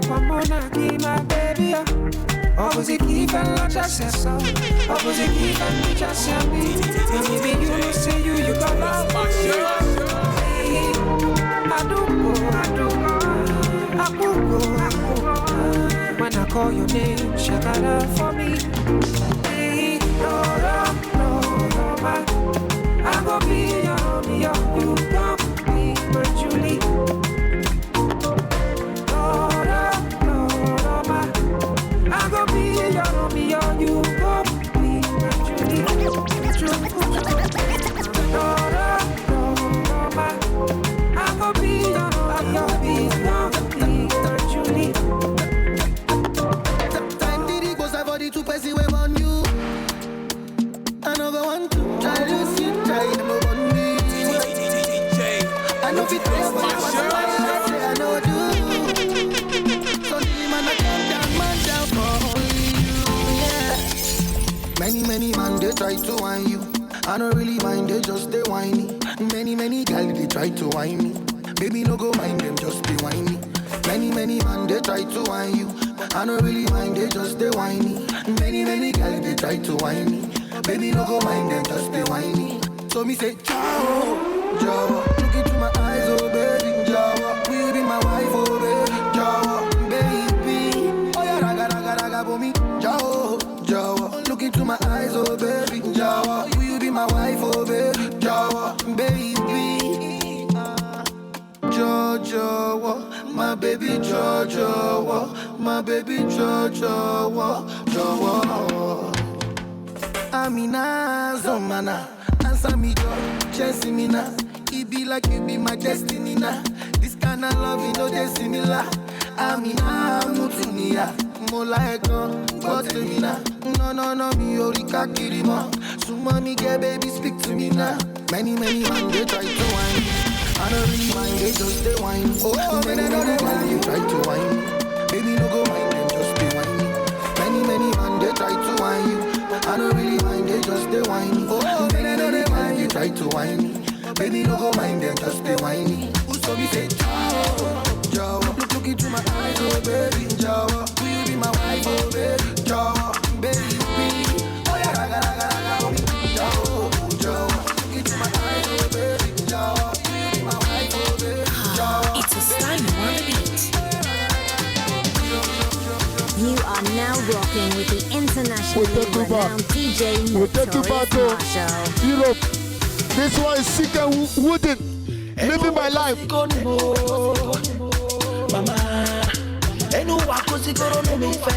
Mona, give my baby up. Opposite keep and not just so. Opposite keep and just say me. Maybe you know say you got love. Hey, I do go. When I call your name, shake a love for me. Hey, no, man. I go be your, you come be my Julie. No, man. I go be your, you go be my Julie. No, man. I go be your Julie. Time did it goes I body to pass away on you. I know go want to try to see, try to move on me. I know fit there for you, I know do. So the man I man down for only you, yeah. Many man they try to whine you. I don't really mind, they just they whiny. Many girls they try to whine me. Baby no go mind them, just be whiny. Many man they try to whine you. I don't really mind, they just they whiny. Many girls they try to whine me. Baby no go mind them, just be whiny. So me say ciao, Jawa. Look into my eyes, oh baby, Jawa. Will you be my wife, oh baby, Jawa, baby. Oh yeah, raga for me, Jawa. Look into my eyes, oh baby, Jawa. Will you be my wife, oh baby, Jawa, baby. Jawa, my baby, Jawa, my baby, Jawa. Amina, Zomana, answer me, chasing me now. It be like you be my destiny now. This kind of love, you know, they similar. Amina, Mutunia, Molaika, got to me now. No, me, Orika, Kirima. So, mommy, get baby, speak to me now. Many man, they try to whine. I don't really mind, they just they whine. Oh, many man, you try to whine. Baby, no go mind them, just be whining. Many man, they try to whine you. I don't really mind, they just they whiny. Oh, many man, you try to whine me. Baby, no go mind them, just be whiny. So me say, Jawa, look into my eyes, oh baby, Jawa. Will you be my wife, oh baby, Jawa, baby. Oh yeah, raga, for me, Jawa. Look into my eyes, oh baby, Jawa. Will you be my wife, oh baby, Jawa. It's a Simon on the beat. You are now rocking with the internationally renowned DJ Notorious Marshal. Europe. This one is sick and wooden. Living my life. Mama, eno wako zigoro no me fe.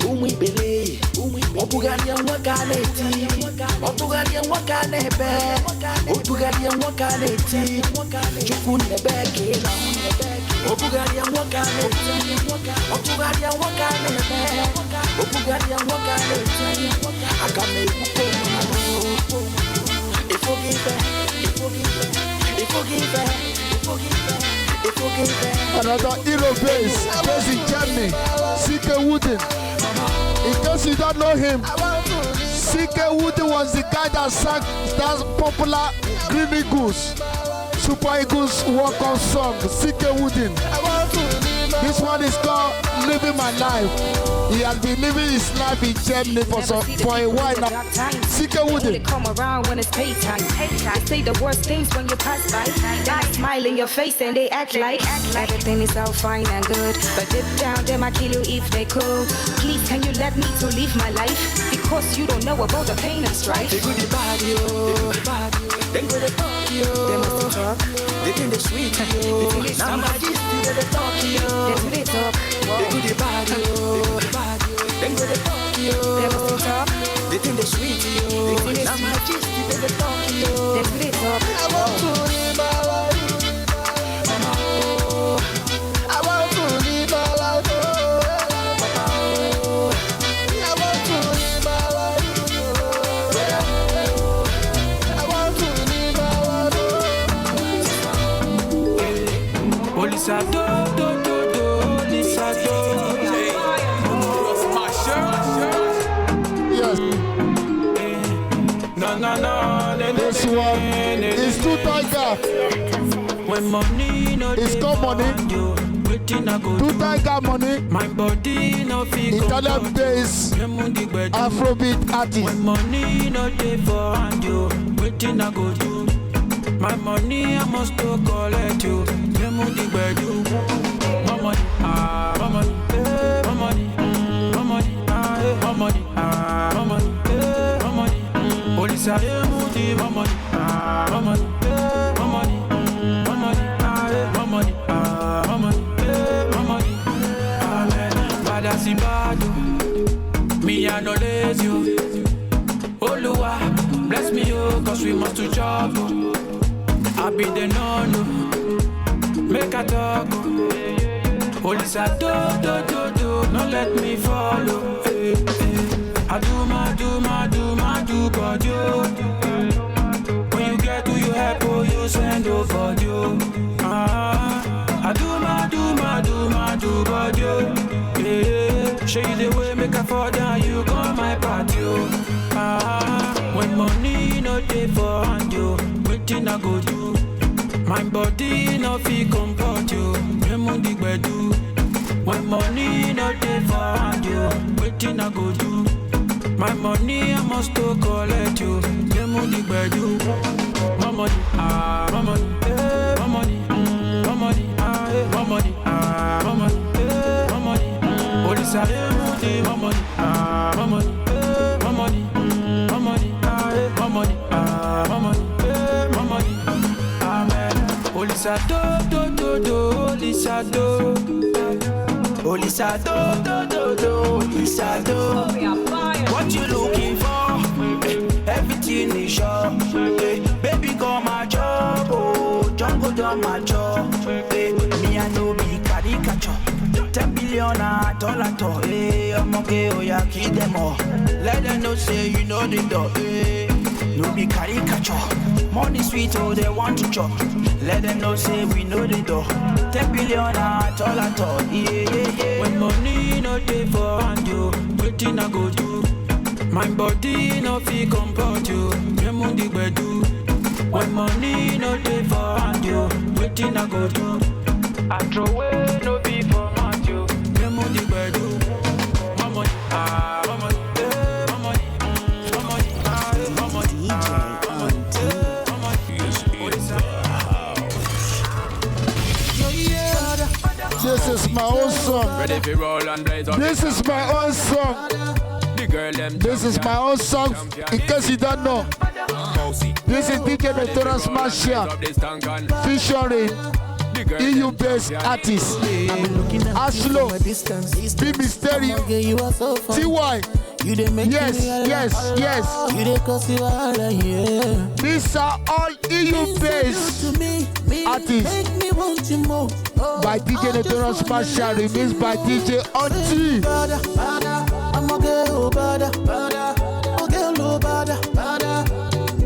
Umi bele, obugaria wakaneti. Obugaria wakanebe. Obugaria wakaneti. Chukune beke na. Obugaria wakaneti. Obugaria wakanebe. Obugaria wakaneti. Akame uko. Another hero base, based in Germany, C.K. Wooden. In case you don't know him, C.K. Wooden was the guy that sang that popular Green Eagles, Super Eagles walk-on song, C.K. Wooden. This one is called Living My Life. He has been living his life in Germany for a while now. C.K. Wooden. Come around when it's paytime. They say the worst things when you pass by. They smile in your face and they act like everything is all fine and good. But deep down, they might kill you if they could. Please, can you let me to live my life? Because you don't know about the pain and strife. They go the body, they go the talk, They must talk. they think they sweet, now my gist, they talk, They talk. they go the body, they go the talk, They must talk. they think they sweet, now my gist, they talk, They talk. I want to live my life, I want to live my life, I want to live my life, I want to live my life. Polisado, Polisado. Notorious Marshal. Yes. No. This one is too tiger. When money no It's called money. Waiting I go Two Tiger Money, my body no feel Italian bass, Afrobeat artist. when money no day for hand you. Waiting I go do my money I must to collect you. Lemundi bedu. My money, my money, my money, my money, my money, my money, my money. Police are Lemundi, my money, my money, my money, my money, my money, my money, my money. Bad as he bad, me I no lazy. Oluwa, bless me oh, cause we must to chop. I be the no, make a talk. Police I do, not let me follow. I do my but you. When you get to your help, oh, you send over you. I do my but you. Show you the way, make a fall down, you call my party. When money no day for hand you, waiting I go do. My body no feel comport you, Remundi bedu. When money no day for hand you, waiting I go do. My money I must to collect you, Remundi bedu. My money, my money, my money, my money, my money, my money, my money. Police are Remundi, my money, my money, my money, my money, my money, my money, my money. Amen. Olisa do, Olisa do, Olisa do, Olisa do. What you looking for? Everything is sure. Baby, come my job, oh, Jungle done my job. Me I no be caricature. 10 billion $1 I'm okay, oh yeah, keep them all. Let them know say you know the door, no be caricature. Money sweet, oh, they want to chop. Let them know say we know the door. 10 billion $1 yeah. When money no day for hand you, waiting I go do. My body no feel comport you, Remundi bedu. When money no day for hand you, waiting I go do. I throw away no be for hand you, Remundi bedu. My money, my money, my money, my money, my money, my money. This is my own song. Ready for roll and blaze up. This is my own song. This is my own song. In case you don't know, this is DJ Notorious Marshal featuring EU-based artists Aslo, Be Mysterio, TY. Yes. These are all EU-based artists by DJ Notorious Marshal, remixed by DJ Auntie.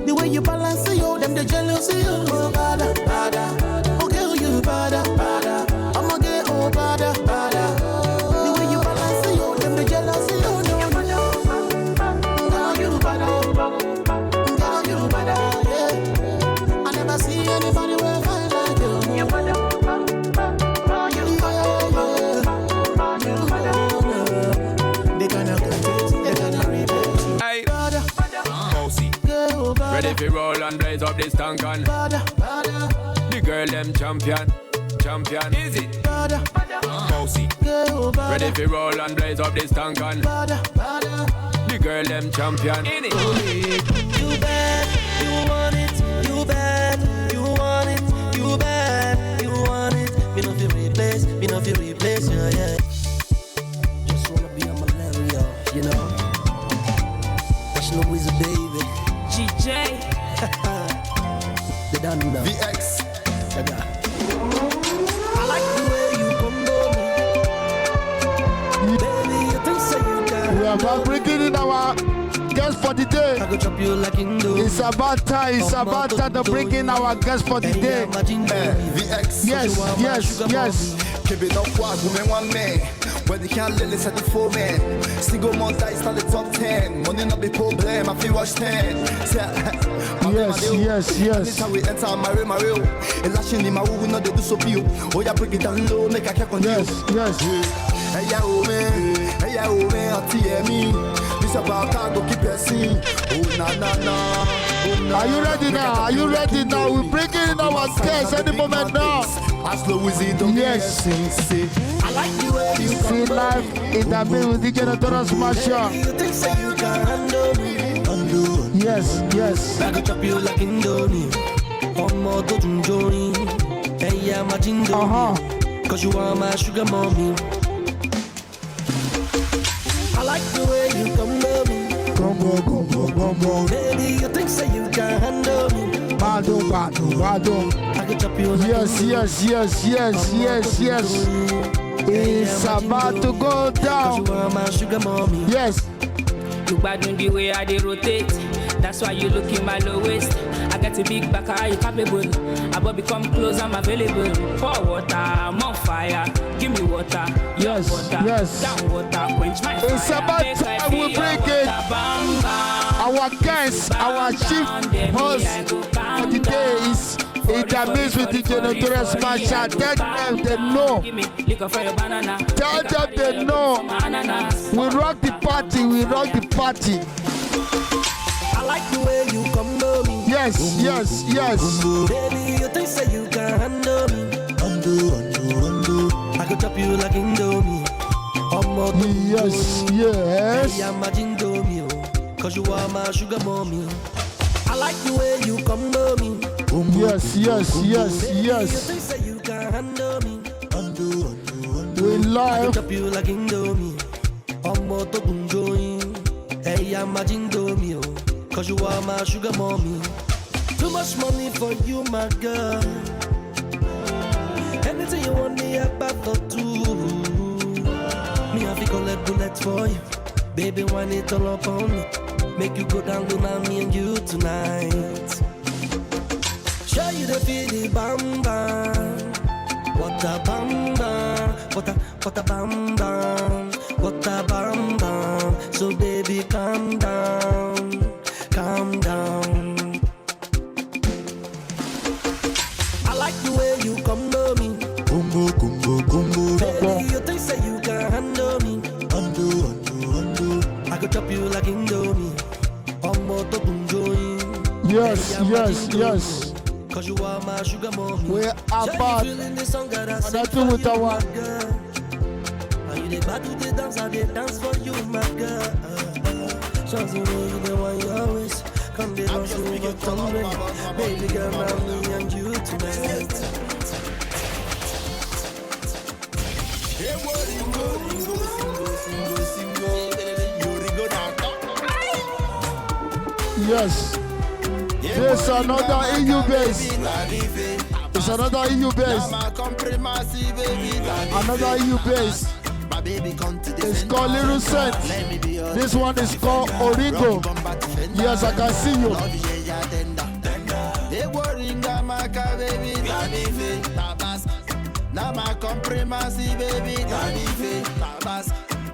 The way you balance you, them the jealousy, oh bada. Okay, you bada. I'ma get oh bada. The way you balance you, them the jealousy, oh no. Girl, you bada, yeah. I never see anybody where fine like you. You bada. They gonna compete, they gonna rebate. Hey, ready for roll and blaze up this tank and the girl them champion. Is it? Bossy. Ready for roll and blaze up this tank and the girl them champion. In it. You bad, you want it. You bad, you want it. You bad, you want it. Me no feel replace, yeah. Just wanna be a malaria, you know. That's no wizard, baby. GJ. They done now. VX. I like the way you come me. Baby, you think so you can. We are about bringing in our guest for the day. I go chop you like Indo. It's about time to bring in our guest for the day. VX. Yes. Keep it up, what women want me. When the can't listen to the 4 men. Single month I start the top 10. Money not be problem, I feel watch 10. Yes. Anytime we enter Mario. And lashing in my woo, not the do so few. Oh, yeah, break it down low, make a cap on you. Yes. Hey, oh man, I'll tear me. This about cargo keep pressing. Oh, na. Are you ready now? We're bringing in our guests any moment now. As slow as it don't yes. I like the way you see live in the middle with DJ Notorious Marshal. You think say you can handle me? Yes. I can chop you like Indomie. More to enjoy. Hey, I'm a Jindo. Cause you are my sugar mommy. I like the way you come to me. Come. Baby, you think say you can handle me? Bado. I can chop you like Yes. It's about to go down. Cause you are my sugar mommy. Yes. You bad the way I dey rotate. That's why you look in my low waist. I got a big back, are you capable? I will become close, I'm available. Pour water, I'm on fire. Give me water, yes, water, yes. Down water, quench my fire. It's about time we bring it. Our guests, our chief host for the day is in the midst with DJ Notorious Marshal. Tell them they know. Tell them they know. We rock the party. I like the way you come to me. Yes. Baby, you think say you can handle me. Undo. I could chop you like Indomie. Yes. I'm a Jindomie, cause you are my sugar mommy. I like the way you come to me. Yes. You think say you can handle me. Undo. We live. I could chop you like Indomie. Hey, I'm a Jindomie, cause you are my sugar mommy. Too much money for you, my girl. Anything you want me about for two. Me have to collect bullets for you. Baby, want it all up on me. Make you go down low now, me and you tonight. Show you the feeling, bam bam. What a bam bam. What a bam bam. What a bam bam. So baby, calm down. I like the way you come to me. Combo. Baby, you think say you can handle me. Undo. I could chop you like Indomie. Yes. Cause you are my sugar mommy. We're about another with our. And you dey battle the dance, I dey dance for you, my girl. Shows the way you dey want your waist. Come dey dance over come baby girl, now me and you tonight. Yes. There's another EU base. It's another EU base. Another EU base. It's called Little Saint. This one is called Oringo. Yes, I can see you.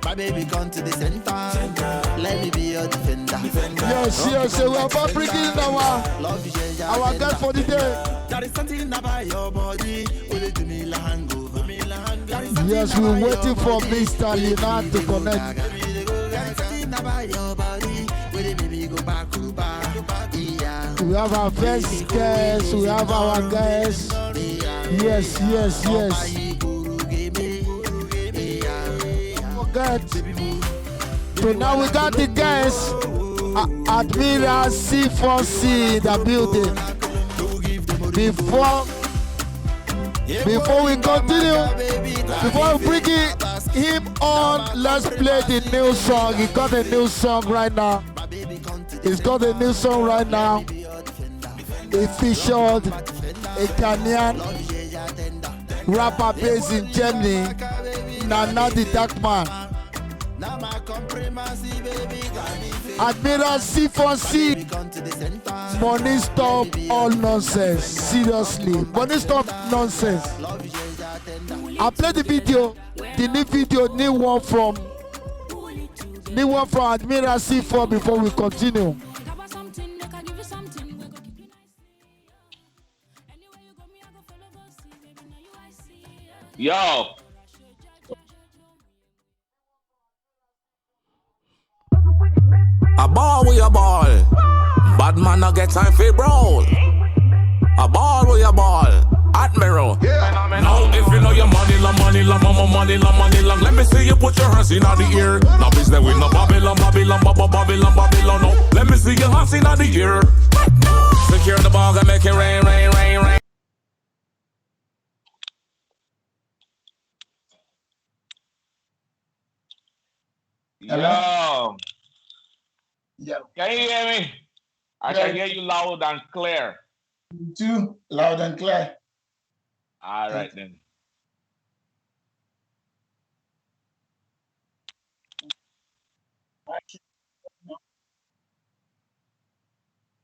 My baby come to the center. Let me be your defender. Yes. We are about bringing in our guest for the day. There is something about your body. Will it do me la hangover? Yes, we're waiting for Mr. Leonard to connect. There is something about your body. Will it maybe go back to back? We have our first guest. We have our guest. Yes. Good. So now we got the guys, Admiral C4C in the building. Before we continue, before we bring him on, let's play the new song. He got a new song right now. He's got a new song right now. He featured a Ghanaian rapper based in Germany, Nana the Dark Man. Admiral C4C. Money stop all nonsense. Seriously, money stop nonsense. I played the video, the new video, new one from Admiral C4 before we continue. Yo. A ball with a ball. Bad man no get time for brawl. A ball with a ball. Admiral. Yeah. Now if you know your money long, let me see you put your hands in the air. Now business with no Babylon. No, let me see your hands in the air. Secure the ball and make it rain. Yo. Yeah. Can you hear me? I can hear you loud and clear. You too, loud and clear. All right then.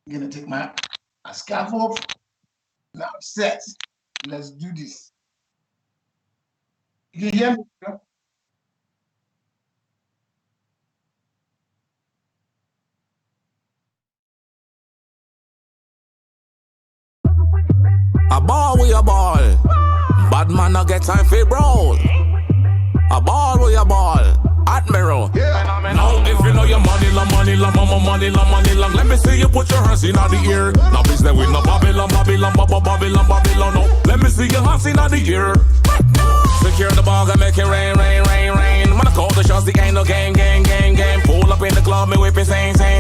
I'm gonna take my scarf off. Now it's set. Let's do this. You can hear me? A ball with a ball. Bad man no get time for brawl. A ball with a ball. Admiral. Yeah. Now if you know your money long, let me see you put your hands in the air. Now business with no Babylon. No, let me see your hands in the air. Secure the ball and make it rain. When I call the shots, the ain't no game. Pull up in the club, me whipping, sing. Can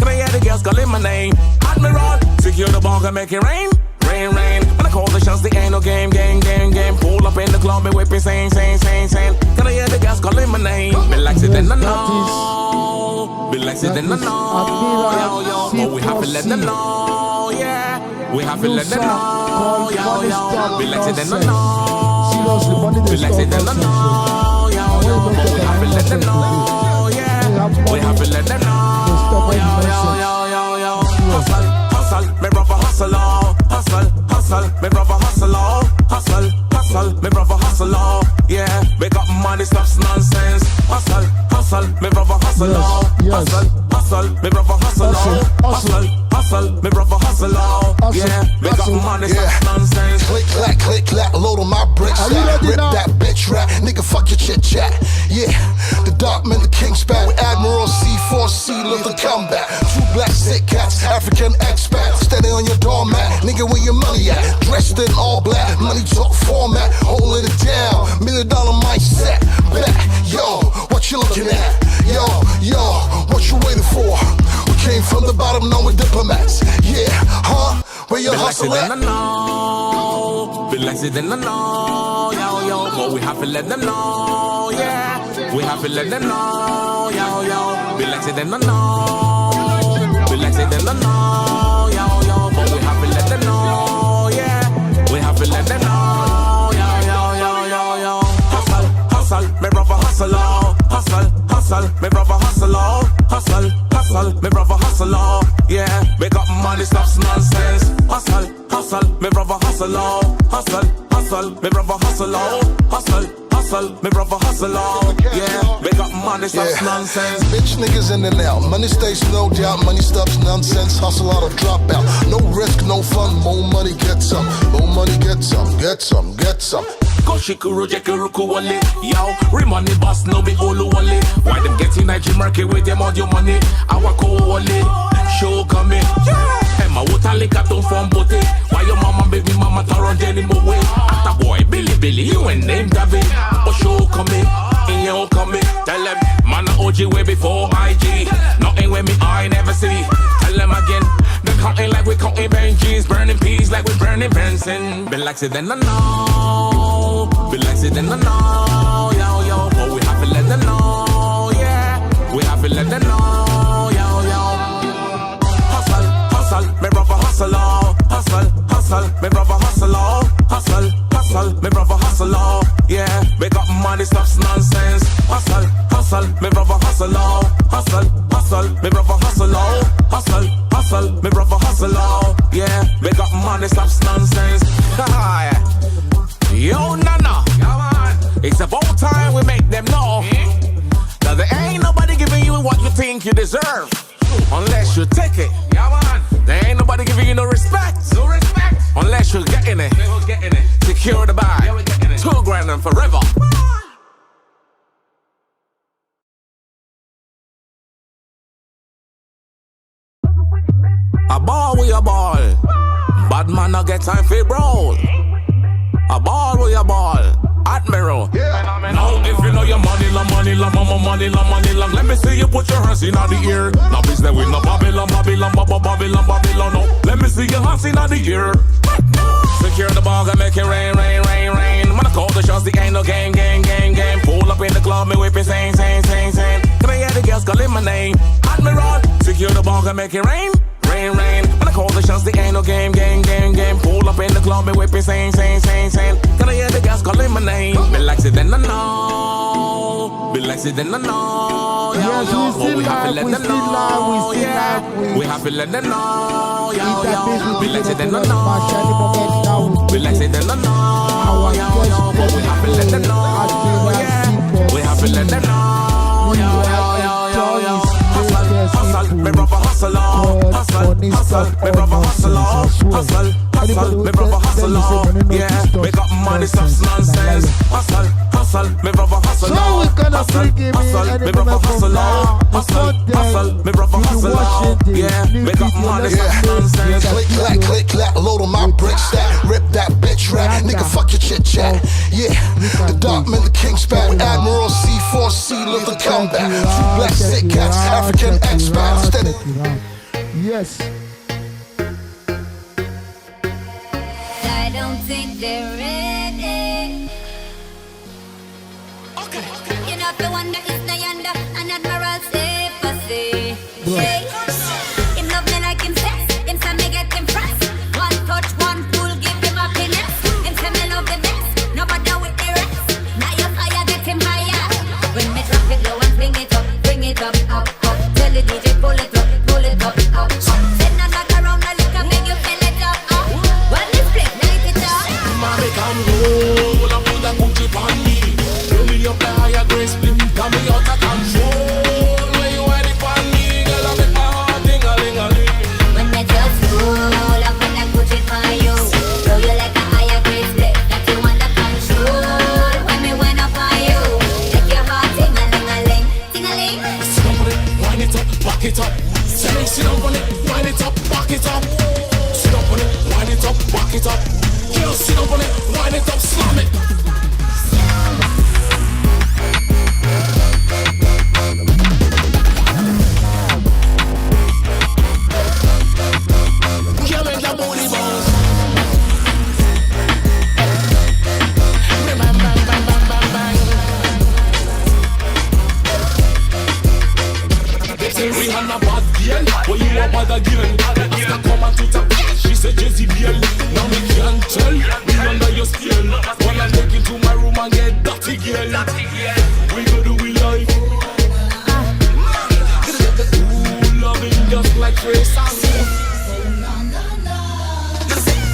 I hear the girls calling my name? Admiral. Secure the ball and make it rain. When I call the shots, the ain't no game. Pull up in the club, me whipping, sing. Can I hear the girls calling my name? Be like it then I know. Be like it then I know. Yo. But we have to let them know. Yeah. We have to let them know. Yo. Be like it then I know. Be like it then I know. Yo. But we have to let them know. Yeah. We have to let them know. Yo. Hustle, me brother hustle on. Hustle, me brother hustle on. Hustle, me brother hustle on. Yeah, make up money, stop nonsense. Hustle, me brother hustle on. Hustle, me brother hustle on. Hustle, me brother hustle on. Yeah, make up money, stop nonsense. Click, clack, load on my bricks. Rip that bitch rap, nigga, fuck your chit chat. Yeah, the dark man, the king spat with Admiral C4C, look the comeback. Two black sick cats, African expats, standing on your doormat. Nigga, where your money at? Dressed in all black, money talk format, holding it down. $1 million mindset, back. Yo, what you looking at? Yo, what you waiting for? We came from the bottom, now we're diplomats. Yeah, huh? Where your hustle at? Be like it then I know. Yo, but we have to let them know. Yeah, we have to let them know. Yo, be like it then I know. Be like it then I know. Yo, but we have to let them know. Yeah, we have to let them know. Yo. Hustle, me brother hustle on. Hustle, me brother hustle on. Hustle, me brother hustle on. Yeah, make up money, stop nonsense. Hustle, me brother hustle on. Hustle, me brother hustle on. Hustle, me brother hustle on. Yeah, make up money, stop nonsense. Bitch niggas in and out, money stays no doubt. Money stops nonsense, hustle out of dropout. No risk, no fun, more money, get some. More money, get some. Koshikuru Jekuruku Wale. Yo, Rimani boss no be Olu Wale. Why them getting Nigeria market with them audio money? Awako Wale, show coming. Emma Wotalikaton from Bote. Why your mama baby mama Taron Jenny Mowe? After boy, Billy, you ain't named David. Oh, show coming, in your coming. Tell them, man, OG way before IG. Nothing with me, I never see. Tell them again, they counting like we counting Benjis. Burning peas like we burning Benson. Be like it then I know. Be like it then I know. Yo, but we have to let them know. Yeah, we have to let them know. Yo. Hustle, me brother hustle on. Hustle, me brother hustle on. Hustle, me brother hustle on. Yeah, make up money, stop nonsense. Hustle, me brother hustle on. Hustle, me brother hustle on. Hustle, me brother you take it. Yeah, man. There ain't nobody giving you no respect. No respect. Unless you're getting it. Yeah, we're getting it. Secure the bag. Yeah, we're getting it. 2 grand and forever. A ball with a ball. Bad man no get time for brawl. A ball with a ball. Admiral. Yeah. Now if you know your money long, money long, money long, money long, let me see you put your hands in the air. Now business with no Babylon, Babylon, Babylon, Babylon. No, let me see your hands in the air. Secure the ball and make it rain, rain, rain, rain. When I call the shots, the ain't no game, game, game, game. Pull up in the club, me whip it, sing, sing, sing, sing. Can I hear the girls calling my name? Admiral. Secure the ball and make it rain. Rain, rain. When I call the shots, the ain't no game, game, game, game. Pull up in the club, me whip it, sing, sing, sing, sing. Can I hear the girls calling my name? Be like it, then I know. Be like it, then I know. Yes, we still live, we still live, we still live. We have to let them know. Be like it, then I know. Be like it, then I know. But we have to let them know. We have to let them know. Hustle, me brother hustle on. Hustle, hustle, me brother hustle on. Hustle, hustle, me brother hustle on. Yeah, we got money, stuff nonsense. Hustle, hustle, me brother hustle on. Hustle, hustle, me brother hustle on. Hustle, hustle, me brother hustle on. Yeah, we got money, stuff nonsense. Click, clack, click, clack, load on my brick stack. Rip that bitch rap, nigga, fuck your chit chat. Yeah, the dark man, the king spat. Admiral C4C, look the comeback. 2 black sick cats, African expats. Yes. I don't think they're ready. Okay. You know the one that is Nayanda and Admiral C4C. Hey, him love me like him sex. Him say me get impressed. One touch, one pull, give him happiness. Him say me love the best. Nobody with the rest. Now your fire get him higher. When me drop it low and bring it up, up, up. Tell the DJ pull it up, up. Send a knock around the liquor, make you feel it up, up. When this play, light it up. Mommy come roll, I put that Gucci on me. Roll me up the higher grace, flip, got me out of control. When you want it on me, girl, I make my heart ding-a-ling-a-ling. When me just roll, I put that Gucci for you. Roll you like a higher grace, flip, that you under control. When me went up on you, make your heart ting-a-ling-a-ling, ting-a-ling. Sit down on it, wind it up, back it up. Sit down on it, wind it up, back it up. Sit down on it, wind it up, back it up. Girl, sit down on it, wind it up, slam it. Girl, make your booty bounce. Bang, bang, bang, bang, bang, bang. They say Rihanna bad girl, but you are bad again. After come on Twitter, she said Jezebel. Now me can't tell, me under your skin. When I take into my room and get dirty girl. We go do we like. Ooh, loving just like Trace.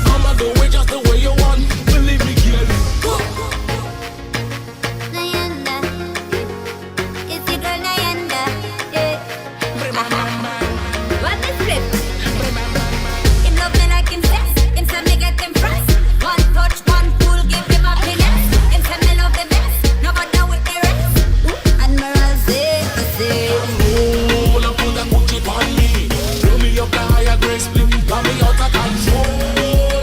I'ma do it just the way you want. Believe me, girl. Nayanda, it's your girl Nayanda. What the flip? Him love me like him sex. Him say me get impressed. One touch, one pull, give him happiness. Him say me love the best. Nobody with the rest. Admiral C4C. Pull up on the Gucci on me. Roll me up the higher grace, flip, got me out of control.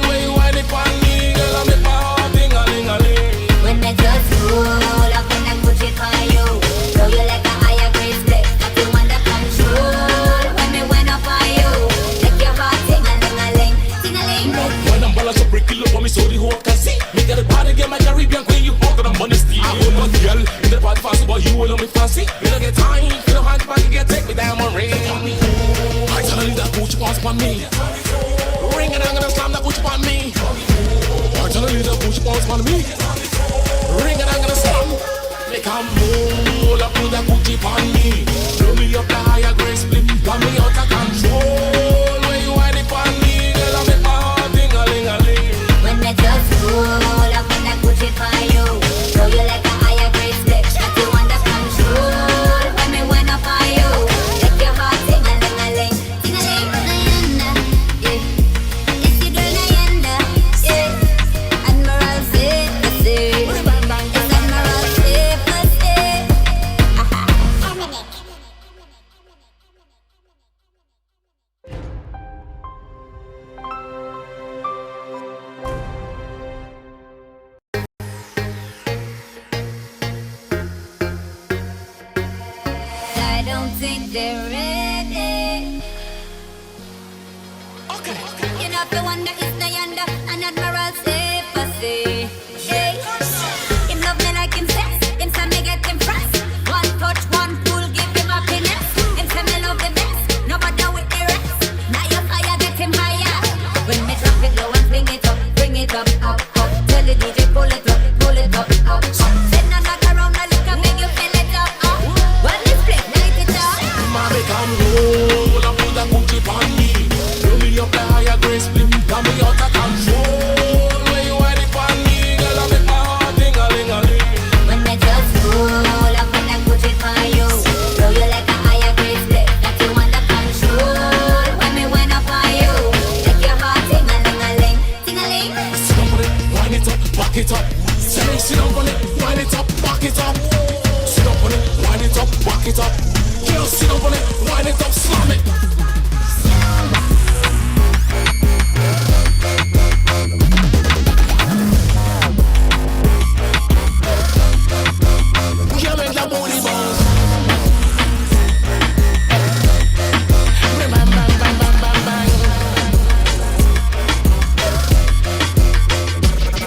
When you wind it on me, girl, I make my heart ding-a-ling-a-ling. When me just roll up in that Gucci for you. Roll you like a higher grade split. Got you under control. When me went up on you, make your heart ting-a-ling-a-ling, ting-a-ling. When I'm balance up, break it up on me so the whole can see. Me get a party, get my Caribbean queen, you out of the money steal. I hold my girl in the party fast, but you will me fancy. You don't get time, you don't hand back, you get take me diamond ring. I tell you that Gucci pants on me. Ring and I'm gonna slam that Gucci on me. I tell you that Gucci pants on me. Ring and I'm gonna slam. Make a move, up with that Gucci on me. Roll me up the higher grace, flip, got me out of control. When you wind it on me, girl, I make my heart ding-a-ling-a-ling. When me just roll up in that Gucci for you. Roll you like a higher grade split. Got you under control. When me went up on you, make your heart ting-a-ling-a-ling, ting-a-ling. think they're ready. Okay. You know, the one that is the yonder, an Admiral, C4C. Hey, him love me like him sex, him say me get him press. One touch, one pull, give him happiness. Him say me love the best, nobody with the rest. Now your fire get him higher. When me drop it low and bring it up, up, up. Tell the DJ pull it up, up. Send a knock around the liquor, make you fill it up, up. When this play, light it up. Mommy come roll, I put a cookie on me. Throw me up the higher grace, split, got me out of control. When you want it on me, girl, I make my heart ding-a-ling-a-ling. When me just roll, I put that Gucci for you. Throw you like a higher grade split, that you under control. When me went up on you, make your heart ting-a-ling-a-ling, ting-a-ling. Sit down on it, wind it up, back it up. Say me sit down on it, wind it up, back it up. Sit down on it, wind it up, back it up. Girl, sit down on it, wind it up, slam it. You make your booty bounce. Bang, bang, bang, bang, bang, bang.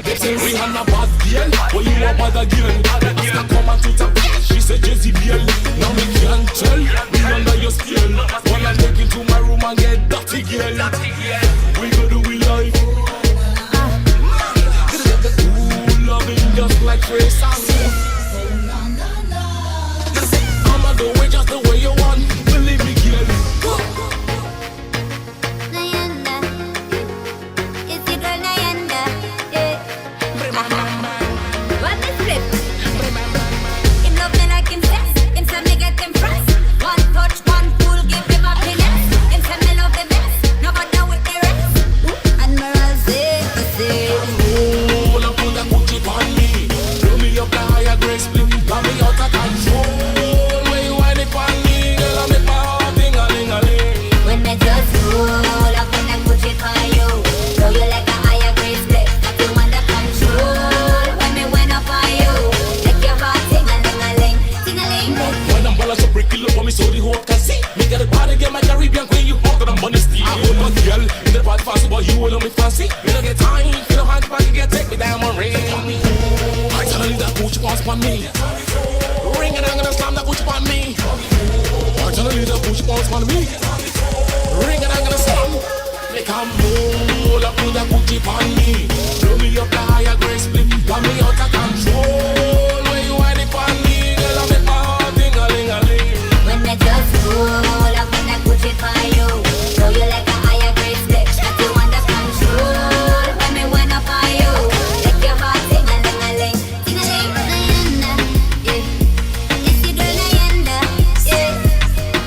They say Rihanna bad girl, but you are bad again. After come and tweet up, she said Jezebel. Now me can't tell, me under your skin. Wanna take into my room and get dirty girl. We go do we like. Ooh, loving just like Trace. I'ma do it just the way you want. Believe me, girl. Nayanda, it's your girl Nayanda, yeah. What the flip? Him love me like him sex, him say me get him press. One touch, one pull, give him happiness. Him say me love the best, nobody with the rest. Admiral, C4C. Hold up, put a cookie on me. Throw me up the higher grace, split, got me out of control. When you wind it on me, girl, I make my heart ding-a-ling-a-ling. When me just roll, I put that Gucci for you. Throw you like a higher grade split, got you under control. When me went up on you, make your heart ting-a-ling-a-ling, ting-a-ling. When I'm balance up, break it up on me so the whole can see. Me get a party, get my Caribbean queen, you out of the money steal. I hold my girl in the party fancy, but you hold on me fancy. You don't get time, you don't hand back, you get take me diamond ring. I tell you that Gucci wants on me. Ring and I'm gonna slam that Gucci on me. I tell you that Gucci wants on me. Ring and I'm gonna slam. Make a roll up with that Gucci on me. Throw me up the higher grace, split, got me out of control. When you wind it on me, girl, I make my heart ding-a-ling-a-ling. When me just roll, I put that Gucci for you. Throw you like a higher grade split, got you under control. When me went up on you, make your heart ting-a-ling-a-ling, ting-a-ling. Nayanda, yeah. It's your girl Nayanda, yeah.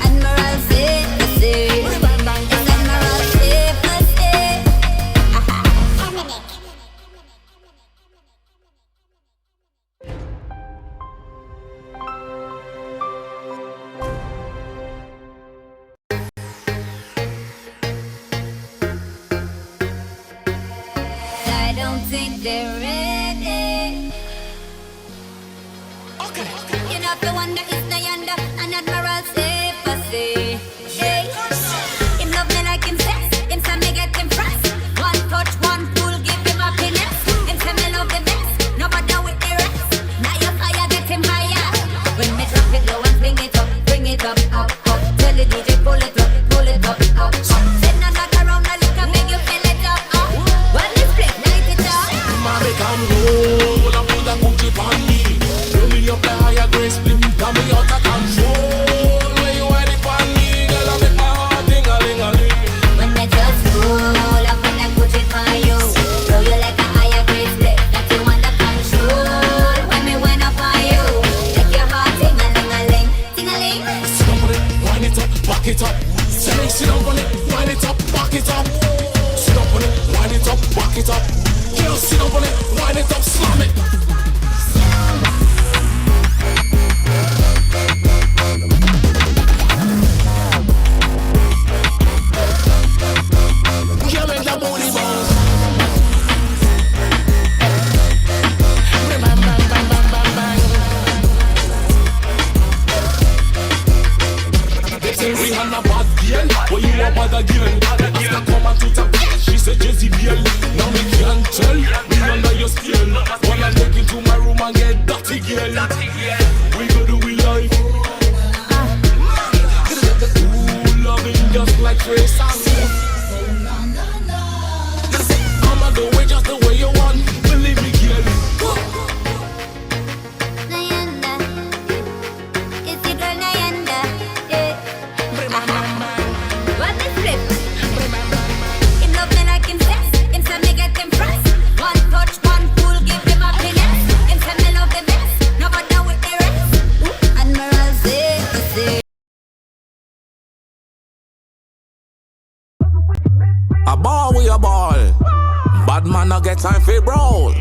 Admiral, C4C. It's Admiral, C4C. I don't think they're ready. Okay. You know the one that is the yonder, an Admiral, C4C. Hey, him love me like him sex, him say me get him press. One touch, one pull, give him happiness. Him say me love the best, nobody with the rest. Now your fire get him higher. When me drop it low and bring it up, up. Tell the DJ pull it up, up. Send a knock around the liquor, make you fill it up, up. When this play, light it up. Mommy come roll, I put a cookie on me. Throw me up the higher grace, split, got me out of time for roll.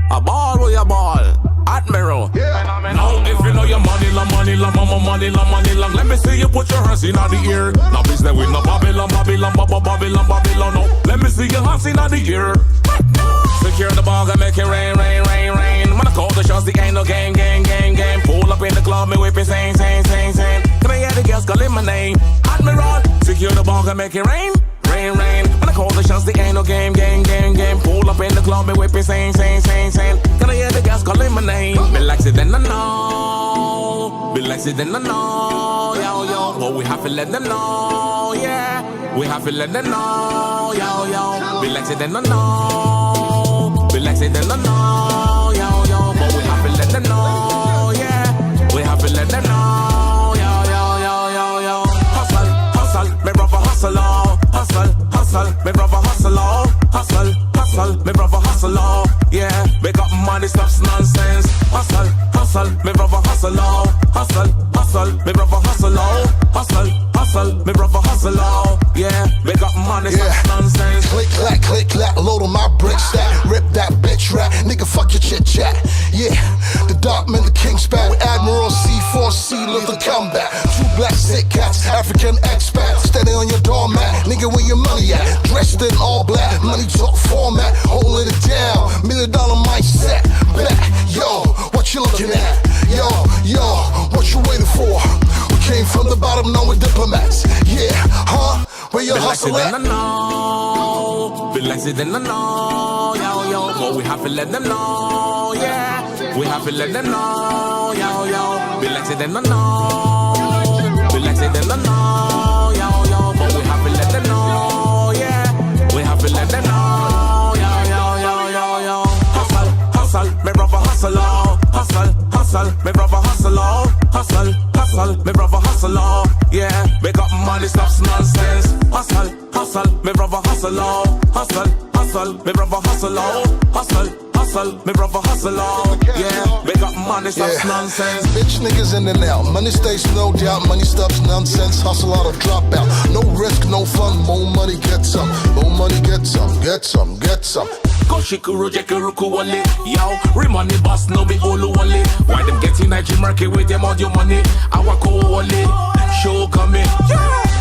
A ball with a ball. Admiral. Now if you know your money long, money long, money long, money long, let me see you put your hands in the air. Now business with no Babylon, Babylon, Babylon, Babylon. No, let me see your hands in the air. Secure the ball and make it rain, rain, rain, rain. When I call the shots, the ain't no game, game, game, game. Pull up in the club, me whip it, sing, sing, sing, sing. Can I hear the girls calling my name? Admiral. Secure the ball and make it rain. Rain, rain. When I call the shots, the ain't no game, game, game, game. Pull up in the club, me whip it, sing, sing, sing, sing. Can I hear the girls calling my name? Be like it, then I know. Be like it, then I know. Yo, yo. But we have to let them know, yeah. We have to let them know, yo, yo. Be like it, then I know. Be like it, then I know, yo, yo. But we have to let them know, yeah. We have to let them know, yo, yo, yo, yo, yo. Hustle, hustle, me brother hustle, oh. Hustle, hustle, me brother hustle, oh. Hustle, hustle, me brother hustle, oh. Yeah, make up money, stop nonsense. Hustle, hustle, me brother hustle, oh. Hustle, hustle, me brother hustle, oh. Hustle, hustle, me brother hustle, oh. Yeah, make up money, stop nonsense. Click, clack, load on my brick stack. Rip that bitch rat, nigga, fuck your chit chat. Yeah, the dark man, the king spat. With Admiral C4C, look the comeback. Two black sick cats, African expats. Standing on your doormat, nigga, where your money at? Dressed in all black, money talk format. Holding it down, $1 million mindset. Back, yo, what you looking at? Yo, yo, what you waiting for? We came from the bottom, now we're diplomats. Yeah, huh? Where your hustle at? Be like it, then I know, yo, yo. But we have to let them know, yeah. We have to let them know, yo, yo. Be like it, then I know. Be like it, then I know, yo, yo. But we have to let them know, yeah. We have to let them know, yo, yo, yo, yo, yo. Hustle, hustle, me brother hustle, oh. Hustle, hustle, me brother hustle, oh. Hustle, hustle, me brother hustle, oh. Yeah, make up money, stop nonsense. Hustle, hustle, me brother hustle, oh. Hustle, hustle, me brother hustle, oh. Hustle, hustle, me brother hustle, oh. Yeah, make up money, stop nonsense. Bitch niggas in and out, money stays no doubt, money stops nonsense, hustle out of dropout. No risk, no fun, more money, get some. More money, get some, get some, get some. Go shikuru jekiruku wale, yo. Remani boss no be olu wale. Why them getting Nigerian market with them audio money? Our ko wale, show coming.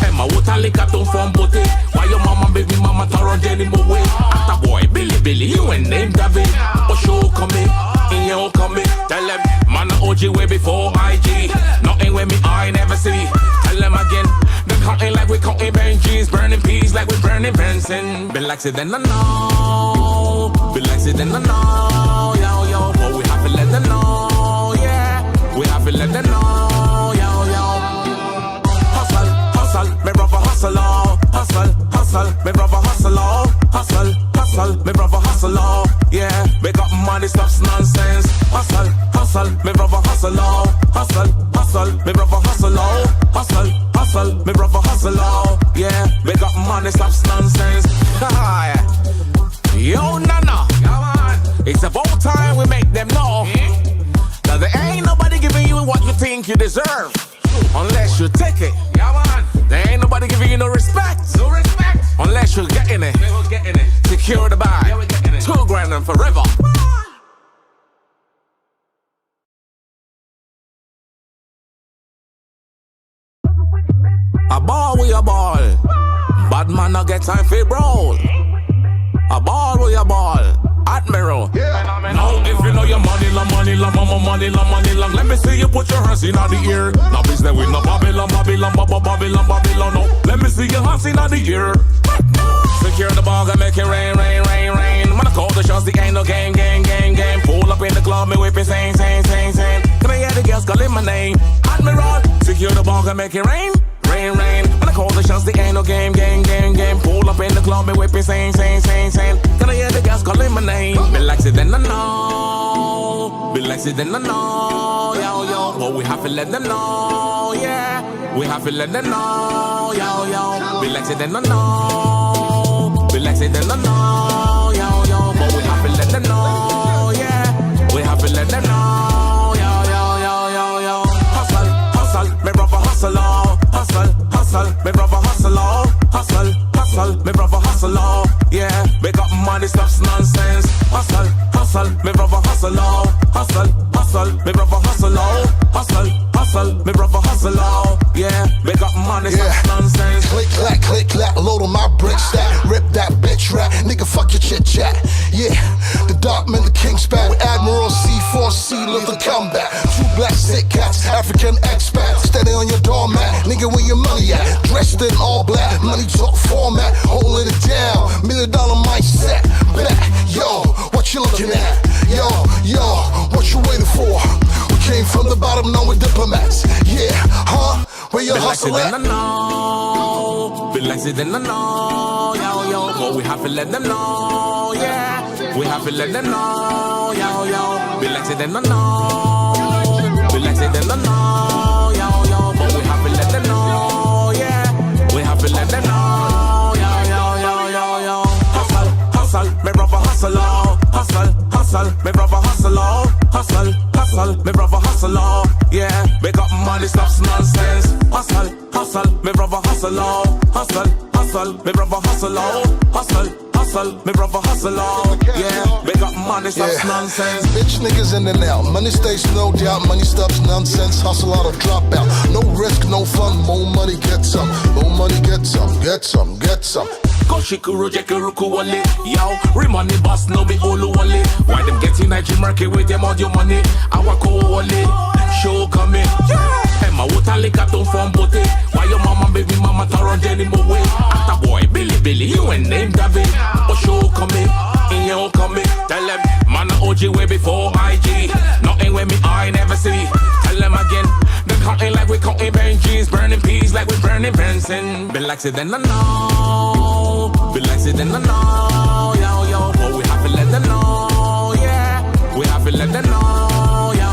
Emma water lick at from bote. Why your mama baby mama taro Jenny mowe? After boy Billy, you ain't named David. But show coming, in your coming. Tell them man OG way before IG. Nothing with me I never see. Tell them again. They counting like we counting Benjis, burning peas like we burning Benson. Be like it then I know. Be like it then I know, yo, yo. But we have to let them know, yeah. We have to let them know, yo, yo. Hustle, hustle, me brother hustle, oh. Hustle, hustle, me brother hustle, oh. Hustle, hustle, me brother hustle, oh. Yeah, make up money, stop nonsense. Hustle, hustle, me brother hustle, oh. Hustle, hustle, me brother hustle, oh. Hustle, hustle, me brother hustle, oh. Yeah, make up money, stop nonsense. Yo, Nana, it's about time we make them know that there ain't nobody giving you what you think you deserve, unless you take it. There ain't nobody giving you no respect, unless you're getting it. Secure the bag, $2,000 and forever. A ball with a ball, bad man no get time for roll. A ball with a ball, Admiral. Now if you know your money long, money long, money long, money long, let me see you put your hands in the air. Now business with no Babylon, Babylon, Babylon, Babylon. No, let me see your hands in the air. Secure the ball and make it rain, rain, rain, rain. When I call the shots, the ain't no game, game, game, game. Pull up in the club, me whip it, sing, sing, sing, sing. Can I hear the girls calling my name? Admiral. Secure the ball and make it rain. Rain, rain. When I call the shots, the ain't no game, game, game, game. Pull up in the club, me whip it, sing, sing, sing, sing. Can I hear the girls calling my name? Be like it, then I know. Be like it, then I know, yo, yo. But we have to let them know, yeah. We have to let them know, yo, yo. Be like it, then I know. Be like it, then I know, yo, yo. But we have to let them know, yeah. We have to let them know, yo, yo, yo, yo, yo. Hustle, hustle, me brother hustle, oh. Hustle, hustle, me brother hustle, oh. Hustle, hustle, me brother hustle, oh. Yeah, make up money, stop nonsense. hustle, oh, hustle, hustle, me brother hustle, oh, hustle, hustle, me brother hustle, oh, yeah, make up money, yeah. Nonsense. Click, clack, load on my brick stack, rip that bitch rap, nigga fuck your chit chat, yeah, the dark man, the king spat, with Admiral C4C, look the comeback, two black sick cats, African expats, steady on your doormat, nigga where your money at, dressed in all black, money talk format, holding it down, $1 million mindset, back, yo, what you looking at, yo, what you waiting for, we came from the bottom, now we're diplomats, yeah, huh, where your hustle at? Feel like it in the know, yo, but we have to let them know, yeah, we have to let them know, yo, feel like it in the know, feel like it in the know, yo, but we have to let them know, yeah, we have to let them know, yo, hustle, me brother hustle, oh, hustle, me brother hustle, oh, hustle, me brother hustle, oh, yeah, make up money, stop nonsense, hustle, me brother hustle, oh, hustle, me brother hustle, oh, hustle, me brother hustle, oh, yeah, make up money, stop nonsense. Bitch niggas in and out, money stays no doubt, money stops nonsense, hustle out of dropout, no risk, no fun, more money get some, more money get some, get some. Go shikuru jekuru kuwale, yo, remani boss no be olu wale. Why them getting Nigerian market with them audio money? Our ko wale, show coming. Emma wuta lika ton from bote. Why your mama baby mama taron Jenny mowe? After boy Billy, you ain't named David. Oh show coming, in your coming. Tell them man OG way before IG. Nothing with me I never see. Tell them again. They counting like we counting Benjis, burning peas like we burning Benson. Be like say then I know, be like say then I know, yo, but we have to let them know, yeah, we have to let them know, yo.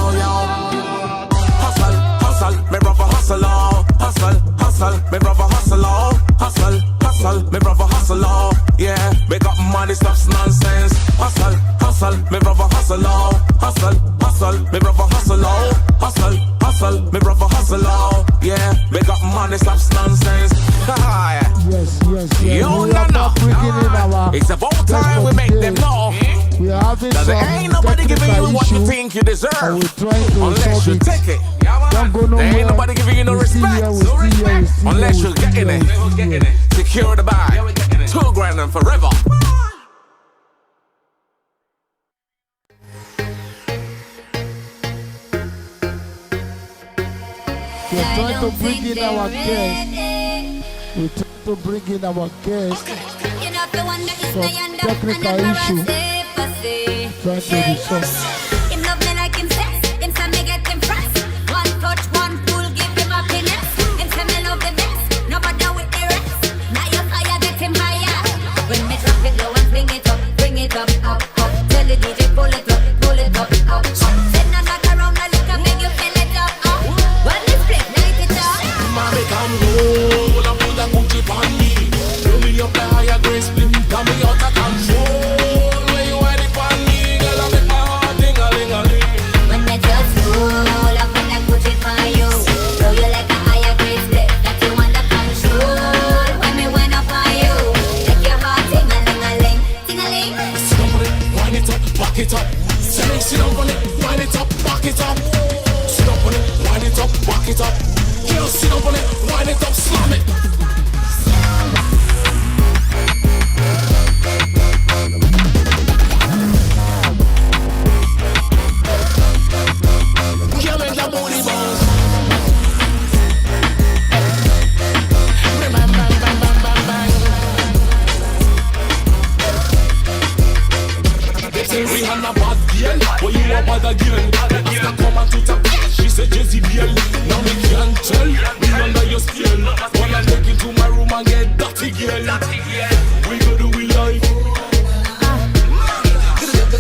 Hustle, me brother hustle, oh, hustle, me brother hustle, oh, hustle, me brother hustle, oh, yeah, make up money, stop nonsense. Hustle, me brother hustle, oh, hustle, me brother hustle, oh, hustle, me brother hustle, oh, yeah, make up money, stop nonsense. Yes. Yo, no. It's about time we make them know. We are having some ain't nobody giving you what you think you deserve. Unless you take it. There ain't nobody giving you no respect. Unless you're getting it. Secure the bag. $2,000 and forever. We're trying to bring in our guests. We're trying to bring in our guests. Some technical issue. Trying to resolve. Him love me like him says. Him say me get him press. One touch, one pull, give him happiness. Him say me love the best. No bother with the rest. Now your fire get him higher. When me drop it low and bring it up, up. Tell the DJ pull it up. Send a knock around a little, make you feel it up. When this flip, light it up. Mommy come roll and put a Gucci on me. Roll me up the higher grace, split. Got me out of control. When you want it on me, girl, I make my heart ding-a-ling-a-ling. When me just roll up on that Gucci for you. Throw you like a higher grade split that you want to control. When me went up on you, make your heart ting-a-ling-a-ling, ting-a-ling. Sit down on it, wind it up, back it up. Sit down on it, wind it up, back it up. Sit down on it, wind it up, back it up. Girl, sit down on it, wind it up, slam it. Girl, make your booty bounce. Bang, bang, bang, bang, bang, bang. They say Rihanna bad girl, but you a bad again. After come on Twitter, she said Jezebel. Now me can't tell, me under your skin. Wanna take into my room and get dirty girl. We go do we life.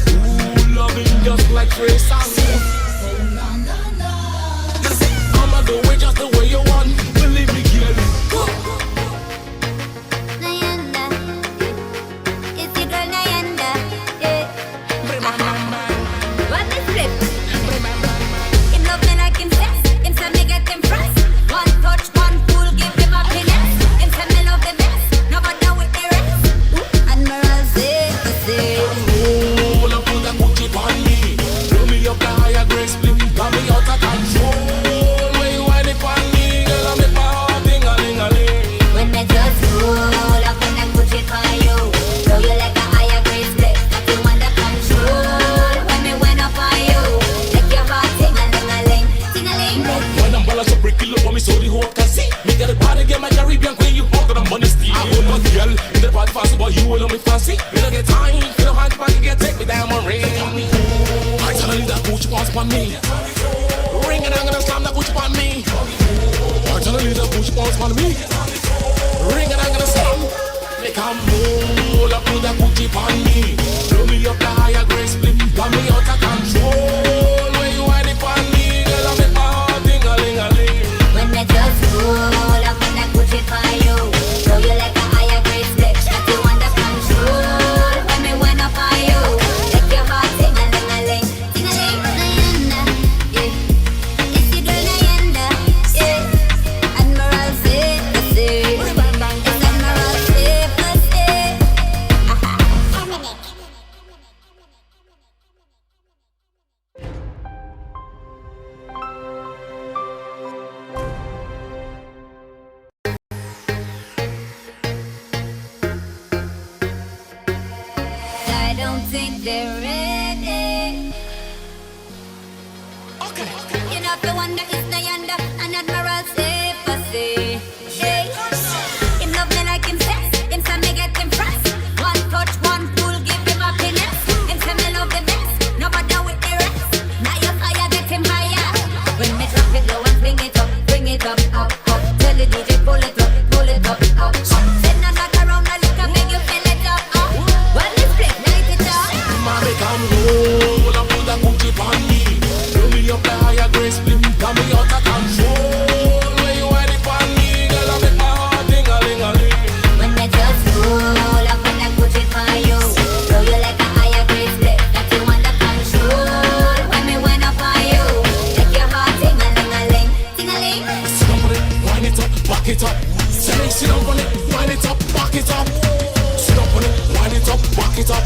Ooh, loving just like Trace and I'ma do it just the way you want. Believe me, girl. Nayanda, it's your girl Nayanda, yeah. What this flip? part fast, but you will know me fancy. You don't get time, you don't hand back, you get take me diamond ring. I tell you that Gucci wants on me. Ring and I'm gonna slam that Gucci on me. I tell you that Gucci wants on me. Ring and I'm gonna slam. Make a move, up to that Gucci on me. Blow me up the higher grade split, got me out of control. When you wind it on me, girl, I make my heart ding-a-ling-a-ling. When I just roll up on that Gucci for you, show you like a higher grade split, that you under control. When me wind up on you, make your heart ding-a-ling-a-ling, ding-a-ling. Nayanda, yeah, it's your girl Nayanda, yeah. Admiral C4C, it's Admiral C4C. I don't think they're ready. You know if you wonder it's Nayanda and Admiral C4C. Hey, him love me like him says. Him say me get him pressed. One touch, one pull, give him happiness. Him say me love the best. No bother with the rest. Now your fire get him higher. When me drop it low and bring it up, up, up. Tell the DJ pull it up, up. Send a knock around a little, make you feel it up, up. When this play, light it up. Mommy come roll up to that Gucci on me. Blow me up the higher grade split, got me out of control. When you wind it on me, girl, I make my heart ding-a-ling-a-ling. When I just roll up on that Gucci for you, show you like a higher grade split, that you under control. When me wind up on you, make your heart ding-a-ling-a-ling, ding-a-ling. Sit down on it, wind it up, back it up. Sit down on it, wind it up, back it up. Sit down on it, wind it up, back it up.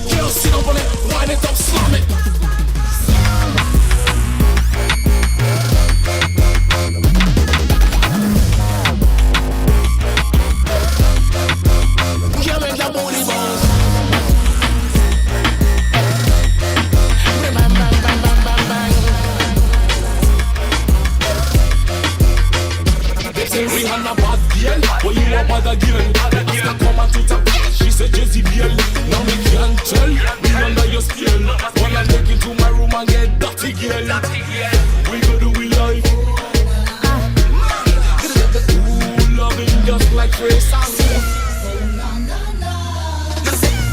Girl, sit down on it, wind it up, slam it. Girl, make that booty bounce. Bang, bang, bang, bang, bang, bang. They say Rihanna bad girl, but you a bad again. After come and tweet up, she said Jezebel. Now me can't tell, me under your skin. Wanna take into my room and get dirty girl. We go do we life. Ooh, loving just like Trace and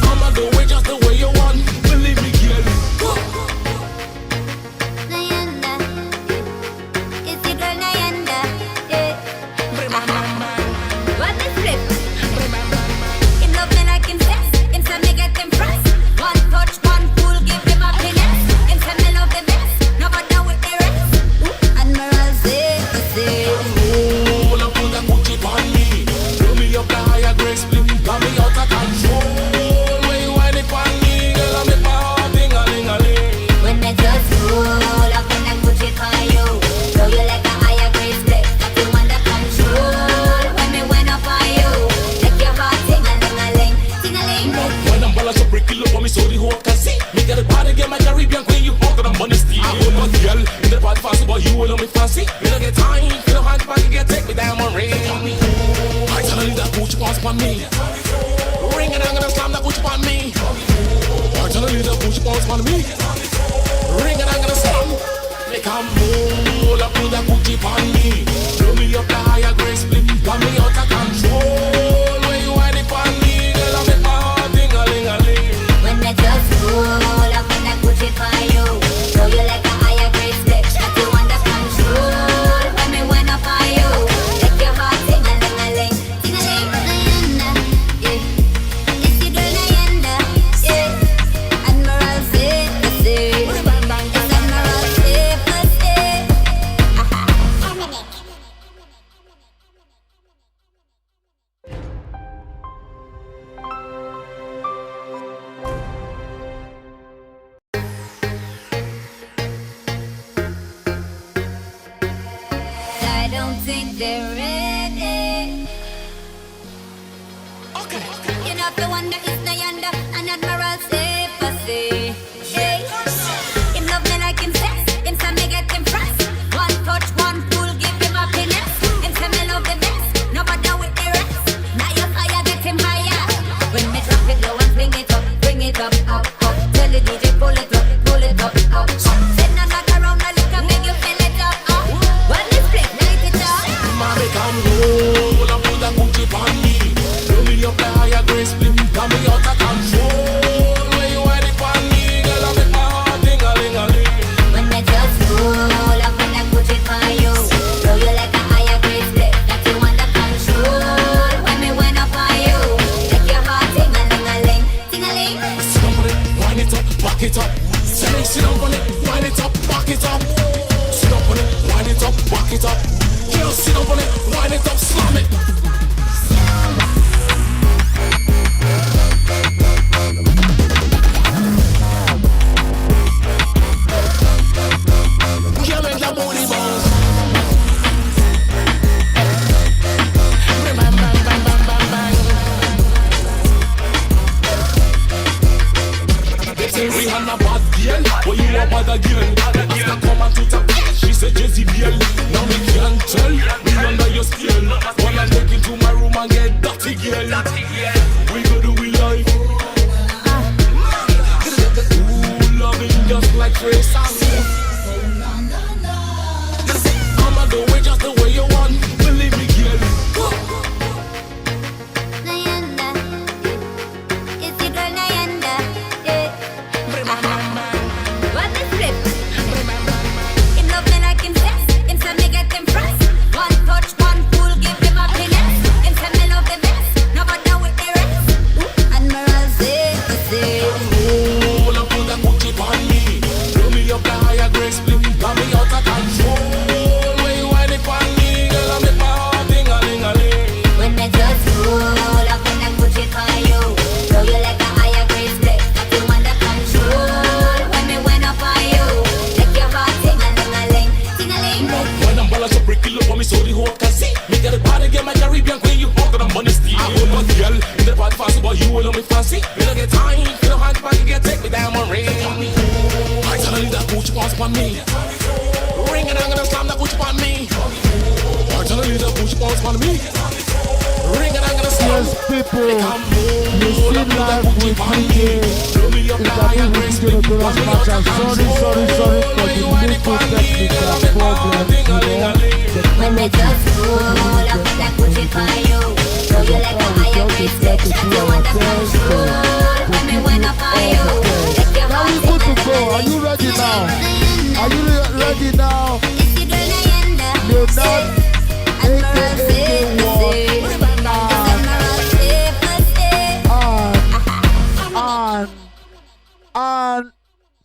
I'ma do it just the way you want. Believe me, girl. Nayanda, it's your girl Nayanda, yeah. What this flip? Him love me like him says. Him say me get him pressed. One touch, one pull, give him happiness. Him say me love the best. No bother with the rest. Admiral C4C. Roll up on that Gucci on me. Blow me up the higher grade split, got me out of control. When you wind it on me, girl, I make my heart ding-a-ling-a-ling. When I just roll up on that Gucci for you, show you like a higher grade split, that you under control. When me wind up on you, make your heart ding-a-ling-a-ling, ding-a-ling. When I'm balance up, break it up for me so the whole can see. Me get a party, get my Caribbean queen, you out of the money steal. I hold my girl in the part fast, but you will know me fancy. You don't get time, you don't hand back, you get take me diamond ring. I tell you that Gucci wants on me. Ring and I'm gonna slam that Gucci on me. I tell you that Gucci wants on me. Ring and I'm gonna slam. Make a move, up to that Gucci on me. Blow me up the higher grade split, got me out of control. When you wind it on me, girl, I make my heart ding-a-ling-a-ling. When I just roll up on that Gucci for you, show you like a higher grade split, that you under control. When me wind up on you, make your heart ding-a-ling-a-ling, ding-a-ling. Nayanda, yeah, it's your girl Nayanda, yeah. Admiral C4C, it's Admiral C4C. I don't think they're ready. You know if you wonder it's Nayanda and Admiral C4C. Hey, him love me like him says. Him say me get him pressed. One touch, one pull, give him happiness. Him say me love the best. No bother with the rest. Now your fire get him higher. split. Got me out of control. When you wind it on me, girl, I make my heart ding-a-ling-a-ling. When me just roll up and I push it for you. Throw you like a higher grade stick. Got you under control. When me went up on you, make your heart ting-a-ling-a-ling, ting-a-ling. When I'm balance up, break it up for me so the whole can see. Me get a party, get my Caribbean queen, you hold on the money steal. I hold my girl in the part fancy, but you will me fancy. Me don't get time, you don't hand back, you get take me diamond ring. I tell you that Gucci wants for me. Ring and I'm gonna slam that Gucci on me. I tell you that Gucci wants for me. Ring and I'm gonna slam. Yes, people, you see live with DJ. It's a music Notorious Marshal. Sorry for the little technical problems, When me just roll up and I push it for you. Throw you like a higher grade stick. Got you under control. When me went up on you, make your Now heart we good to go. Are ting-a-ling-a-ling. you ready now? Are you ready now? It's the girl I end up. You're not Admiral C4C. Admiral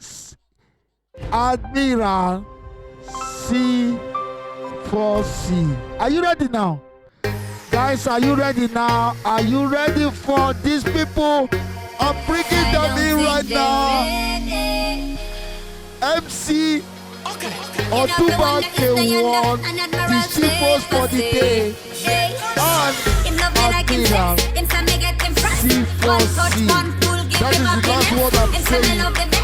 C4C. and Admiral C4C. Are you ready now? Guys, are you ready now? Are you ready for these people? I'm bringing them in right now. MC Otuba K1, the chiefs for the day, and Admiral C4C. That is the last word I'm saying.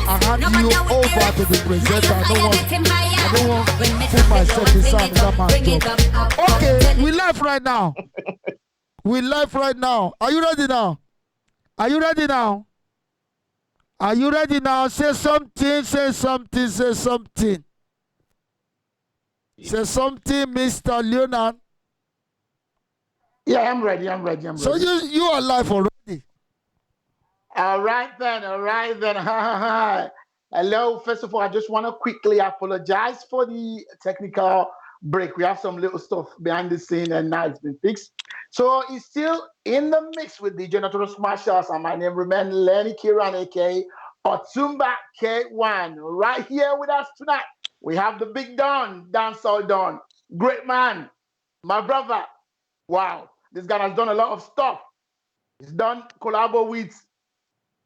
I hand you over to the presenter. I don't want to put myself inside that man's job. Okay, we live right now. We live right now. Are you ready now? Are you ready now? Are you ready now? Say something, say something, say something. Say something, Mr. Leonard. Yeah, I'm ready. So you are live already. All right then. Hello. First of all, I just want to quickly apologize for the technical break. We have some little stuff behind the scene and now it's been fixed. So it's still in the mix with DJ Notorious Marshal, and my name remains Lenny Kiran, aka Otumba K1. Right here with us tonight, we have the big Don, Dancehall Don. Great man, my brother. Wow, this guy has done a lot of stuff. He's done collabo with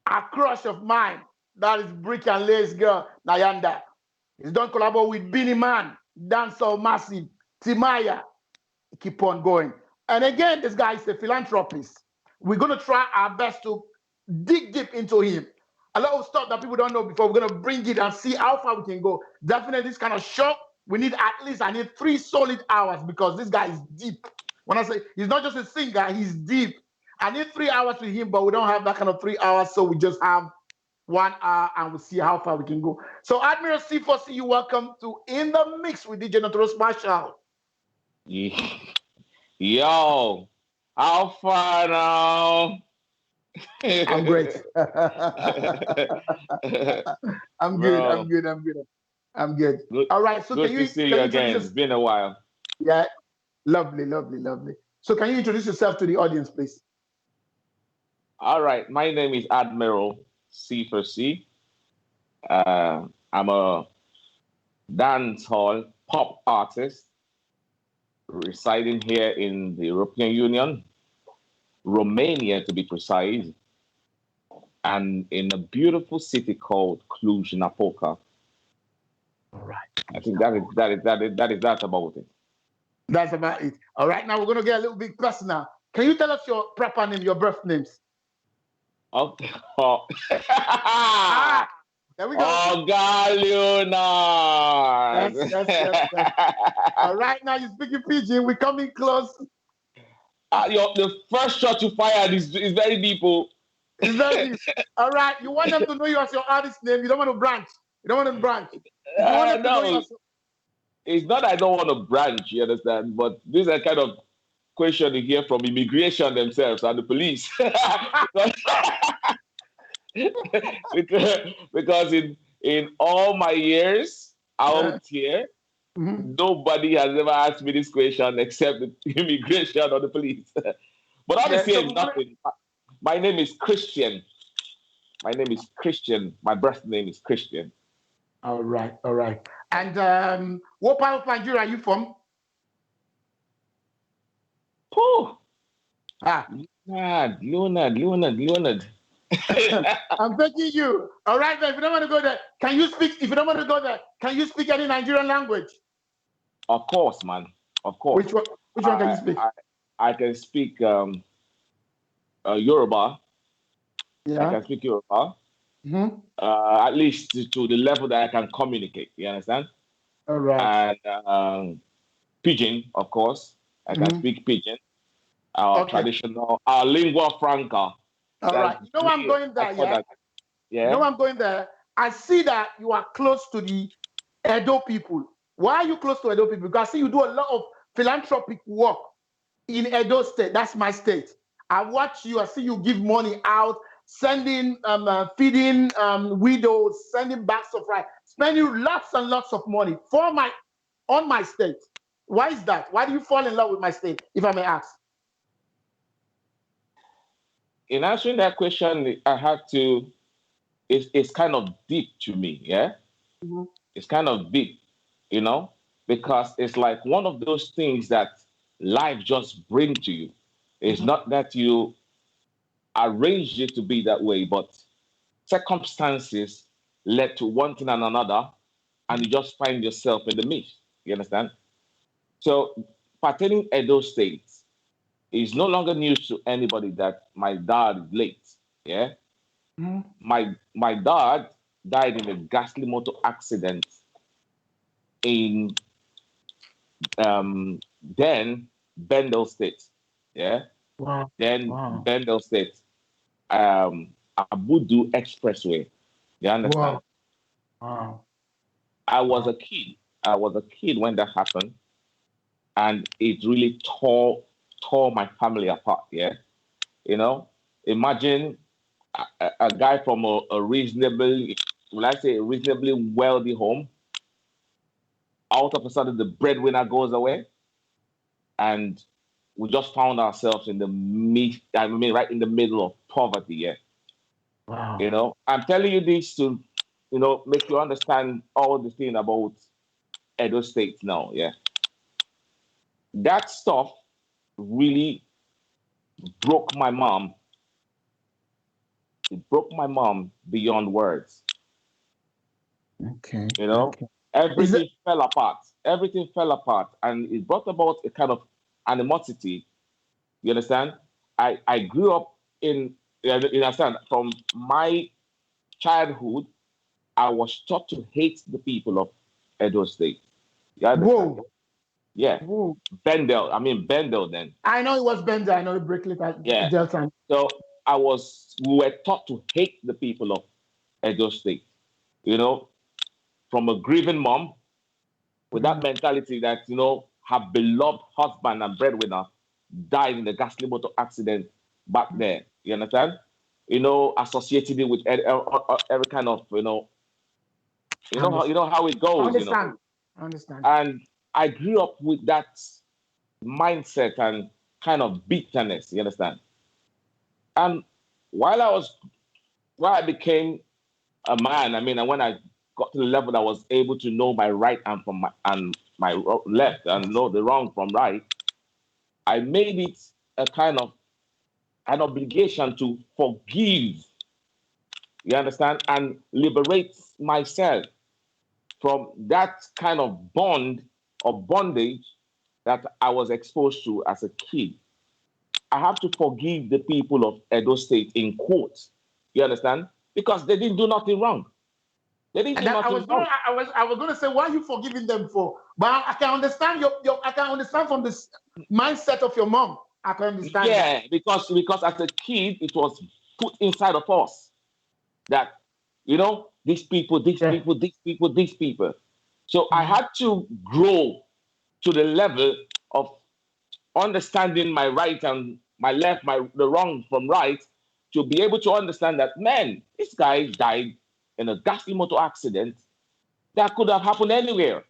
a crush of mine, that is Brick and Lace girl, Nayanda. He's done collabo with Beanie Man, Dancehall Massive, Timaya. Keep on going. And again, this guy is a philanthropist. We're going to try our best to dig deep into him. A lot of stuff that people don't know before, we're going to bring it and see how far we can go. Definitely this kind of show, we need I need 3 solid hours because this guy is deep. When I say he's not just a singer, he's deep. I need 3 hours with him, but we don't have that kind of 3 hours, so we just have 1 hour and we'll see how far we can go. So Admiral C4C, you welcome to In the Mix with DJ Notorious Marshal. Yo, how far now? I'm great. I'm good. All right, so good can you to see you again. It's been a while. Yeah, lovely. So can you introduce yourself to the audience, please? All right, my name is Admiral C4C. I'm a dancehall pop artist residing here in the European Union, Romania to be precise, and in a beautiful city called Cluj-Napoca. All right. I think that is about it. That's about it. All right, now we're going to get a little bit personal. Can you tell us your proper name, your birth names? Oh. There we go. Oh, Leonard. Yes. All right, now you're speaking Pidgin. We're coming close. The first shot you fired is very deep. It's very deep. All right, you want them to know you as your artist name. You don't want to branch. No. It's not I don't want to branch, you understand? But this is a kind of question you hear from immigration themselves and the police. because in all my years out here, nobody has ever asked me this question except the immigration or the police. But obviously, it's nothing. My name is Christian. My birth name is Christian. All right. And what part of Nigeria are you from? Oh, Ah, Leonard. I'm begging you. All right, then. If you don't want to go there, can you speak? If you don't want to go there, can you speak any Nigerian language? Of course, man. Of course. Which one can you speak? I can speak Yoruba. Yeah. I can speak Yoruba. Mm-hmm. At least to the level that I can communicate. You understand? All right. And Pidgin, of course. I can speak Pidgin. Our traditional, our lingua franca. All right. You know I'm going there, yeah? Yeah. You know I'm going there. I see that you are close to the Edo people. Why are you close to Edo people? Because I see you do a lot of philanthropic work in Edo State. That's my state. I watch you. I see you give money out, sending, feeding widows, sending bags of rice, spending lots and lots of money on my state. Why is that? Why do you fall in love with my state, if I may ask? In answering that question, I had to. It's kind of deep to me, yeah. Mm-hmm. It's kind of deep, because it's like one of those things that life just brings to you. It's not that you arranged it to be that way, but circumstances led to one thing and another, and you just find yourself in the midst. You understand? So, pertaining Edo State, it's no longer news to anybody that my dad is late. Yeah. Mm-hmm. My dad died in a ghastly motor accident in then Bendel State. Yeah. Wow. Then Bendel State. Abudu Expressway. You understand? Wow. I was a kid. I was a kid when that happened, and it really tore my family apart. Yeah. Imagine a guy from a reasonably, reasonably wealthy home. Out of a sudden, the breadwinner goes away, and we just found ourselves in right in the middle of poverty. Yeah. Wow. I'm telling you this to, make you understand all the thing about Edo State now. Yeah. That stuff really broke my mom. It broke my mom beyond words. Okay. Everything fell apart. Everything fell apart, and it brought about a kind of animosity. You understand? I grew up you understand, from my childhood, I was taught to hate the people of Edo State. You understand? Whoa. Yeah. Whoa. Bendel then. I know it was Bendel. I know the Brickley. Yeah. Delta. So we were taught to hate the people of Edo State. From a grieving mom with that mentality that, her beloved husband and breadwinner died in a ghastly motor accident back there. You understand? Associated it with every kind of, how it goes. I understand. And I grew up with that mindset and kind of bitterness. You understand? And while I became a man, and when I got to the level that I was able to know my right hand from my left and know the wrong from right, I made it a kind of an obligation to forgive, you understand, and liberate myself from that kind of bond or bondage that I was exposed to as a kid. I have to forgive the people of Edo State in quotes, you understand, because they didn't do nothing wrong. They didn't do nothing wrong. I was going to say, what are you forgiving them for? But I can understand I can understand from the mindset of your mom. I can understand. Yeah, because as a kid, it was put inside of us that, these people. So I had to grow to the level of understanding my right and my left, the wrong from right, to be able to understand that, man, this guy died in a ghastly motor accident that could have happened anywhere.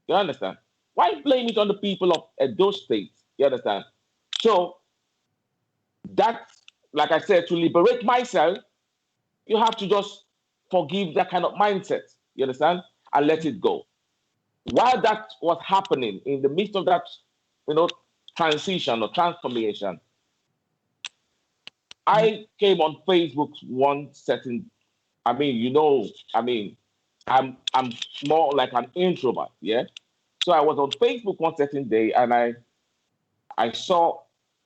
You understand? Why blame it on the people of Edo State? You understand? So that, like I said, to liberate myself, you have to just forgive that kind of mindset. You understand? and let it go. While that was happening, in the midst of that, transition or transformation, I came on Facebook one certain. I'm more like an introvert, yeah. So I was on Facebook one certain day, and I saw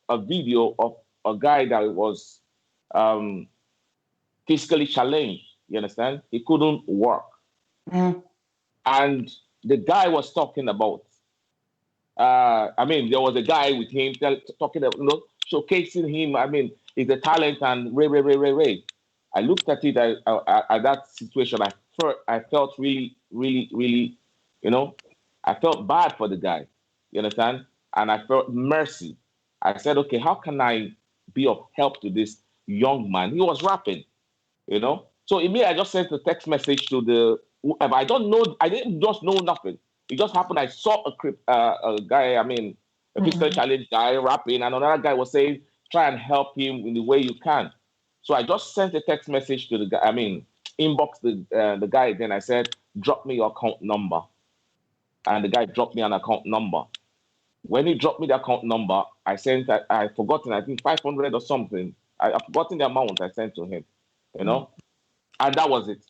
a video of a guy that was physically challenged. You understand? He couldn't walk, and the guy was talking about. There was a guy with him talking, showcasing him. He's a talent and Ray. I looked at it at that situation. I felt really, really, really, I felt bad for the guy. You understand? And I felt mercy. I said, okay, how can I be of help to this young man? He was rapping, So immediately I just sent a text message to the whoever. I didn't just know nothing. It just happened. I saw a guy, a physical challenge guy rapping, and another guy was saying, try and help him in the way you can. So I just sent a text message to the guy, inbox the guy. Then I said, drop me your account number. And the guy dropped me an account number. When he dropped me the account number, I forgotten, I think 500 or something. I've forgotten the amount I sent to him, and that was it.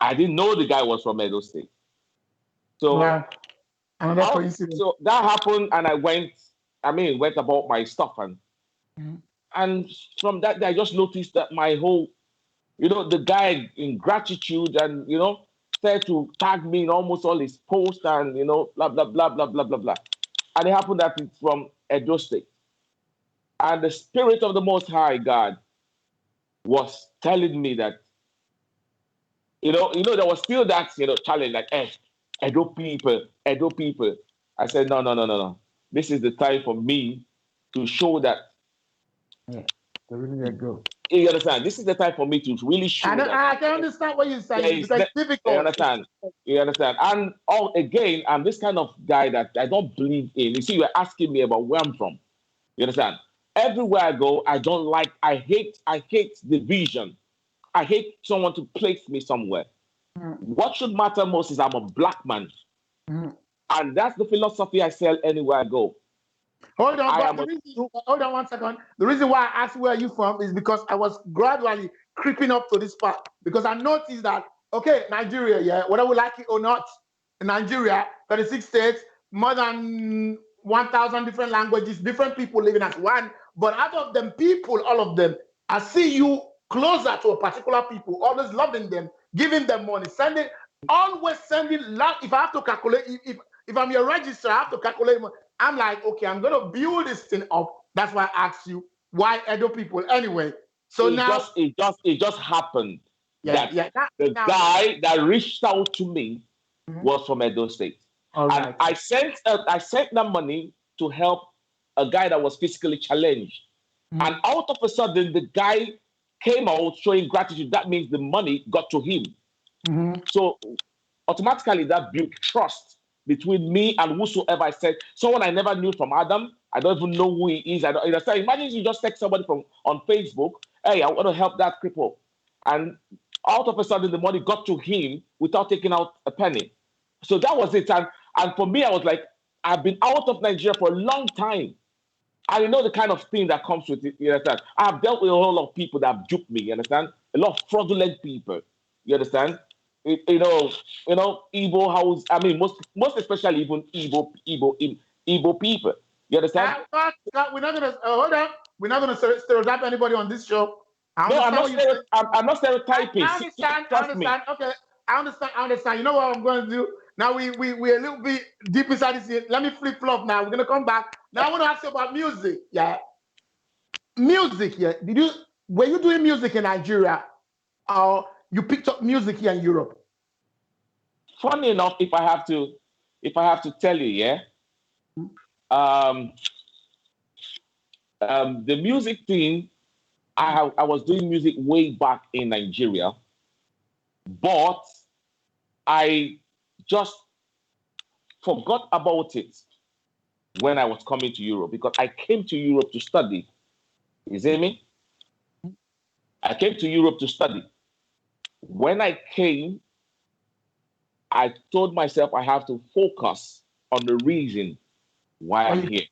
I didn't know the guy was from Edo State. So, so that happened, and I went about my stuff, and from that day, I just noticed that my whole, the guy in gratitude and said to tag me in almost all his posts and blah blah blah blah blah blah blah, and it happened that it's from Edo State, and the Spirit of the Most High God was telling me that there was still that challenge, like, hey, Edo people. I said, no. This is the time for me to show that. Yeah, they really go. You understand? This is the time for me to really show that. I can understand what you're saying. Because it's difficult. You understand? And again, I'm this kind of guy that I don't believe in. You see, you're asking me about where I'm from. You understand? Everywhere I go, I hate division. I hate someone to place me somewhere. What should matter most is I'm a black man. And that's the philosophy I sell anywhere I go. Hold on 1 second. The reason why I asked where are you from is because I was gradually creeping up to this part. Because I noticed that, okay, Nigeria, yeah, whether we like it or not, in Nigeria, 36 states, more than 1,000 different languages, different people living as one. But out of them people, all of them, I see you closer to a particular people, always loving them, giving them money, always sending. If I have to calculate, if I'm your registrar, I have to calculate. I'm like, okay, I'm gonna build this thing up. That's why I asked you why Edo people. Anyway, so it just happened that the guy that reached out to me was from Edo State, and I sent that money to help a guy that was physically challenged, and out of a sudden the guy came out showing gratitude. That means the money got to him. So automatically that built trust between me and whosoever. I said, someone I never knew from Adam. I don't even know who he is. I don't understand. Imagine you just text somebody on Facebook, hey, I want to help that cripple. And out of a sudden the money got to him without taking out a penny. So that was it. And for me, I was like, I've been out of Nigeria for a long time. I know the kind of thing that comes with it. You understand? I've dealt with a whole lot of people that have duped me. You understand? A lot of fraudulent people. You understand? Igbo house. Most especially even Igbo people. You understand? We're not gonna hold on. We're not gonna stereotype anybody on this show. I'm not stereotyping. I understand. Okay, I understand. You know what I'm going to do? Now we're a little bit deep inside this. Let me flip flop now. We're gonna come back. Now I want to ask you about music. Yeah, music. Yeah, were you doing music in Nigeria, or you picked up music here in Europe? Funny enough, if I have to tell you, yeah, the music thing, I was doing music way back in Nigeria, but I just forgot about it when I was coming to Europe, because I came to Europe to study. You see me? I came to Europe to study. When I came, I told myself I have to focus on the reason why I'm here.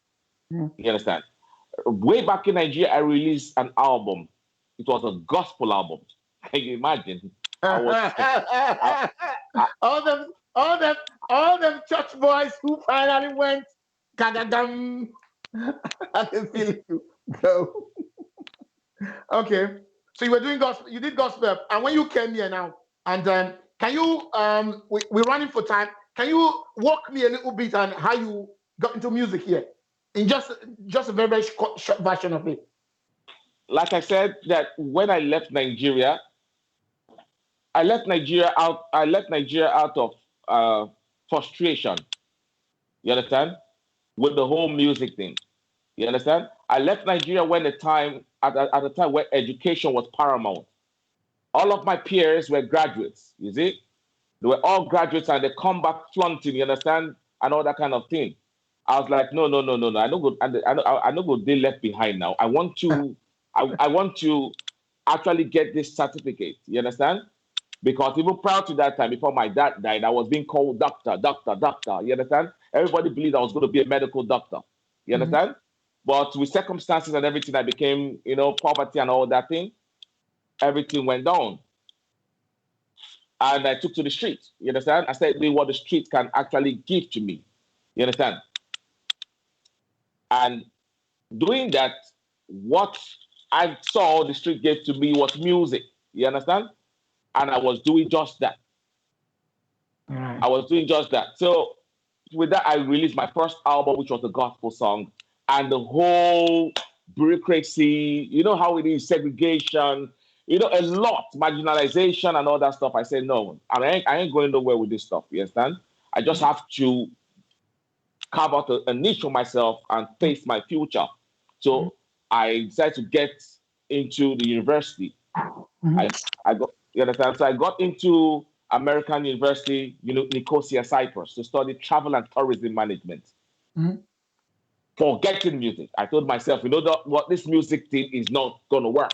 You understand? Way back in Nigeria, I released an album. It was a gospel album. Can you imagine? all them church boys who finally went gagadam. I can feel you. Go. Okay. So you were doing gospel, you did gospel, and when you came here now, and can you we're running for time. Can you walk me a little bit on how you got into music here? In just a very, very short version of it. Like I said, that when I left Nigeria, I left Nigeria out of frustration. You understand? With the whole music thing. You understand? I left Nigeria when at a time where education was paramount. All of my peers were graduates, you see? They were all graduates and they come back flaunting, you understand? And all that kind of thing. I was like, no. I don't go they left behind now. I want to actually get this certificate. You understand? Because even prior to that time, before my dad died, I was being called doctor. You understand? Everybody believed I was going to be a medical doctor. You understand? But with circumstances and everything, I became, poverty and all that thing. Everything went down. And I took to the streets. You understand? I started doing what the street can actually give to me. You understand? And doing that, what I saw the street gave to me was music. You understand? And I was doing just that. I was doing just that. So with that, I released my first album, which was a gospel song. And the whole bureaucracy, you know how it is, segregation, a lot, marginalization and all that stuff. I said, no, I ain't going nowhere with this stuff. You understand? I just have to carve out a niche for myself and face my future. So I decided to get into the university. I got, you understand? So I got into American University, Nicosia, Cyprus, to study travel and tourism management. Forgetting music. I told myself, what this music thing is not going to work.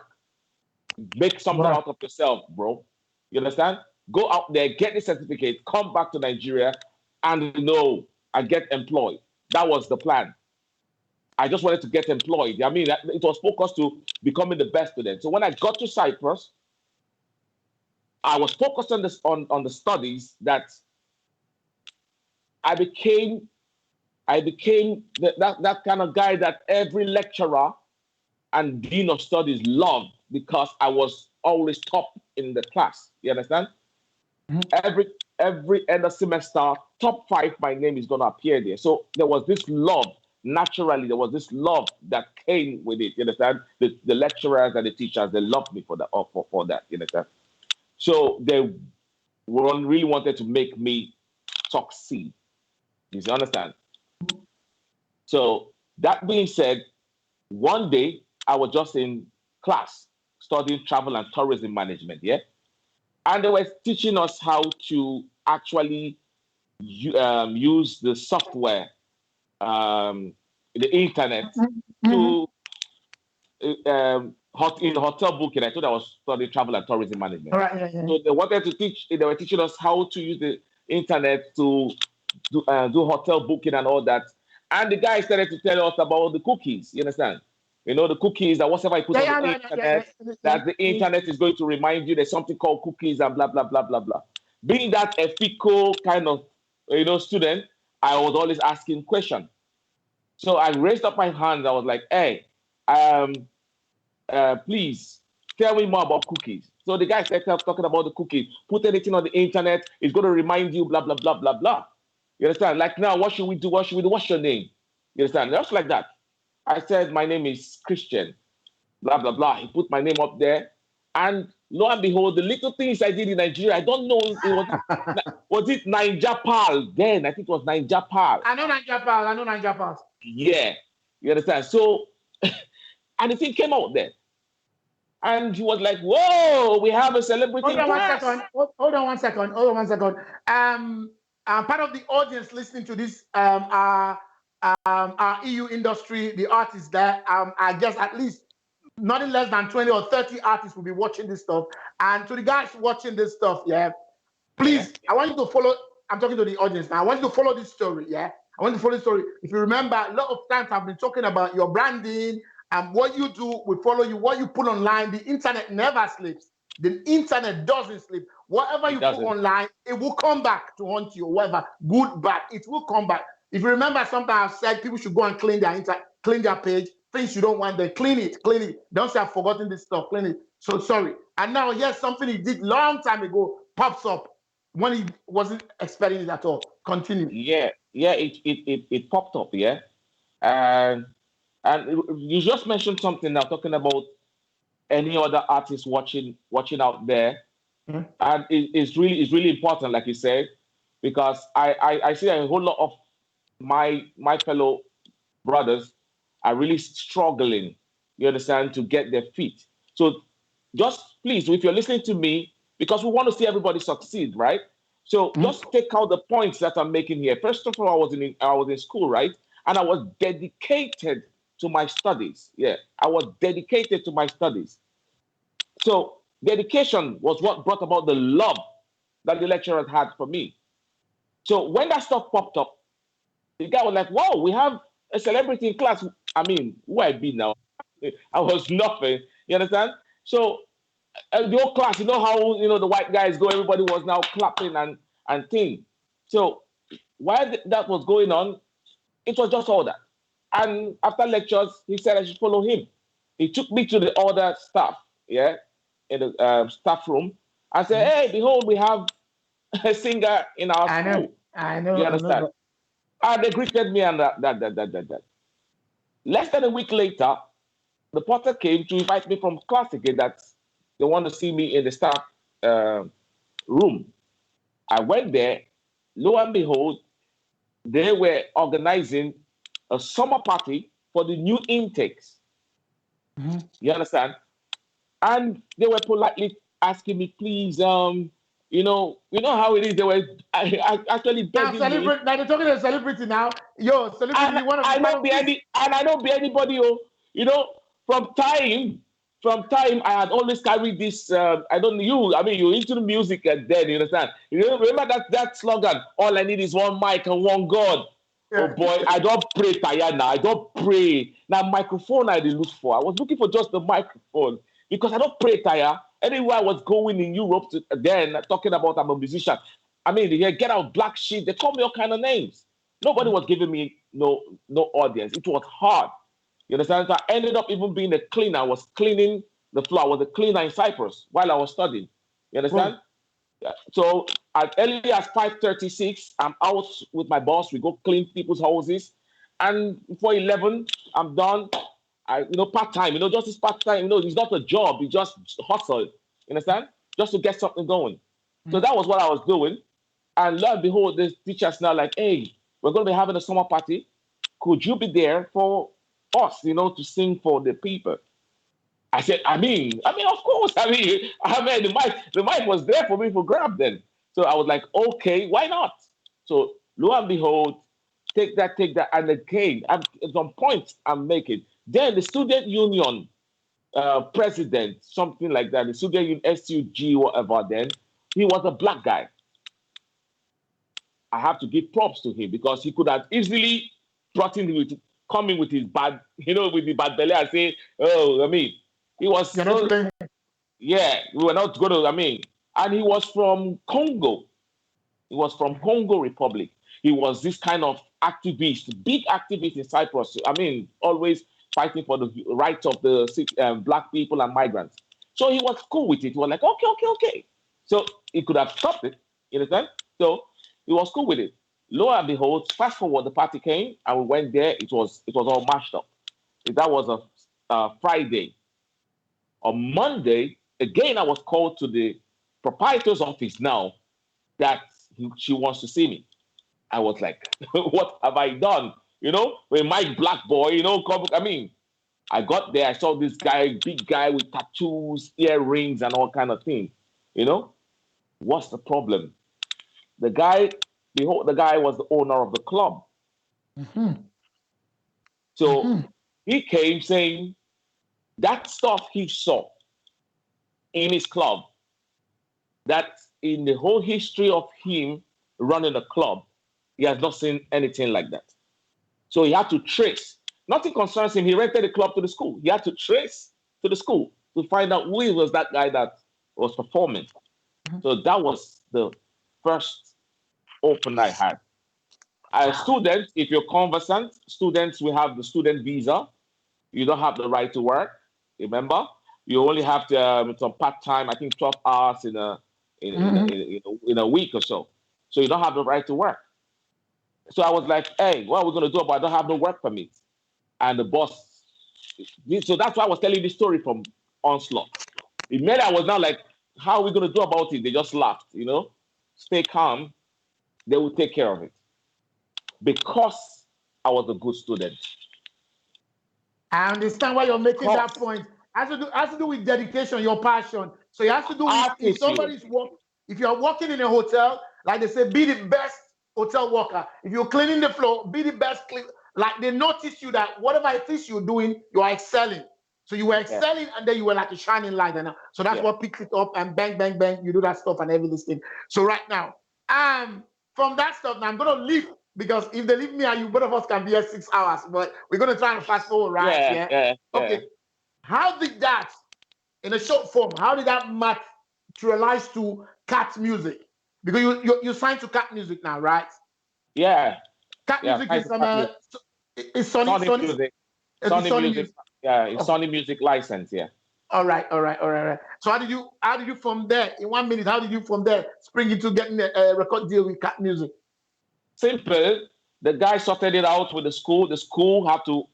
Make something out of yourself, bro. You understand? Go out there, get the certificate, come back to Nigeria, and and get employed. That was the plan. I just wanted to get employed. I mean, it was focused to becoming the best student. So when I got to Cyprus, I was focused on the studies that I became that kind of guy that every lecturer and dean of studies loved, because I was always top in the class. You understand? Every end of semester, top 5, my name is going to appear there. So there was this love. Naturally, there was this love that came with it. You understand? The lecturers and the teachers, they loved me for that. For that. You understand? So they really wanted to make me succeed. You understand? So that being said, one day I was just in class studying travel and tourism management, and they were teaching us how to actually use the software, the internet, to in hotel booking. I thought I was studying travel and tourism management. So they wanted to they were teaching us how to use the internet to do hotel booking and all that. And the guy started to tell us about the cookies. You understand? The cookies, that whatever I put on the internet, that the internet is going to remind you there's something called cookies and blah, blah, blah, blah, blah. Being that a fickle kind of, student, I was always asking questions. So I raised up my hand. I was like, hey, please tell me more about cookies. So the guy started talking about the cookies. Put anything on the internet, it's going to remind you, blah, blah, blah, blah, blah. You understand? Like now, what should we do? What's your name? You understand? Just like that. I said, my name is Christian, blah, blah, blah. He put my name up there. And lo and behold, the little things I did in Nigeria, I don't know, was it Ninja Pal then? I think it was Ninja Pal. I know Ninja Pal. Yeah. You understand? So, and the thing came out there. And he was like, whoa, we have a celebrity. Hold on one second. Part of the audience listening to this, our EU industry, the artists there, I guess at least nothing less than 20 or 30 artists will be watching this stuff. And to the guys watching this stuff, please, I want you to follow I'm talking to the audience now. I want you to follow this story, yeah? I want you to follow this story. If you remember, a lot of times I've been talking about your branding and what you do, we follow you, what you put online. The internet never sleeps. The internet doesn't sleep. Whatever you put online, it will come back to haunt you, whatever, good, bad, it will come back. If you remember, sometimes I've said people should go and clean their page, things you don't want there, clean it. Don't say I've forgotten this stuff, clean it. So sorry. And now, yes, something he did long time ago pops up when he wasn't expecting it at all. Continue. Yeah, it popped up, yeah. And you just mentioned something now, talking about any other artists watching out there. Mm-hmm. And it's really important, like you said, because I see a whole lot of my fellow brothers are really struggling, you understand, to get their feet. So just please, if you're listening to me, because we want to see everybody succeed, right? So just take out the points that I'm making here. First of all, I was in school, right? And I was dedicated to my studies. Yeah, I was dedicated to my studies. So dedication was what brought about the love that the lecturers had for me. So when that stuff popped up, the guy was like, wow, we have a celebrity in class. I mean, who I be now? I was nothing. You understand? So the whole class, you know how the white guys go, everybody was now clapping and thing. So while that was going on, it was just all that. And after lectures, he said I should follow him. He took me to the other staff, yeah, in the staff room, and said, hey, behold, we have a singer in our school. I know. You understand? And they greeted me and that. Less than a week later, the porter came to invite me from class again that they want to see me in the staff room. I went there. Lo and behold, they were organizing a summer party for the new intakes. Mm-hmm. You understand? And they were politely asking me, please, you know how it is. They were actually begging me. Now they're talking to a celebrity now. Yo, celebrity, And I don't be anybody. From time I had always carried this. I don't know you. I mean, you're into the music and then you understand. You remember that slogan? All I need is one mic and one God. Yeah. Oh boy, I don't pray, Tayana. I don't pray. Now microphone I did look for. I was looking for just the microphone because I don't pray, Taya. Anywhere I was going in Europe talking about I'm a musician. I mean, they get out black sheep. They call me all kind of names. Nobody was giving me no audience. It was hard. You understand? So I ended up even being a cleaner. I was cleaning the floor. I was a cleaner in Cyprus while I was studying. You understand? Yeah. So as early as 5:36, I'm out with my boss. We go clean people's houses. And before 11, I'm done. Part-time, just this part-time, it's not a job. It's just hustle. You understand? Just to get something going. Mm-hmm. So that was what I was doing. And lo and behold, the teacher's now like, hey, we're going to be having a summer party. Could you be there for us, to sing for the people? I said, I mean, of course. The mic was there for me to grab then. So I was like, okay, why not? So lo and behold, take that. And again, at some point I'm making. Then the student union president, something like that, the student union, SUG, whatever, then, he was a black guy. I have to give props to him because he could have easily brought in coming with his bad, with the bad belly and say, he was, we were not going to, and he was from Congo. He was from Congo Republic. He was this kind of activist, big activist in Cyprus. Always fighting for the rights of the black people and migrants. So he was cool with it. He was like, okay. So he could have stopped it, you understand? So he was cool with it. Lo and behold, fast forward, the party came and we went there. It was all mashed up. That was a Friday. On Monday, again, I was called to the proprietor's office now that she wants to see me. I was like, what have I done? With my black boy, I got there, I saw this guy, big guy with tattoos, earrings, and all kind of things. What's the problem? The guy was the owner of the club. Mm-hmm. So he came saying that stuff he saw in his club, that in the whole history of him running a club, he has not seen anything like that. So he had to trace. Nothing concerns him. He rented the club to the school. He had to trace to the school to find out who was that guy that was performing. So that was the first open I had. As students, if you're conversant, students will have the student visa. You don't have the right to work. Remember, you only have to some part-time. I think 12 hours in a week or so. So you don't have the right to work. So I was like, hey, what are we going to do about it? I don't have no work permit. And the boss, so that's why I was telling this story from Onslaught. It made I was now like, how are we going to do about it? They just laughed, stay calm. They will take care of it. Because I was a good student. I understand why you're making that point. It has to do with dedication, your passion. So it has to do with if somebody's if you're working in a hotel, like they say, be the best hotel worker. If you're cleaning the floor, be the best like they notice you that whatever it is you're doing, you are excelling. So you were excelling and then you were like a shining light. And so that's what picks it up and bang, bang, bang, you do that stuff and everything. So right now, from that stuff, now I'm gonna leave because if they leave me and you, both of us can be here 6 hours, but we're gonna try and fast forward, right? Okay. How did that, in a short form, how did that materialize to Cat Music? Because you signed to Cat Music now, right? Yeah. Cat Music is Sony Music. Sony Music. Yeah, it's Sony Music license, yeah. All right. So how did you from there, in 1 minute, how did you from there spring into getting a record deal with Cat Music? Simple. The guy sorted it out with the school. The school had to,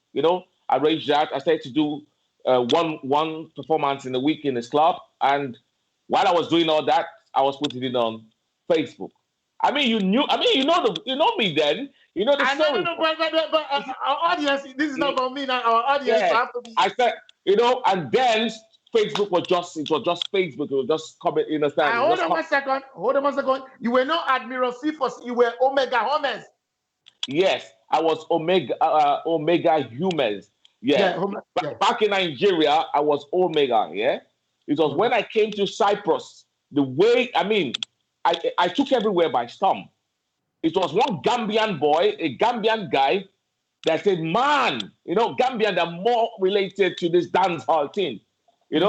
arrange that. I started to do one performance in a week in this club. And while I was doing all that, I was putting it on Facebook. I mean, you know me then. You know the story. No, but our audience, this is not about me now. Our audience have to be. I said, and then Facebook was just Facebook. It was just comment, you understand? Hold on one second. You were not Admiral C4C, you were Omega Homers. Yes, I was Omega Humans. Yeah. Back in Nigeria, I was Omega, yeah? It was when I came to Cyprus, I took everywhere by storm. It was one Gambian boy, a Gambian guy, that said, man, Gambian are more related to this dance hall thing. It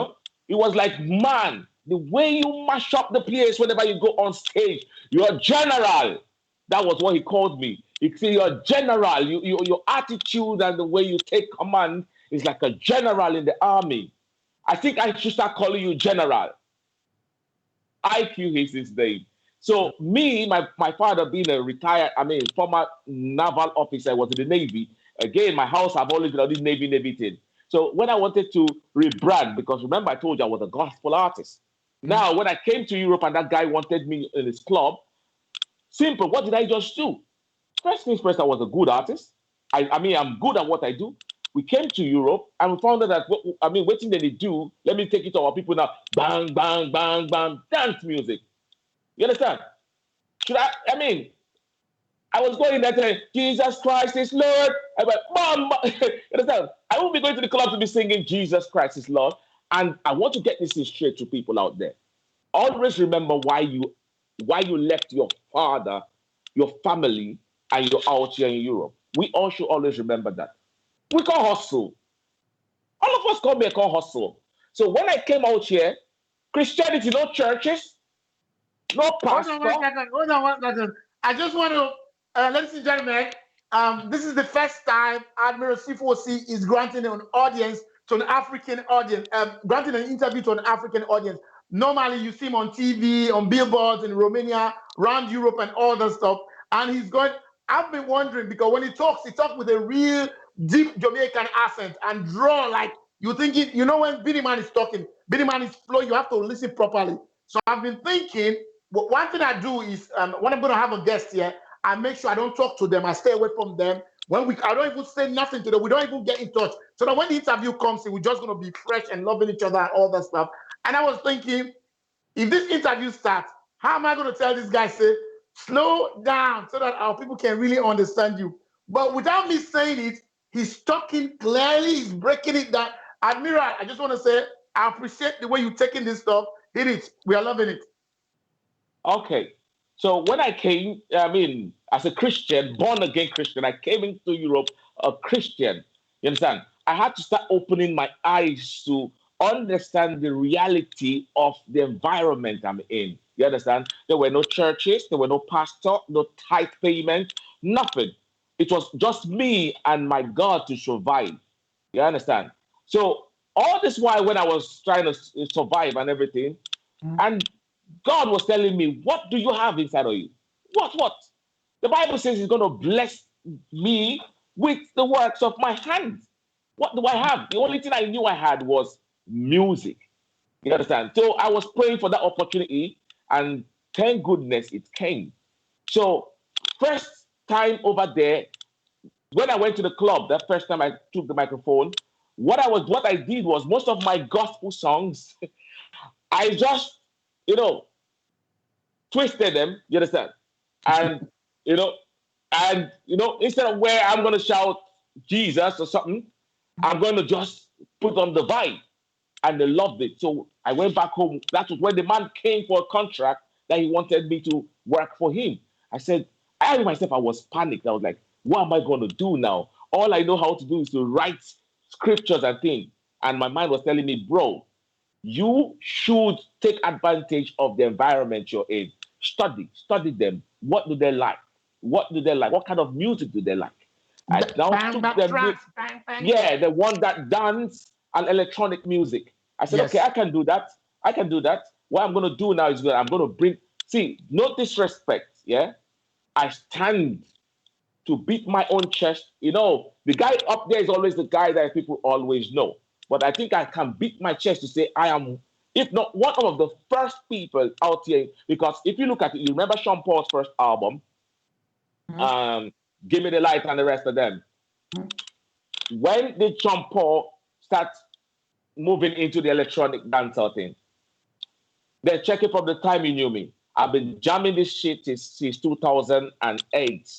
was like, man, the way you mash up the place whenever you go on stage, you're a general. That was what he called me. He said, you're a general. Your attitude and the way you take command is like a general in the army. I think I should start calling you general. IQ is his name. So me, my father being a retired, former naval officer, was in the Navy. Again, my house, I've always been on this Navy thing. So when I wanted to rebrand, because remember I told you I was a gospel artist. Now, when I came to Europe and that guy wanted me in his club, simple, what did I just do? First things first, I was a good artist. I'm good at what I do. We came to Europe and we found out that, what thing did they do? Let me take it to our people now. Bang, bang, bang, bang, dance music. You understand? I was going there saying, Jesus Christ is Lord. I went, Mom, you understand? I won't be going to the club to be singing Jesus Christ is Lord. And I want to get this straight to people out there. Always remember why you left your father, your family, and you're out here in Europe. We all should always remember that. We call hustle. All of us call hustle. So when I came out here, Christianity, no churches, no pastor. Hold on one second. I just want to, ladies and gentlemen, this is the first time Admiral C4C is granting an audience to an African audience, granting an interview to an African audience. Normally, you see him on TV, on billboards in Romania, around Europe, and all that stuff. And he's going. I've been wondering because when he talks with a real deep Jamaican accent and draw like you thinking. When Billy Man is talking, Billy Man is flowing. You have to listen properly. So I've been thinking. One thing I do is when I'm going to have a guest here, I make sure I don't talk to them. I stay away from them. I don't even say nothing to them. We don't even get in touch. So that when the interview comes in, we're just going to be fresh and loving each other and all that stuff. And I was thinking, if this interview starts, how am I going to tell this guy, say, slow down so that our people can really understand you? But without me saying it, he's talking clearly. He's breaking it down. Admiral, I just want to say, I appreciate the way you're taking this stuff. Hit it. We are loving it. Okay. So when I came, as a Christian, born again Christian, I came into Europe a Christian. You understand? I had to start opening my eyes to understand the reality of the environment I'm in. You understand? There were no churches, there were no pastor, no tithe payment, nothing. It was just me and my God to survive. You understand? So all this while when I was trying to survive and everything, and God was telling me, what do you have inside of you? What? The Bible says he's going to bless me with the works of my hands. What do I have? The only thing I knew I had was music. You understand? So I was praying for that opportunity, and thank goodness it came. So first time over there, when I went to the club, that first time I took the microphone, what I did was most of my gospel songs, I just, twisted them, you understand? And, instead of where I'm going to shout Jesus or something, I'm going to just put on the vibe. And they loved it. So I went back home. That was when the man came for a contract that he wanted me to work for him. I was panicked. I was like, what am I going to do now? All I know how to do is to write scriptures and things. And my mind was telling me, bro, you should take advantage of the environment you're in. Study them. What do they like? What kind of music do they like? I now took them. Yeah, the one that dance and electronic music. I said, okay, I can do that. What I'm going to do now is I'm going to bring, no disrespect, yeah? I stand to beat my own chest. The guy up there is always the guy that people always know. But I think I can beat my chest to say I am, if not one of the first people out here, because if you look at it, you remember Sean Paul's first album, Give Me the Light and the rest of them. When did Sean Paul start moving into the electronic dancehall thing? Then check it from the time you knew me. I've been jamming this shit since 2008.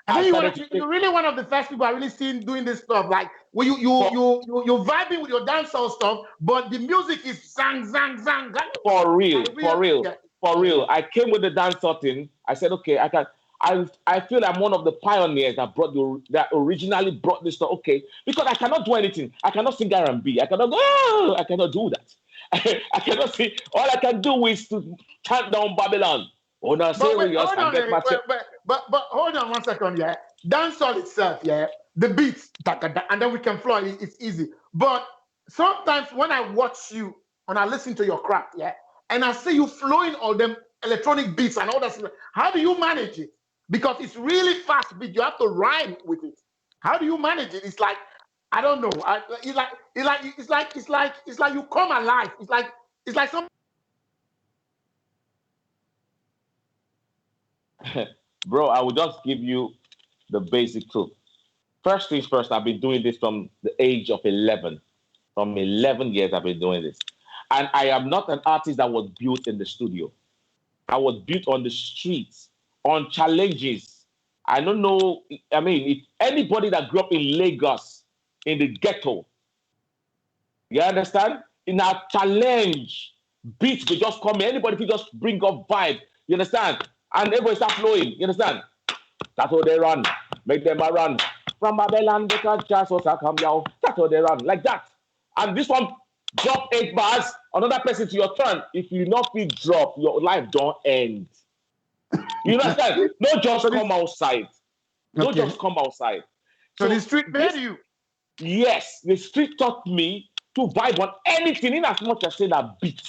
You're really one of the first people I really seen doing this stuff. Like when you're vibing with your dancehall stuff, but the music is zang zang zang. For real. I came with the dancehall thing. I said, okay, I feel I'm one of the pioneers that originally brought this stuff. Okay, because I cannot do anything. I cannot sing R&B. I cannot do that. I cannot sing. All I can do is to chant down Babylon. Oh, no, serious. But hold on 1 second, yeah. Dancehall itself, yeah. The beats, and then we can flow. It's easy. But sometimes when I watch you, when I listen to your craft, yeah, and I see you flowing all them electronic beats and all that stuff, how do you manage it? Because it's really fast beat. You have to rhyme with it. How do you manage it? It's like, I don't know. It's like you come alive. It's like some. Bro, I will just give you the basic truth. First things first, I've been doing this from the age of 11. From 11 years, I've been doing this. And I am not an artist that was built in the studio. I was built on the streets, on challenges. I don't know, if anybody that grew up in Lagos, in the ghetto, you understand? In our challenge, beats will just come in. Anybody can just bring up vibe, you understand? And everybody start flowing, you understand? That's how they run. Make them a run. From Babylon, because just was come down. That's how they run, like that. And this one, drop 8 bars, another person to your turn. If you not feel drop, your life don't end. You understand? Don't just come outside. Don't just come outside. So the street made you. Yes, the street taught me to vibe on anything in as much as saying a beat.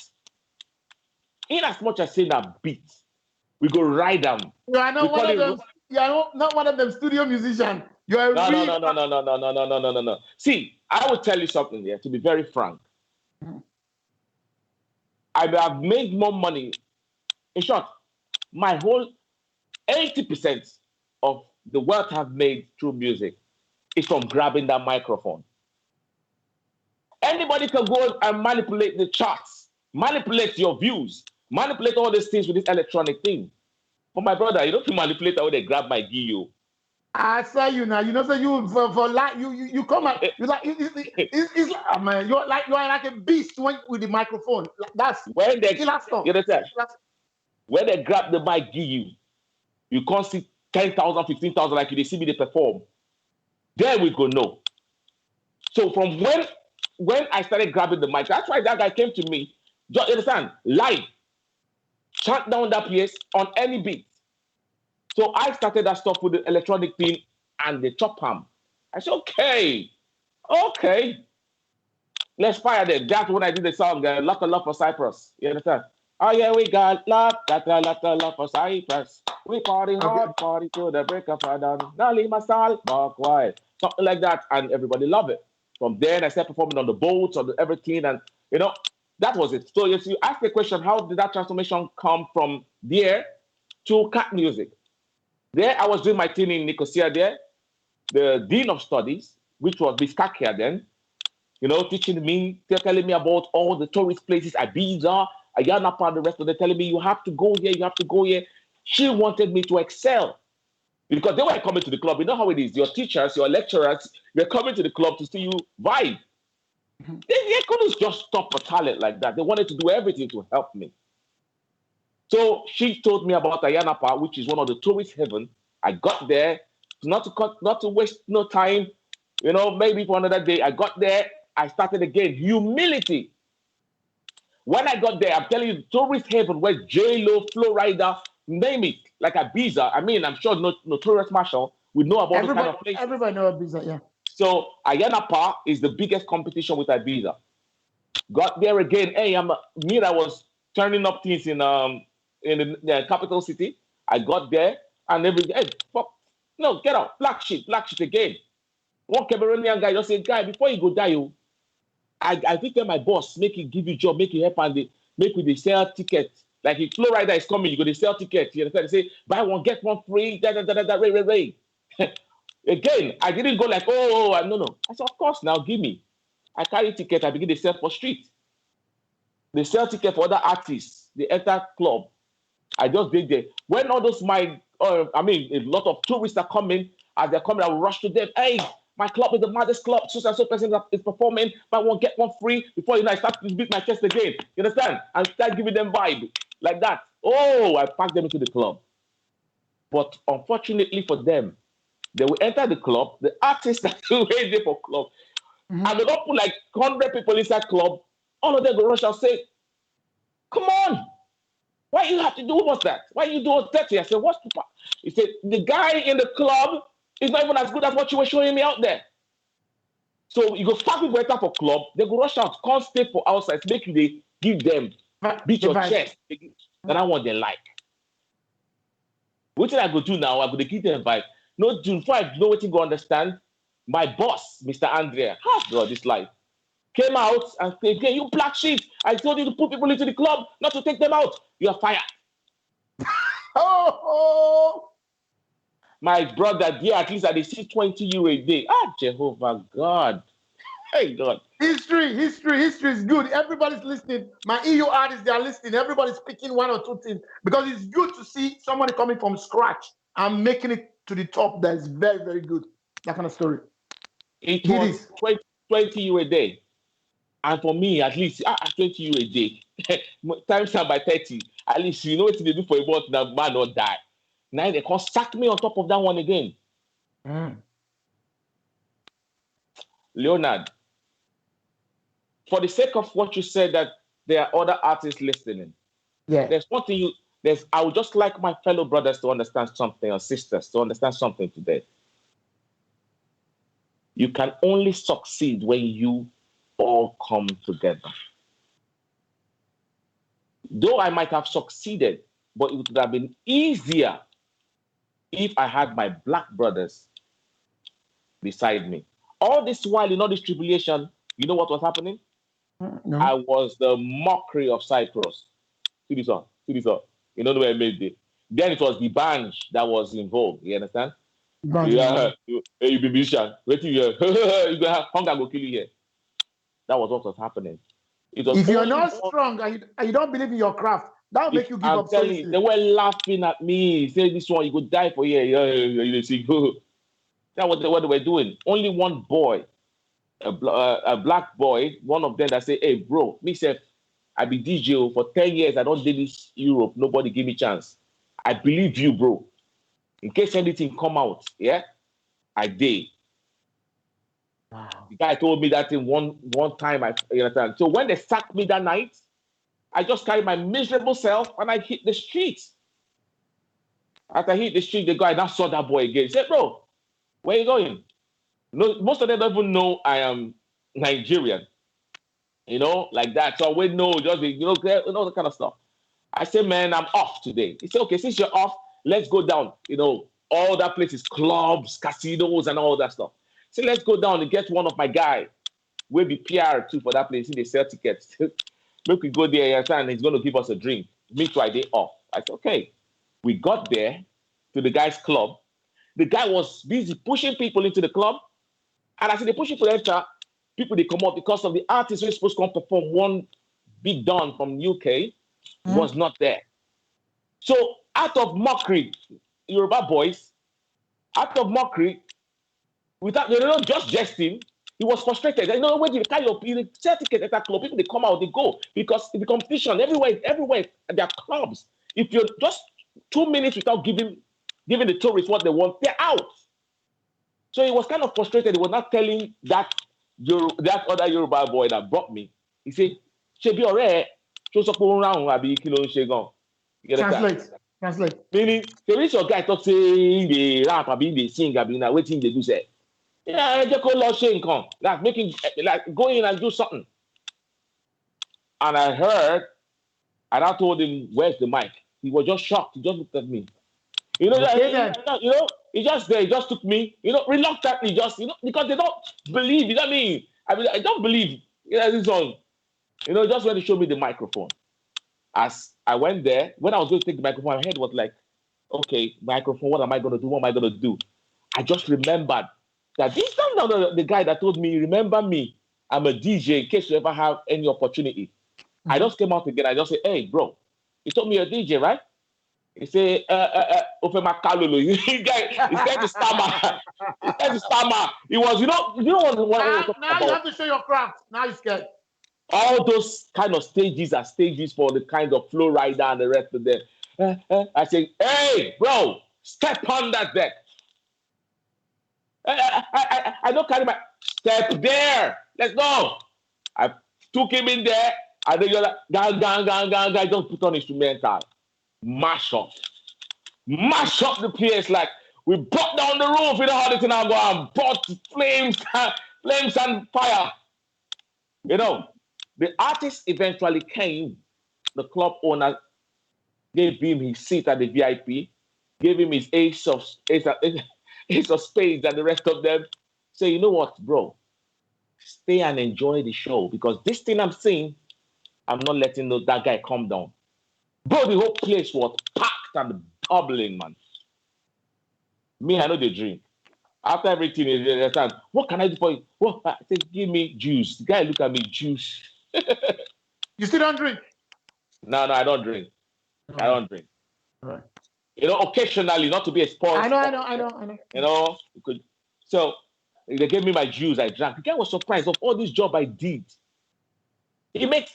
We go ride them. You are not one of them. You are not one of them studio musicians. You are No. See, I will tell you something here, to be very frank. I have made more money. In short, my whole 80% of the wealth I've made through music is from grabbing that microphone. Anybody can go and manipulate the charts, manipulate your views, manipulate all these things with this electronic thing. But my brother, you don't manipulate how they grab my GU. I saw you now. You know, so you for like you come out. You like it's like, man. You are like a beast with the microphone. That's when they. You understand? When they grab the mic, give you can't see 10,000, 15,000 like you they see me they perform. There we go, no. So from when I started grabbing the mic, that's why that guy came to me. Just understand, live, shut down that place on any beat. So I started that stuff with the electronic thing and the chop ham. I said, okay, let's fire them. That's when I did the song, Lot of Love for Cyprus. You understand? Oh yeah, we got lot of love for Cyprus. We party hard, party to the break of dawn. Nali Masal, Mark White. Something like that, and everybody loved it. From then, I started performing on the boats, on everything, and that was it. So if you ask the question, how did that transformation come from there to cat music? There, I was doing my thing in Nicosia there. The Dean of Studies, which was Biskakia then, teaching me, telling me about all the tourist places, Ibiza, Ayanapa, the rest of them, telling me, you have to go here, you have to go here. She wanted me to excel. Because they were coming to the club. You know how it is. Your teachers, your lecturers, they're coming to the club to see you vibe. They couldn't just stop a talent like that. They wanted to do everything to help me. So she told me about Ayanapa, which is one of the tourist heaven. I got there, not to waste no time, maybe for another day. I got there, I started again. Humility. When I got there, I'm telling you, tourist heaven where J-Lo, Florida, name it, like Ibiza. I mean, I'm sure Notorious Marshal would know about this kind of place. Everybody knows Ibiza, yeah. So Ayanapa is the biggest competition with Ibiza. Got there again. Hey, I was turning up things in the capital city. I got there and get out, black shit again. One Cameroonian guy just said, guy, before you go die, I think that my boss make it give you job, make it help and make with the sell ticket. Like if Florida is coming, you go to sell ticket. You understand? They say buy one get one free. Ray. Again, I didn't go like no. I said of course now give me. I carry ticket. I begin to sell for street. They sell ticket for other artists. They enter club. I just did there. When all those a lot of tourists are coming. As they're coming, I will rush to them. Hey, my club is the maddest club. So and so person is performing. Buy one get one free. Before I start to beat my chest again. You understand? And start giving them vibe. Like that. Oh, I packed them into the club. But unfortunately for them, they will enter the club. The artists that will wait there for club. And they don't put like 100 people inside club. All of them will rush and say, come on. Why you have to do what's that? Why you do that? I said, what's the part? He said, the guy in the club is not even as good as what you were showing me out there. So you go start with better for club. They go rush out. Can't stay for outside. Make you give them. Beat your chest. That I want they like. What I go do now? I go to give them vibe. No, before I know what you go understand, my boss, Mr. Andrea, God, this life, came out and said, hey, you black sheep, I told you to put people into the club, not to take them out. You are fired. My brother, dear, at least I see 20 euro a day. Jehovah God. Hey, God. History is good. Everybody's listening. My EU artists, they are listening. Everybody's picking one or two things because it's good to see somebody coming from scratch and making it to the top. That's very, very good. That kind of story. It was 20 euro a day. And for me, at least, 20 euro a day. Times time by 30. At least, you know what they do for a month, now man not die. Now they can't sack me on top of that one again. Leonard, for the sake of what you said, that there are other artists listening. Yeah. There's one thing I would just like my fellow brothers to understand something, or sisters to understand something today. You can only succeed when you all come together. Though I might have succeeded, but it would have been easier if I had my black brothers beside me. All this while, in all this tribulation, you know what was happening? No. I was the mockery of Cyprus. See this one. You know the way I made it. Then it was the band that was involved. You understand? Yeah, you be musician. Wait till you go have hunger go kill you here. That was what was happening. If you're not strong and you don't believe in your craft, that'll make you give up. They were laughing at me. Say this one, you could die for here. You see, that was what they were doing. Only one boy, a black boy, one of them that say, "Hey, bro, me say, I be DJ for 10 years. I don't do this Europe. Nobody give me chance. I believe you, bro. In case anything come out, yeah, I did. Wow. The guy told me that in one time. You understand? So when they sacked me that night, I just carried my miserable self and I hit the streets. After I hit the street, the guy now saw that boy again. He said, bro, where you going? No, most of them don't even know I am Nigerian. You know, like that. So we know, just, that kind of stuff. I said, man, I'm off today. He said, okay, since you're off, let's go down. You know, all that places, clubs, casinos, and all that stuff. So let's go down and get one of my guy. We'll be PR too for that place. They sell tickets. Look, we go there and he's going to give us a drink. Me too, I day off. I said, okay. We got there to the guy's club. The guy was busy pushing people into the club. And I said, they push people enter. People, they come out because of the artist who was supposed to come perform. One big Don from UK was not there. So out of mockery, Yoruba boys, out of mockery, without just jesting, he was frustrated. You know, when you carry your sell ticket at that club, people they come out, they go because in the competition everywhere, there are clubs. If you're just 2 minutes without giving the tourists what they want, they're out. So he was kind of frustrated. He was not telling that other Yoruba boy that brought me. He said, "Shebi ore, Translate. Meaning, the reach your guy talk say they rap, they sing, now waiting they do say. Yeah, just go lost income. Like making go in and do something. And I told him, where's the mic? He was just shocked. He just looked at me. He just there. He just took me, reluctantly, just, because they don't believe. You know what I mean? I don't believe. This song. Just when they showed me the microphone. As I went there, when I was going to take the microphone, my head was like, okay, microphone, what am I going to do? What am I going to do? I just remembered that this time the guy that told me, remember me, I'm a DJ in case you ever have any opportunity. Mm-hmm. I just came out again. I just said, hey, bro, you told me you're a DJ, right? He said, he started to stammer. He was, what now you have to show your craft. Now he's scared. All those kind of stages are stages for the kind of flow rider and the rest of them. I say, hey, bro, step on that deck. I don't carry my step there. Let's go. I took him in there. And then you're like, gang, don't put on instrumental. Mash up the place. Like we brought down the roof in the holiday and I go and brought flames and fire. The artist eventually came. The club owner gave him his seat at the VIP, gave him his ace of spades and the rest of them. Say, you know what, bro? Stay and enjoy the show because this thing I'm seeing, I'm not letting that guy come down. Bro, the whole place was packed and bubbling, man. Me, I know the drink. After everything, they said, what can I do for you? What? I said, give me juice. The guy look at me, juice. You still don't drink? No, I don't drink. Right. I don't drink. Right. Occasionally, not to be a sport. I know. So they gave me my juice. I drank. The guy was surprised of all this job I did. He makes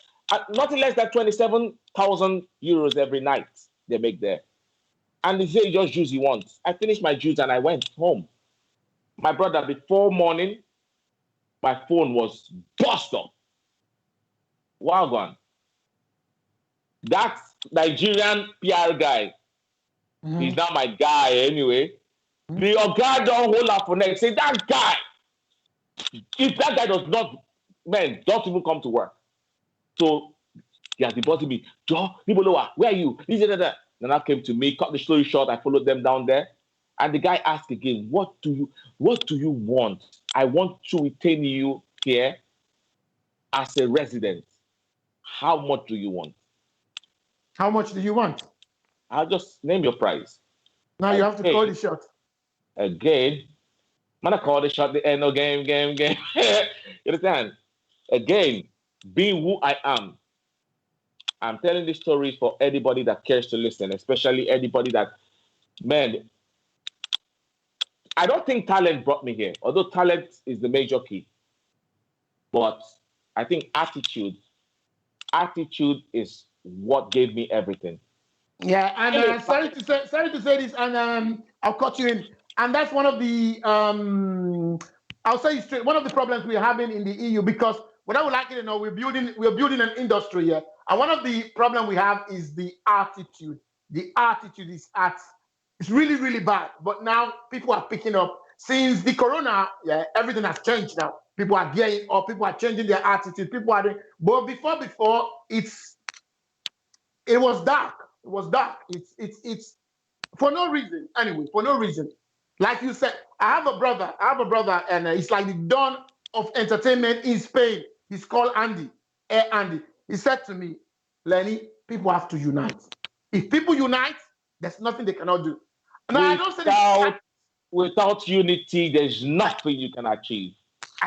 nothing less than 27,000 euros every night they make there. And they say just juice he wants. I finished my juice and I went home. My brother, before morning, my phone was bust up. Wow, gone. That Nigerian PR guy, he's not my guy anyway. The guy don't hold up for next. Say that guy. If that guy does not, man, don't even come to work. So he has deposited me. Joe, where are you? Then I came to me, cut the story short. I followed them down there. And the guy asked again, what do you want? I want to retain you here as a resident. How much do you want? How much do you want? I'll just name your price. Now you have to call the shot. Again. Man, I call the shot, the end of game. You understand? Again, being who I am, I'm telling this story for anybody that cares to listen, especially anybody that, man, I don't think talent brought me here, although talent is the major key. But I think attitude attitude is what gave me everything. Yeah, and sorry to say this, and I'll cut you in. And that's one of the I'll say it straight, one of the problems we're having in the EU, because whether we like it or not, we're building an industry here. And one of the problem we have is the attitude. The attitude is it's really, really bad. But now people are picking up. Since the corona, yeah, everything has changed now. People are gearing up, people are changing their attitude, people are doing, but before it was dark. It was dark. It's for no reason. Anyway, for no reason. Like you said, I have a brother, and he's like the dawn of entertainment in Spain. He's called Andy. Andy. He said to me, Lenny, people have to unite. If people unite, there's nothing they cannot do. Now, I don't say this. Without unity, there's nothing you can achieve.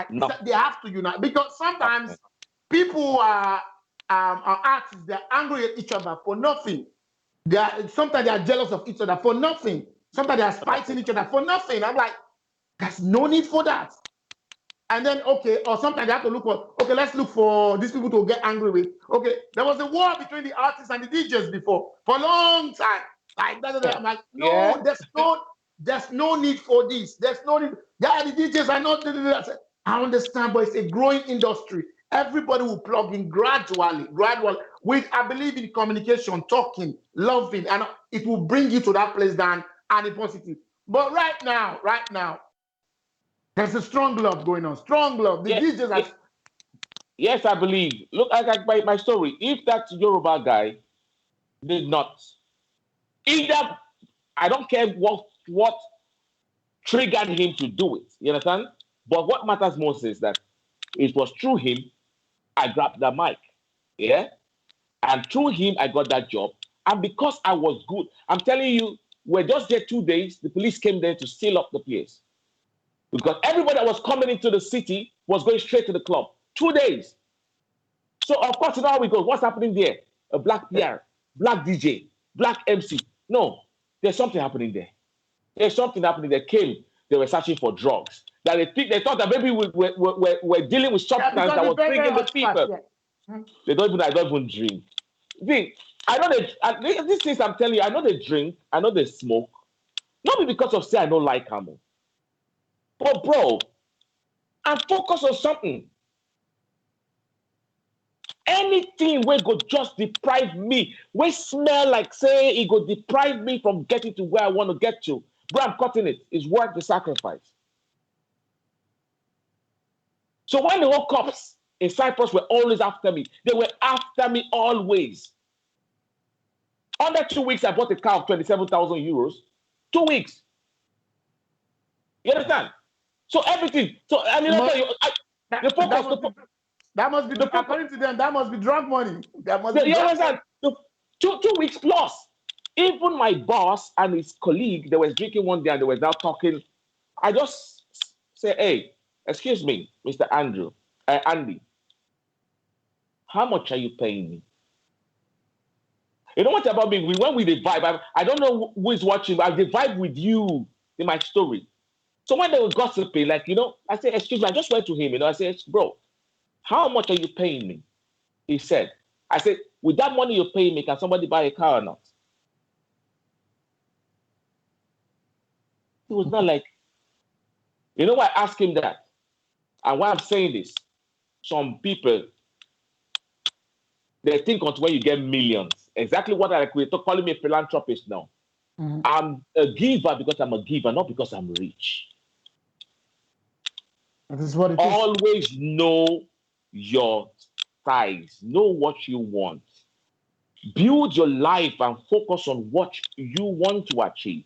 They have to unite, because sometimes people are artists. They're angry at each other for nothing. Sometimes they are jealous of each other for nothing. Sometimes they are spiting each other for nothing. I'm like, there's no need for that. And then, or sometimes they have to look for, let's look for these people to get angry with. There was a war between the artists and the DJs before, for a long time. Like that. I'm like, no, yeah. There's no need for this. There's no need. Yeah, the DJs are not. I understand, but it's a growing industry. Everybody will plug in gradually. With, I believe in communication, talking, loving, and it will bring you to that place and a positive. But right now, there's a strong love going on. Strong love. The DJs are. Yes, I believe. Look, by my story. If that Yoruba guy did not, either, I don't care what triggered him to do it. You understand? But what matters most is that it was through him I grabbed the mic. Yeah? And through him I got that job. And because I was good, I'm telling you, we're just there 2 days. The police came there to seal up the place. Because everybody that was coming into the city was going straight to the club. 2 days. So, of course, you know how we go. What's happening there? A black PR, black DJ, black MC. No, there's something happening there. There's something happening. They came. They were searching for drugs. That they thought that maybe we're dealing with substance that was bringing the people. I don't even drink. I know these things I'm telling you, I know they drink, I know they smoke. Not because of say I don't like Camel. But bro, I'm focused on something. Anything where go just deprive me, where smell like say it go deprive me from getting to where I want to get to. Bro, I'm cutting it. It's worth the sacrifice. So when the whole cops in Cyprus were always after me, they were after me always. Under 2 weeks, I bought a car of 27,000 euros. 2 weeks. You understand? So everything. So I mean, the focus. That must be according to them. That must be drug money. You understand? 2 weeks plus. Even my boss and his colleague, they were drinking one day and they were now talking. I just say, hey, excuse me, Mr. Andy, how much are you paying me? You know what about me? We went with the vibe. I don't know who is watching, but I vibe with you in my story. So when they were gossiping, like, I said, excuse me, I just went to him, I said, bro, how much are you paying me? He said, I said, with that money you're paying me, can somebody buy a car or not? He was not like, you know why I asked him that? And why I'm saying this, some people, they think until when you get millions. Exactly what we're calling me a philanthropist now. Mm-hmm. I'm a giver because I'm a giver, not because I'm rich. This is what it Always is. Know your size. Know what you want. Build your life and focus on what you want to achieve.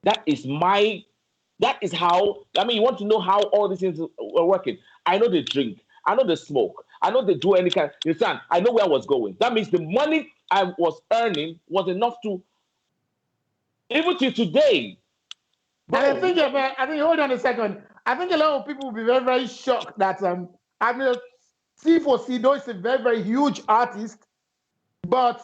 That is how, you want to know how all these things are working. I know they drink. I know they smoke. I know they do any kind. Listen, I know where I was going. That means the money I was earning was enough to, even to today. But I think, hold on a second. I think a lot of people will be very, very shocked that Admiral C4C, though is a very, very huge artist, but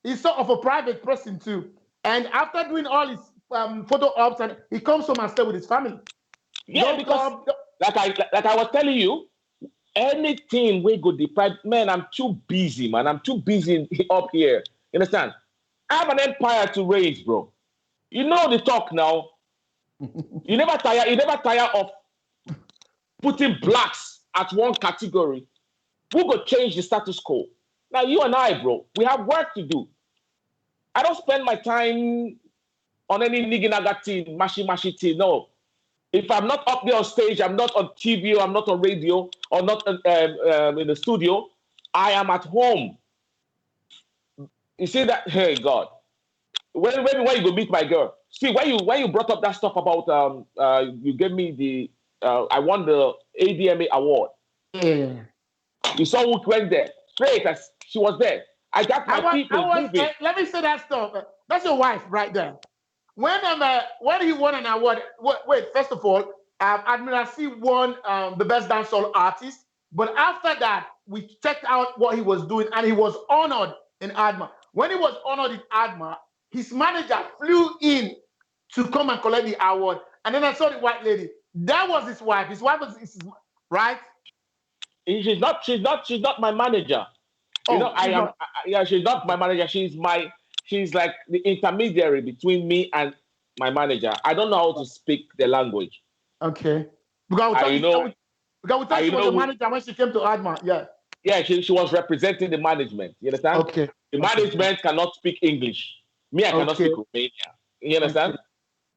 he's sort of a private person too. And after doing all his photo ops, and he comes home and stay with his family. Yeah, because like I was telling you, anything we go deprive, man, I'm too busy, man. I'm too busy up here. You understand? I have an empire to raise, bro. You know the talk now. You never tire of putting blacks at one category. Who go change the status quo? Now you and I, bro, we have work to do. I don't spend my time on any nigga thing, mashy thing. No. If I'm not up there on stage, I'm not on TV, or I'm not on radio, or not in the studio, I am at home. You see that? Hey, God. When you go meet my girl? See, when you brought up that stuff about you gave me the I won the ADMA award. Yeah. You saw who went there. Straight as she was there. I got my people moving. Let me say that stuff. That's your wife right there. When he won an award, wait, first of all, Admiral C won the best dancehall artist. But after that, we checked out what he was doing, and he was honored in Adma. When he was honored in Adma, his manager flew in to come and collect the award. And then I saw the white lady. That was his wife. His wife was his, right? She's not my manager. You know, she's not my manager. She's like the intermediary between me and my manager. I don't know how to speak the language. Okay. Because we thought she was the manager when she came to Adma. Yeah. Yeah, she was representing the management. You understand? Okay. The management cannot speak English. Me, I cannot speak Romanian. You understand? Okay.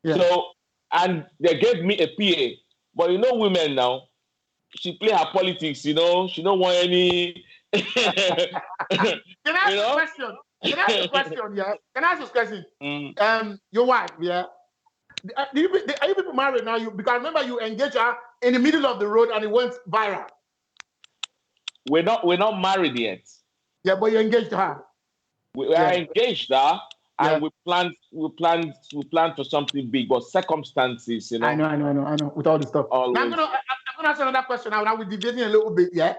Yeah. So, and they gave me a PA. But you know women now, she play her politics, you know. She don't want any... Can I ask you a question? Yeah? Can I ask you a question? Your wife, yeah? Are you people married now? Because I remember you engaged her in the middle of the road and it went viral. We're not married yet. Yeah, but you engaged her. We are engaged her, and we planned for something big, but circumstances, you know. I know. With all this stuff. Now, I'm gonna ask another question now. Now we're debating a little bit, yeah.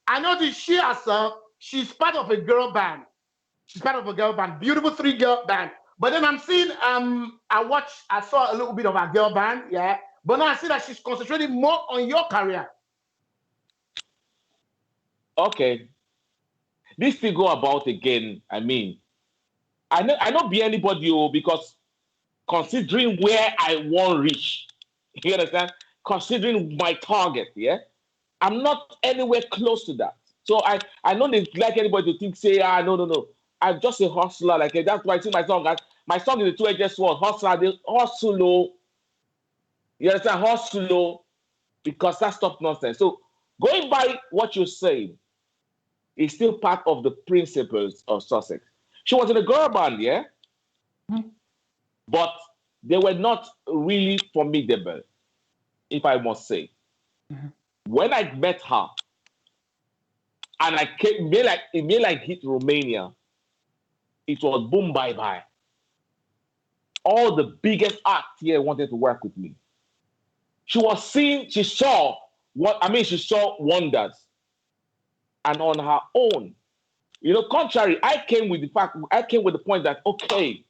I know that she herself, she's part of a girl band. Beautiful 3-girl band. But then I'm seeing, I saw a little bit of a girl band, yeah. But now I see that she's concentrating more on your career. Okay. This thing go about again. I mean, I not be anybody because considering where I want reach, you understand? Considering my target, yeah, I'm not anywhere close to that. So I don't like anybody to think, say, no. I'm just a hustler. Like that's why I see my song. My song is a 2-edged sword. Hustle. You understand? Hustle, because that's stuff nonsense. So going by what you're saying is still part of the principles of Sussex. She was in a girl band, yeah? Mm-hmm. But they were not really formidable, if I must say. Mm-hmm. When I met her, and it may like hit Romania, it was boom, bye-bye. All the biggest acts here wanted to work with me. She saw wonders. And on her own, you know, contrary, I came with the point that, okay,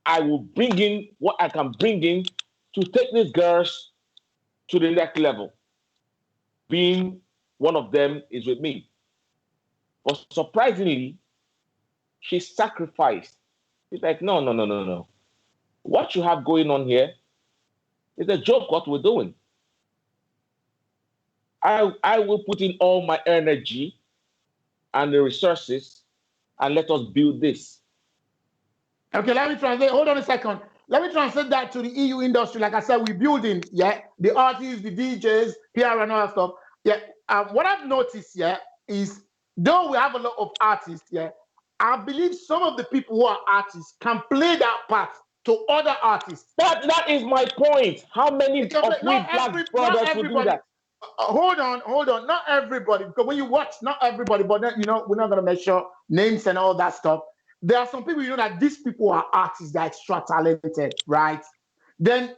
I will bring in what I can bring in to take these girls to the next level. Being one of them is with me. But surprisingly, she sacrificed. She's like, no. What you have going on here is a joke what we're doing. I will put in all my energy and the resources and let us build this. Okay, let me translate. Hold on a second. Let me translate that to the EU industry. Like I said, we're building, yeah, the artists, the DJs, PR and all that stuff. Yeah, what I've noticed, yeah, is though we have a lot of artists, yeah, I believe some of the people who are artists can play that part to other artists. That is my point. How many of we black brothers will do that? Hold on. Not everybody, because when you watch, not everybody, but then, you know, we're not going to measure names and all that stuff. There are some people, you know, that these people are artists, they're extra talented, right? Then,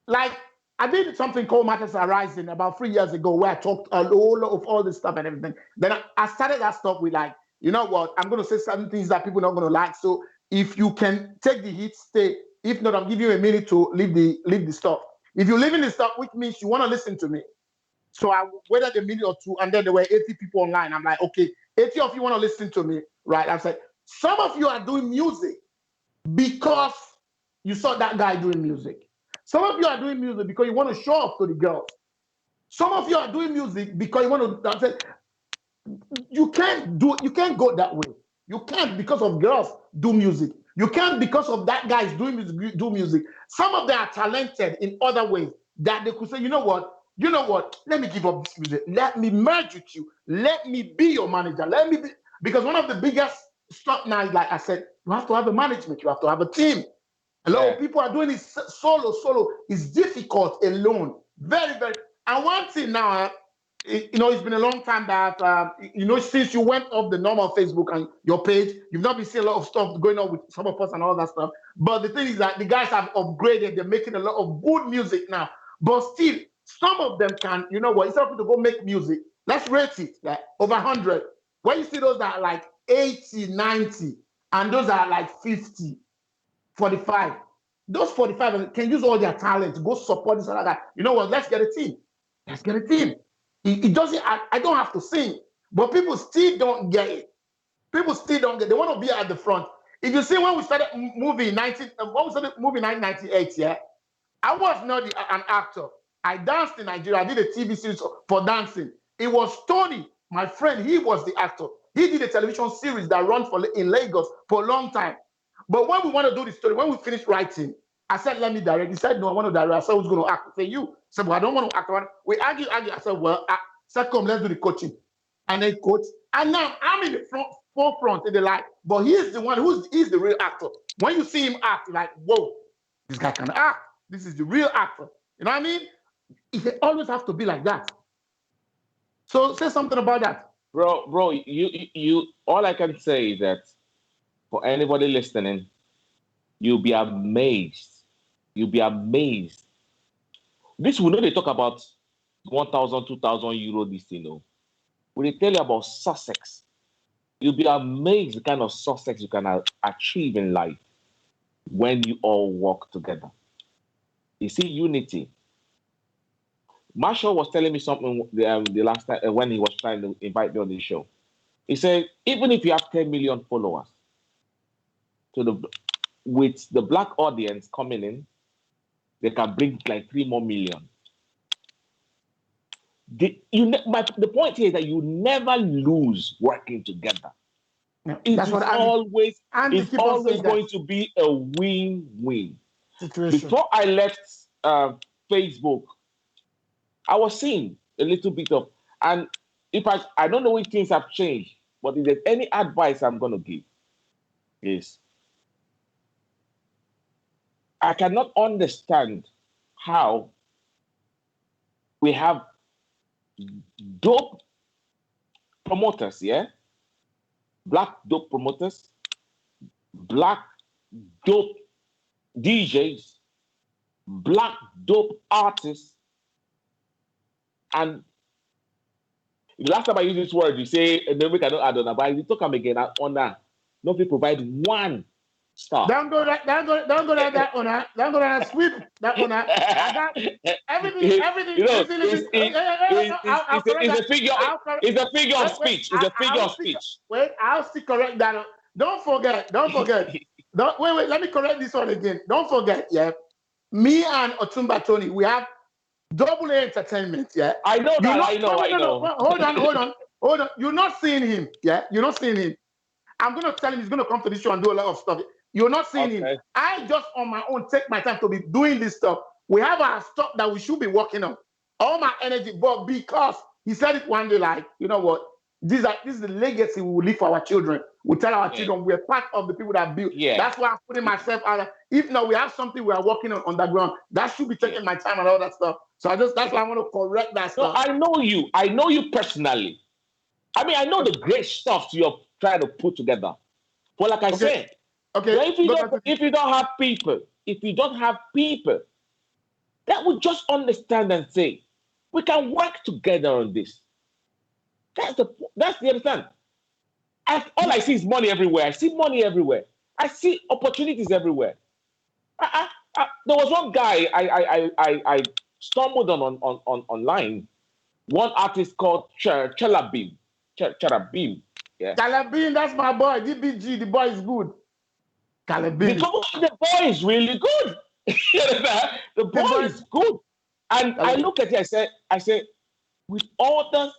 like, I did something called Matters Arising about 3 years ago where I talked a whole lot of all this stuff and everything. Then I started that stuff with like, you know what, I'm going to say certain things that people are not going to like. So if you can take the hit, stay. If not, I'll give you a minute to leave the stuff. If you're leaving the stuff, which means you want to listen to me. So I waited a minute or two, and then there were 80 people online. I'm like, okay, 80 of you want to listen to me, right? I said, some of you are doing music because you saw that guy doing music. Some of you are doing music because you want to show off to the girls. Some of you are doing music because you want to. I said, you can't go that way. You can't because of girls do music. You can't because of that guy is doing music, do music. Some of them are talented in other ways that they could say, you know what, let me give up this music. Let me merge with you. Let me be your manager. Let me be, because one of the biggest stuff now is, like I said, you have to have a management. You have to have a team. A lot of people are doing it solo. It's difficult alone. Very, very. And one thing now, it's been a long time that, since you went off the normal Facebook and your page, you've not been seeing a lot of stuff going on with some of us and all that stuff. But the thing is that the guys have upgraded. They're making a lot of good music now. But still, some of them can, instead of to go make music, let's rate it like over 100. When you see those that are like 80, 90, and those are like 50, 45, those 45 can use all their talent to go support this other guy. You know what? Let's get a team. It doesn't. I don't have to sing, but people still don't get it. People still don't get it. They want to be at the front. If you see when we started movie 1998, yeah, I was not an actor. I danced in Nigeria. I did a TV series for dancing. It was Tony, my friend. He was the actor. He did a television series that ran in Lagos for a long time. But when we want to do the story, when we finished writing, I said, let me direct. He said, no, I want to direct. I said, who's going to act? I said, you. I said, well, I don't want to act. We argue. I said, well, come, let's do the coaching. And then coach. And now I'm in the forefront in the light. But he's the one he's the real actor. When you see him act, you're like, whoa, this guy can act. This is the real actor. You know what I mean? It always have to be like that. So say something about that. Bro, you all I can say is that for anybody listening, you'll be amazed. You'll be amazed. This we know they talk about 1,000, 2,000 euro this thing, when they tell you about success, you'll be amazed the kind of success you can achieve in life when you all work together. You see, unity. Marshall was telling me something the last time when he was trying to invite me on the show. He said, even if you have 10 million followers, with the black audience coming in, they can bring like 3 more million. The point here is that you never lose working together. Yeah, it's always going to be a win-win situation. Before I left Facebook, I was seeing a little bit of, and if I don't know if things have changed, but if there's any advice I'm going to give is, I cannot understand how we have dope promoters, black dope promoters, black dope DJs, black dope artists, and the last time I used this word, you say, and then we cannot add on, but you talk again on that. Nobody provide one star. Don't go that on that. Don't go that sweep that on that. I got everything. It's a figure of speech. It's a figure of speech. Wait, I'll still correct that. Don't forget. Wait. Let me correct this one again. Don't forget. Yeah, me and Otumba Tony, we have Double A Entertainment. Yeah, I know that. I know. Hold on. You're not seeing him. Yeah, you're not seeing him. I'm going to tell him he's going to come to this show and do a lot of stuff. You're not seeing him. I just on my own take my time to be doing this stuff. We have our stuff that we should be working on. All my energy, but because he said it one day, like, you know what? This is the legacy we will leave for our children. We tell our children we're part of the people that build. Yeah. That's why I'm putting myself out. If not, we have something we are working on underground. That should be taking my time and all that stuff. So that's why I want to correct that stuff. No, I know you. I know you personally. I mean, I know the great stuff you're trying to put together. But like I said, if you don't have people that would just understand and say, we can work together on this. That's the understand. All I see is money everywhere. I see money everywhere. I see opportunities everywhere. There was one guy I stumbled on online. one artist called Chalabim. Chalabim. Yeah. Calabin, that's my boy. DBG, the boy is good. Calabin. The boy is really good. The boy is good. And I look at it, I say, with all the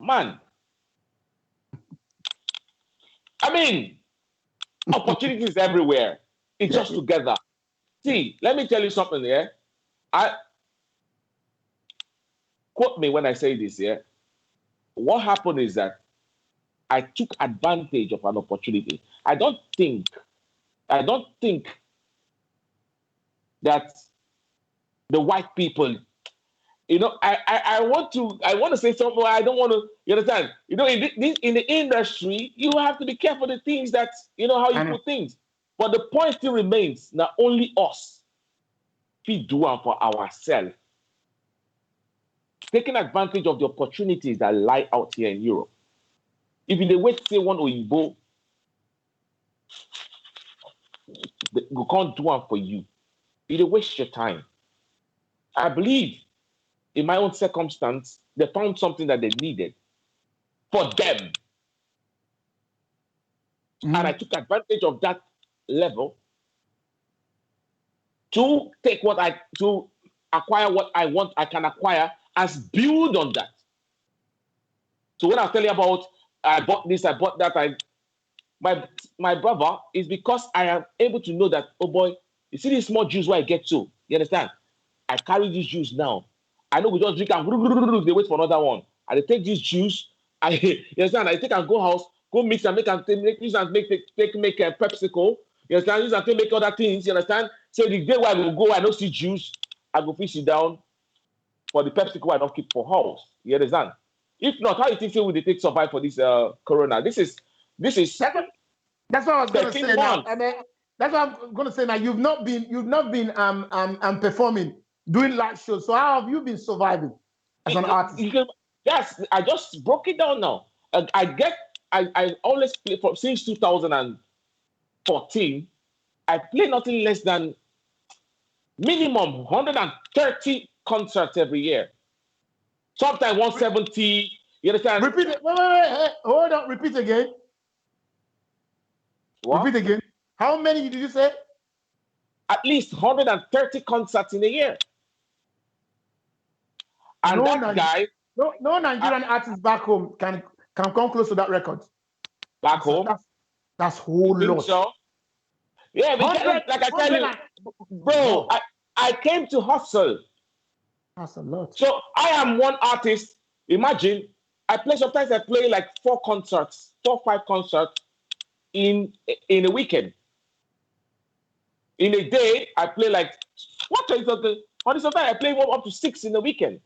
man, I mean, opportunities everywhere. It's just together. See, let me tell you something here. Quote me when I say this here. What happened is that I took advantage of an opportunity. I don't think that the white people, I want to say something. I don't want to. You understand? In the industry, you have to be careful the things that how you put things. But the point still remains: not only us, we do it for ourselves, taking advantage of the opportunities that lie out here in Europe. If you wait to say one Oyibo, they can't do one for you. You waste your time. I believe, in my own circumstance, they found something that they needed for them. And I took advantage of that level to acquire what I want, I can acquire, as build on that. So when I tell you about I bought this, I bought that, my brother, is because I am able to know that, oh boy, you see these small juice where I get to, you understand? I carry this juice now. I know we just drink and they wait for another one. And they take this juice, you understand? I take and go house, go mix and make a PepsiCo, you understand? Use and make other things, you understand? So the day where I will go, I don't see juice, I go fish it down for the PepsiCo I don't keep for house. You understand? If not, how do you think we take survive for this corona? This is that's what I was going to say now. And that's what I'm going to say now. You've not been performing, doing live shows. So how have you been surviving as an artist? Yes, I just broke it down now. I always play since 2014. I play nothing less than minimum 130 concerts every year. Sometimes 170. You understand? Repeat it. Wait. Hold on. Repeat again. What? Repeat again. How many did you say? At least 130 concerts in a year. And no Nigerian artist back home can come close to that record. Back home? That's whole lot. So? Yeah, like I tell you, bro, I came to hustle. That's a lot. So I am one artist. Imagine, sometimes I play like 4 or 5 concerts in a weekend. In a day, I play like, sometimes I play up to 6 in a weekend.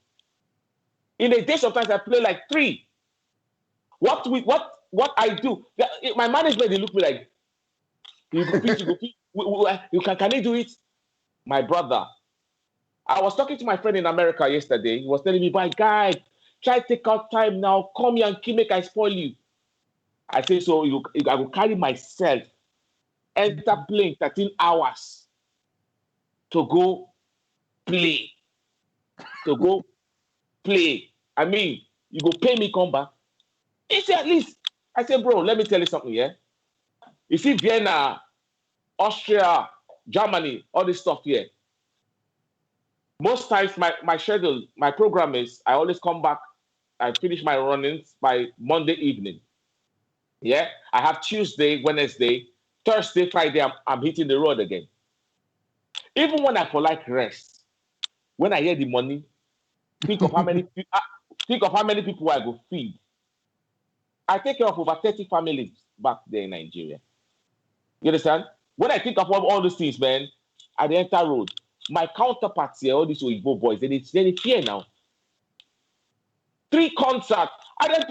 In a day, sometimes I play like 3. What I do, my management, they look me like, can you do it? My brother, I was talking to my friend in America yesterday. He was telling me, my guy, try to take out time now. Come here and make I spoil you. I say, so I will carry myself, enter plane 13 hours to go play. I mean, you go pay me, come back. He said, at least. I said, bro, let me tell you something, yeah? You see Vienna, Austria, Germany, all this stuff here. Most times my schedule, my program is, I always come back, I finish my runnings by Monday evening. Yeah? I have Tuesday, Wednesday, Thursday, Friday, I'm hitting the road again. Even when I polite rest, when I hear the money, think of how many people I go feed. I take care of over 30 families back there in Nigeria. You understand? When I think of all these things, man, at the enter road, my counterparts here, all these Oyibo boys, they fear now. 3 concerts. And then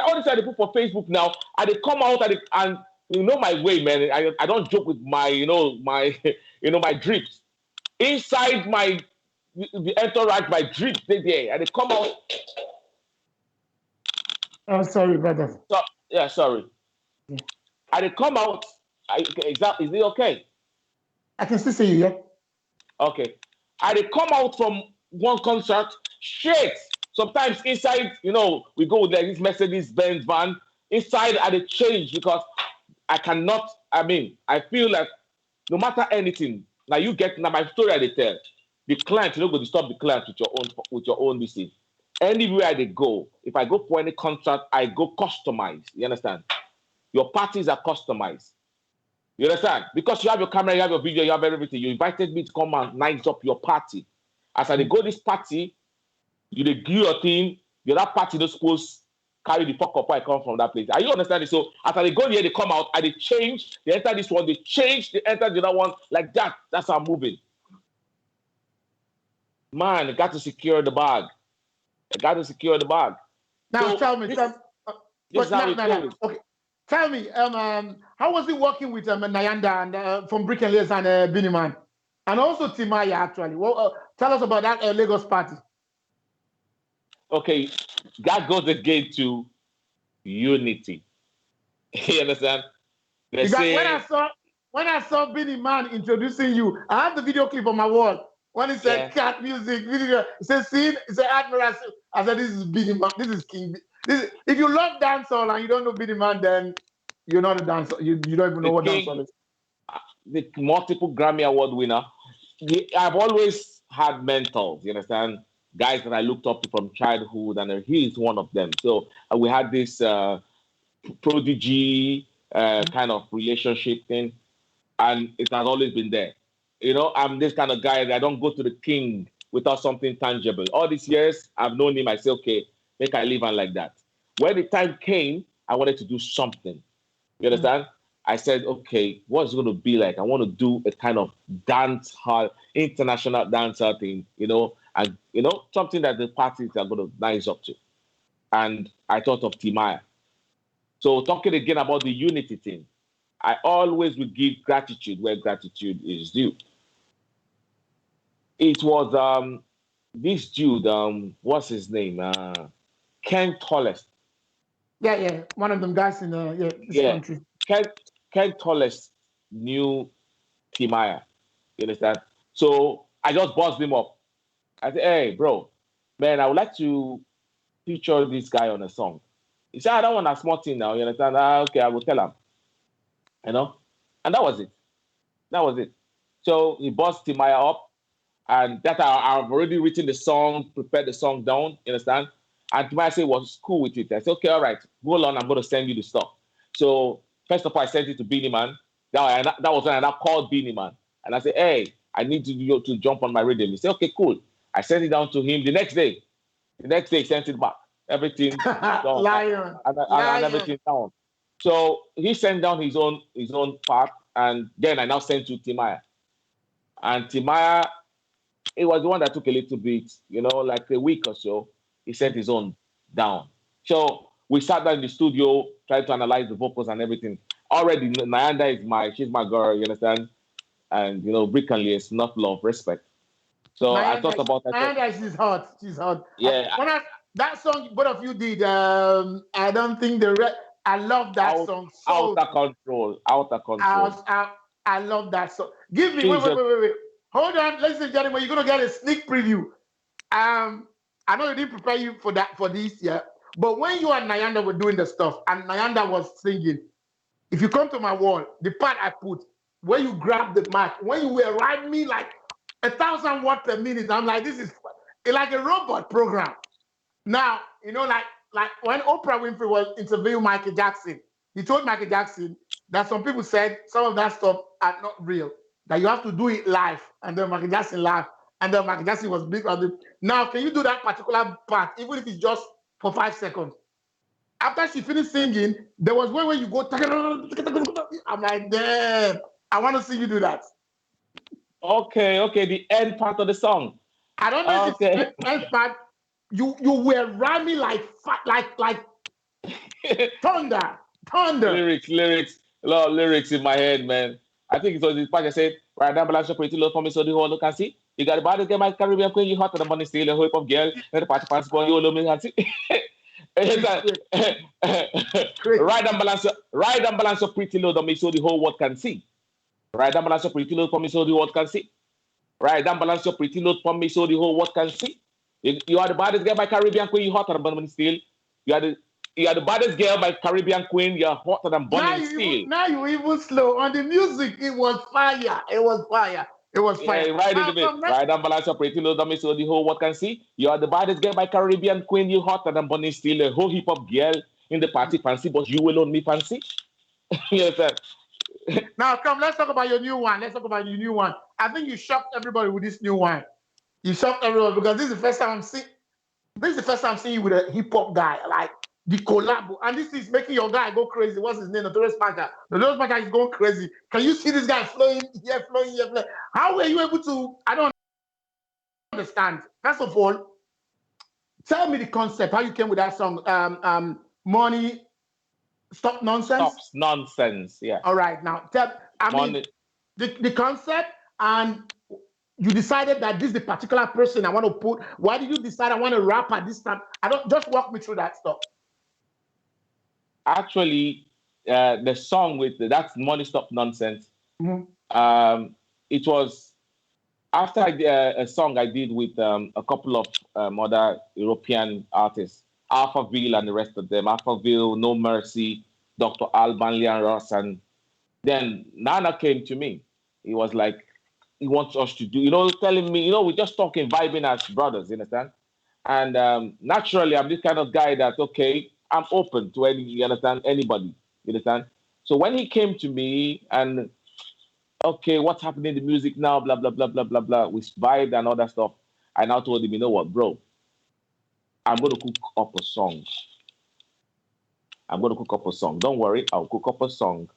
all this I put for Facebook now, and they come out and you know my way, man. I don't joke with my my drips. Inside the entourage, my drips, they there, and they come out. Oh, sorry, brother. So, yeah, sorry. Yeah. And they come out. Is it okay? I can still see you, yeah. Okay. And they come out from one concert, shit. Sometimes inside, we go with like this Mercedes-Benz van. Inside, I change because I feel like no matter anything, now my story I tell. The client, you're not going to stop the client with your own message. Anywhere they go, if I go for any contract, I go customized. You understand? Your parties are customized. You understand? Because you have your camera, you have your video, you have everything. You invited me to come and nice up your party. As I go this party, you do your thing. The other party not supposed carry the fuck up where I come from that place. Are you understanding? So after they go here, they come out, and they change. They enter this one, they change, they enter the other one like that. That's how I'm moving. Man, you got to secure the bag. Now So tell me, this okay. Tell me, how was it working with Nyanda and from Brick and Layers and Beenie Man, and also Timaya actually? Well, tell us about that Lagos party. Okay, that goes again to unity. You understand? When I saw Beenie Man introducing you, I have the video clip on my wall. When he said cat music, video, he said scene, he said Admiral. I said, this is Beenie Man, this is King. If you love dancehall and you don't know Beenie Man, then you're not a dancer. You don't even know what dancehall is. The multiple Grammy Award winner. I've always had mentors, you understand? Guys that I looked up to from childhood, and he is one of them. So we had this prodigy kind of relationship thing, and it has always been there. I'm this kind of guy that I don't go to the king without something tangible. All these years, I've known him. I say, okay, make I live on like that. When the time came, I wanted to do something. You understand? I said, okay, what's it going to be like? I want to do a kind of dance hall, international dancer thing, and, something that the parties are going to nice up to. And I thought of Timaya. So talking again about the unity thing, I always would give gratitude where gratitude is due. It was this dude, what's his name? Ken Tollest. Yeah, one of them guys in this country. Ken Tollest knew Timaya. You understand? So I just buzzed him up. I said, hey, bro, man, I would like to feature this guy on a song. He said, I don't want a small thing now. You understand? Okay, I will tell him. And that was it. So he buzzed Timaya up, and that I've already written the song, prepared the song down, you understand? And Timaya said was cool with it. I said, okay, all right, go on, I'm going to send you the stuff. So first of all, I sent it to Beenie Man. That was when I now called Beenie Man. And I said, hey, I need you to jump on my rhythm. He said, okay, cool. I sent it down to him the next day. He sent it back. Everything down. Lion. And everything down. So he sent down his own part, and then I now sent to Timaya. And Timaya, it was the one that took a little bit, like a week or so. He sent his own down. So we sat down in the studio, tried to analyze the vocals and everything. Already, Nyanda she's my girl, you understand? And, Brick and Layers, not love, respect. So Nyanda, I thought about that. Nyanda, she's hot. Yeah. That song both of you did, I don't think I love that song. So Outer Control. I love that song. Give me, wait. Hold on, ladies and gentlemen, you're going to get a sneak preview. I know you didn't prepare you for this year, but when you and Nyanda were doing the stuff, and Nyanda was singing, if you come to my wall, the part I put, where you grab the mic, when you were riding me like 1,000 words per minute, I'm like, this is like a robot program. Now, like when Oprah Winfrey was interviewing Michael Jackson, he told Michael Jackson that some people said some of that stuff are not real, that you have to do it live, and then Michael Jackson laughed, and then Michael Jackson was big. Now, can you do that particular part, even if it's just for 5 seconds? After she finished singing, there was one where you go, I'm like, damn, I want to see you do that. Okay, the end part of the song. I don't know if it's the end part. You were rhyming like thunder. Lyrics in my head, man. I think it was the part I said, right now, balance your pretty low for me so the whole look and see. You got the body, get my Caribbean queen, you hot to the money, steal a hope of girl, and the party pants boy, you love me and see. Ride and balance your pretty low on me so the whole world can see. Ride and balance your pretty low for me so the world can see. Ride and balance your pretty load for me so the whole world can see. You are the baddest girl by Caribbean Queen. You hotter than Bunny Steel. You are the baddest girl by Caribbean Queen. You're hotter than Bunny Steel. Now you even slow on the music. It was fire. It was fire. It was fire. Yeah, right in the bit. Right down balance operating low dummy so the whole what can see. You are the baddest girl by Caribbean Queen. You hotter than Bunny Steel. A whole hip hop girl in the party fancy, but you will only fancy. Yes, sir. Now come, let's talk about your new one. Let's talk about your new one. I think you shocked everybody with this new one. You shocked everyone because this is the first time I'm seeing. This is the first time I'm seeing you with a hip hop guy, like the collab, and this is making your guy go crazy. What's his name? Notorious Marshal. Notorious Marshal is going crazy. Can you see this guy flowing here, flowing here, flowing? How were you able to? I don't understand. First of all, tell me the concept. How you came with that song? Money, stop nonsense. Stops nonsense. Yeah. All right, now mean the concept, and you decided that this is the particular person I want to put. Why did you decide I want to rap at this time? I don't just walk me through that stuff. Actually, the song with that's Money Stop Nonsense. Mm-hmm. It was after a song I did with a couple of other European artists, Alphaville and the rest of them. Alphaville, No Mercy, Dr. Alban, Leon Ross, and then Nana came to me. He was like, he wants us to do, telling me, we're just talking, vibing as brothers, you understand? And naturally, I'm this kind of guy that, okay, I'm open to anybody, you understand? So when he came to me and, okay, what's happening in the music now, blah, blah, blah, blah, blah, blah, we vibed and all that stuff. I now told him, you know what, bro, I'm going to cook up a song. Don't worry, I'll cook up a song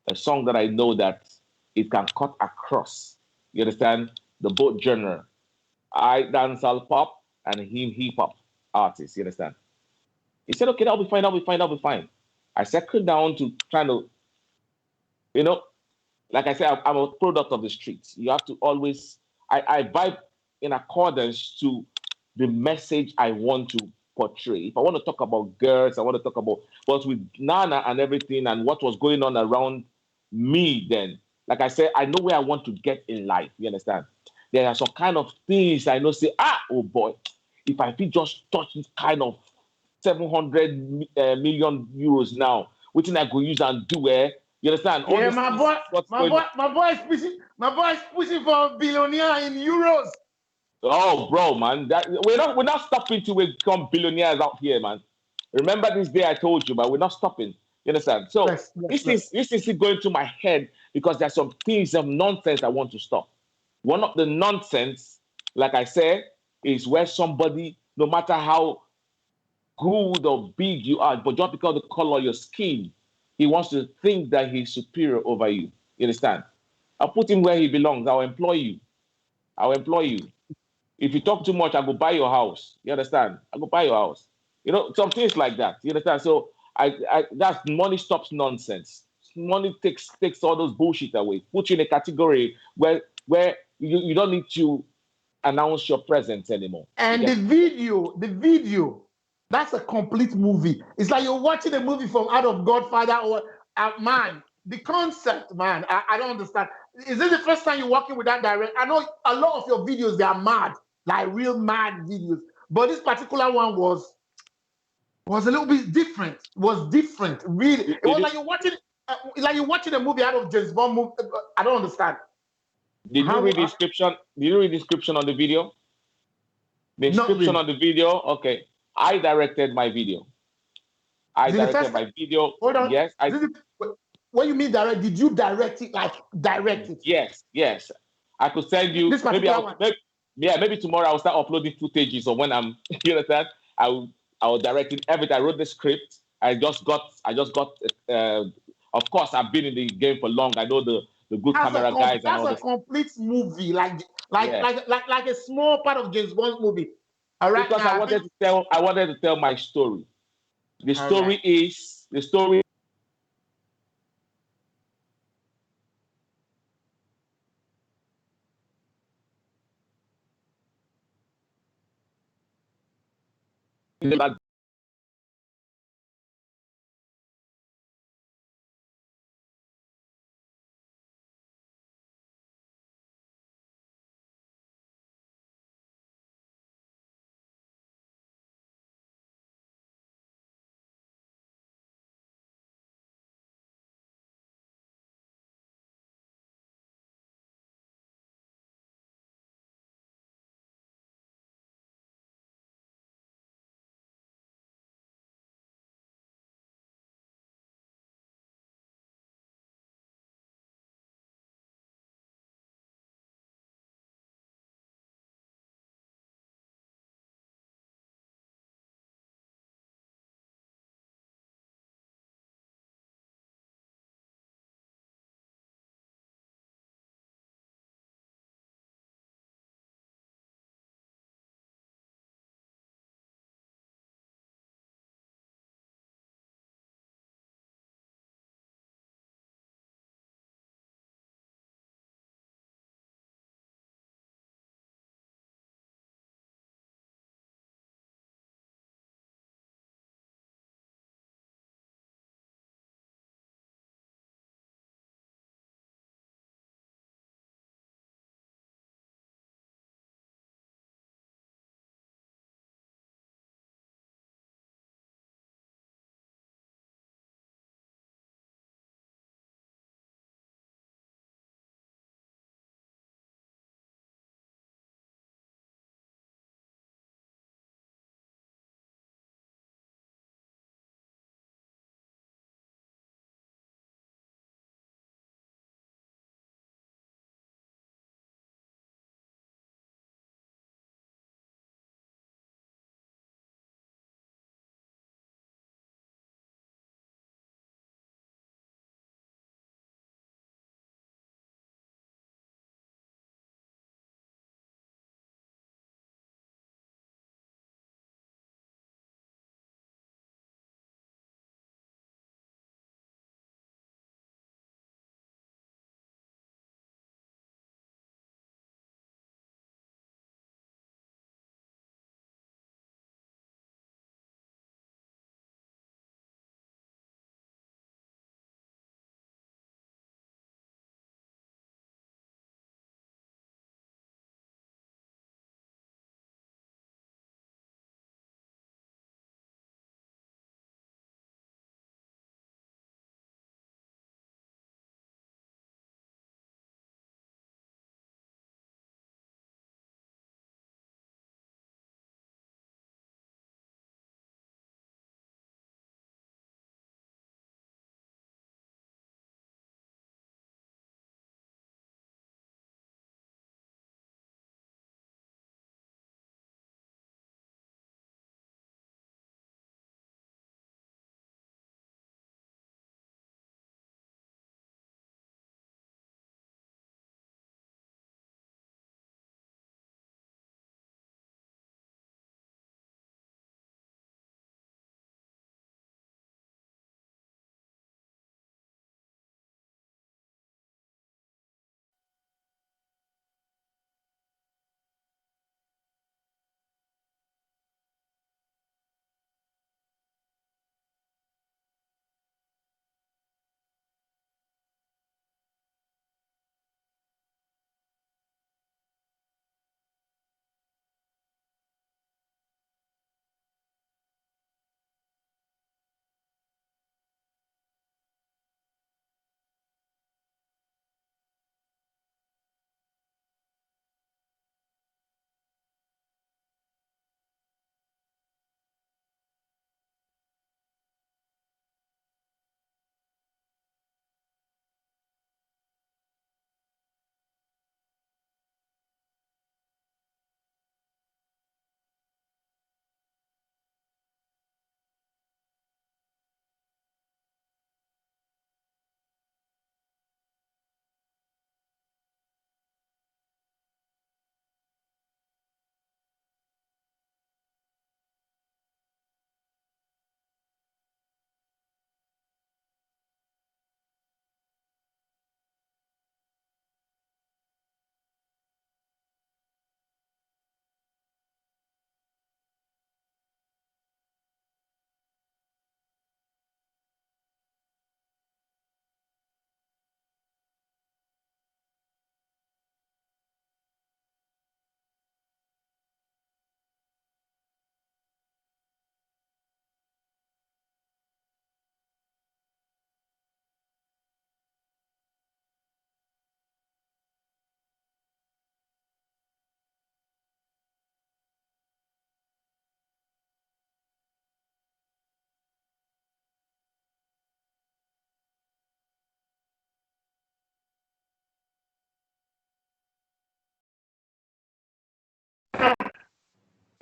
that I know that it can cut across. You understand? The both genre. I dancehall pop and him hip hop artist. You understand? He said, okay, that'll be fine. I settled down to trying to, like I said, I'm a product of the streets. You have to always, I vibe in accordance to the message I want to portray. If I want to talk about girls, I want to talk about what's with Nana and everything and what was going on around me then. Like I said, I know where I want to get in life. You understand? There are some kind of things I know say, oh boy, if I feel just touch this kind of 700 million euros now, which I go use and do you understand? Yeah, my boy is pushing for a billionaire in euros. Oh, bro, man, we're not stopping till we become billionaires out here, man. Remember this day I told you, but we're not stopping. You understand? So this is going to my head because there's some things of nonsense I want to stop. One of the nonsense, like I said, is where somebody, no matter how good or big you are, but just because of the color of your skin, he wants to think that he's superior over you. You understand? I'll put him where he belongs. I'll employ you. If you talk too much, I go buy your house. You understand? I go buy your house. Some things like that. You understand? So that's money stops nonsense. Money takes all those bullshit away. Put you in a category where you don't need to announce your presence anymore. And the video, that's a complete movie. It's like you're watching a movie from out of Godfather or man. The concept, man, I don't understand. Is this the first time you're working with that director? I know a lot of your videos, they are mad, like real mad videos. But this particular one was a little bit different. Was different, really. It was like you're watching a movie out of James Bond movie. I don't understand. Did you read the description? Did you read the description on the video? The description on the video. Okay, I directed my video. Hold on. Yes, What you mean direct? Did you direct it? Like direct it? Yes. I could send you. This particular one. Maybe tomorrow I'll start uploading footages. Or when I'm, you understand? I will direct it. Everything. I wrote the script. I just got. Of course, I've been in the game for long. I know the good camera guys. That's a complete movie, like a small part of James Bond's movie. All right. Because I wanted to tell my story. The story is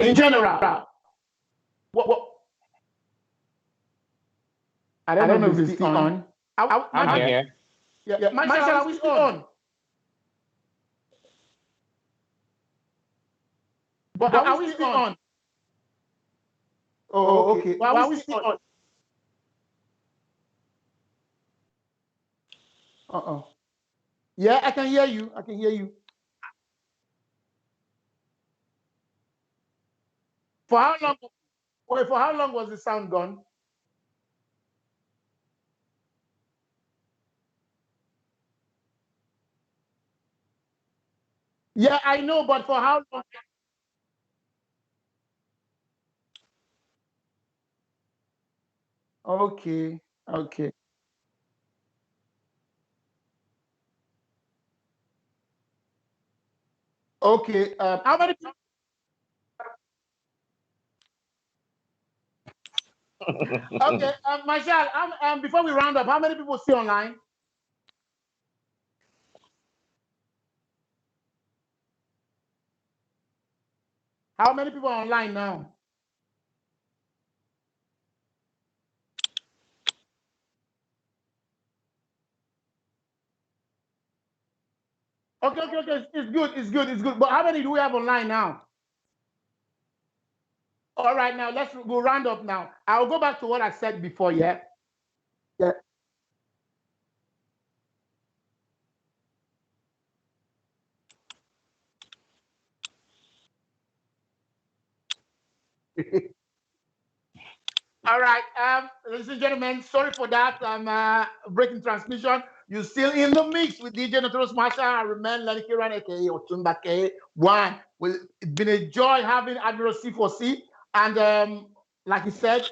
In general. What? I don't know if it's still on. I'm here. Yeah. Marshall, are we still on? But are we still on? Oh, okay. Well, are we still on? Yeah, I can hear you. For how long? Wait, for how long was the sound gone? Yeah, I know, but for how long? Okay. Okay. How many people? Okay, Marshall, before we round up, how many people see online? How many people are online now? Okay. It's good. But how many do we have online now? All right, now we'll round up now. I'll go back to what I said before, yeah? Yeah. All right, ladies and gentlemen, sorry for that. Breaking transmission. You're still in the mix with DJ Notorious Marshal. I remain Lenny Kiran, aka Otumba K1. Well, it's been a joy having Admiral C4C. And like he said,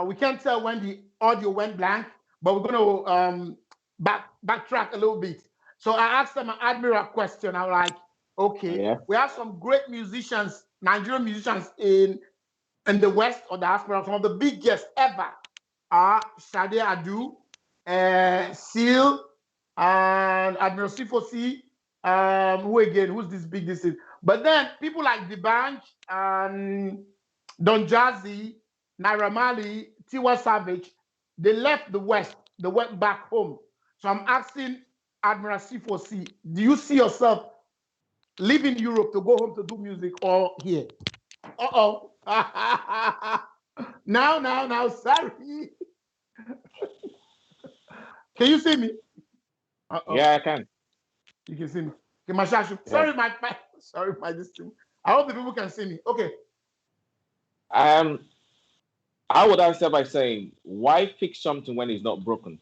we can't tell when the audio went blank, but we're going to backtrack a little bit. So I asked them an Admiral question. I'm like, okay, we have some great musicians, Nigerian musicians in the West or diaspora. Some of the biggest ever are Sade Adu, Seal, and Admiral C4C. Who again? Who's this big? This is. But then people like D'banj and Don Jazzy, Naira Marley, Tiwa Savage, they left the West. They went back home. So I'm asking Admiral C4C, do you see yourself leaving Europe to go home to do music or here? Uh-oh. Now, sorry. Can you see me? Yeah, I can. You can see me. Okay, Mashash, sorry, my this thing. I hope the people can see me. Okay. I would answer by saying, why fix something when it's not broken?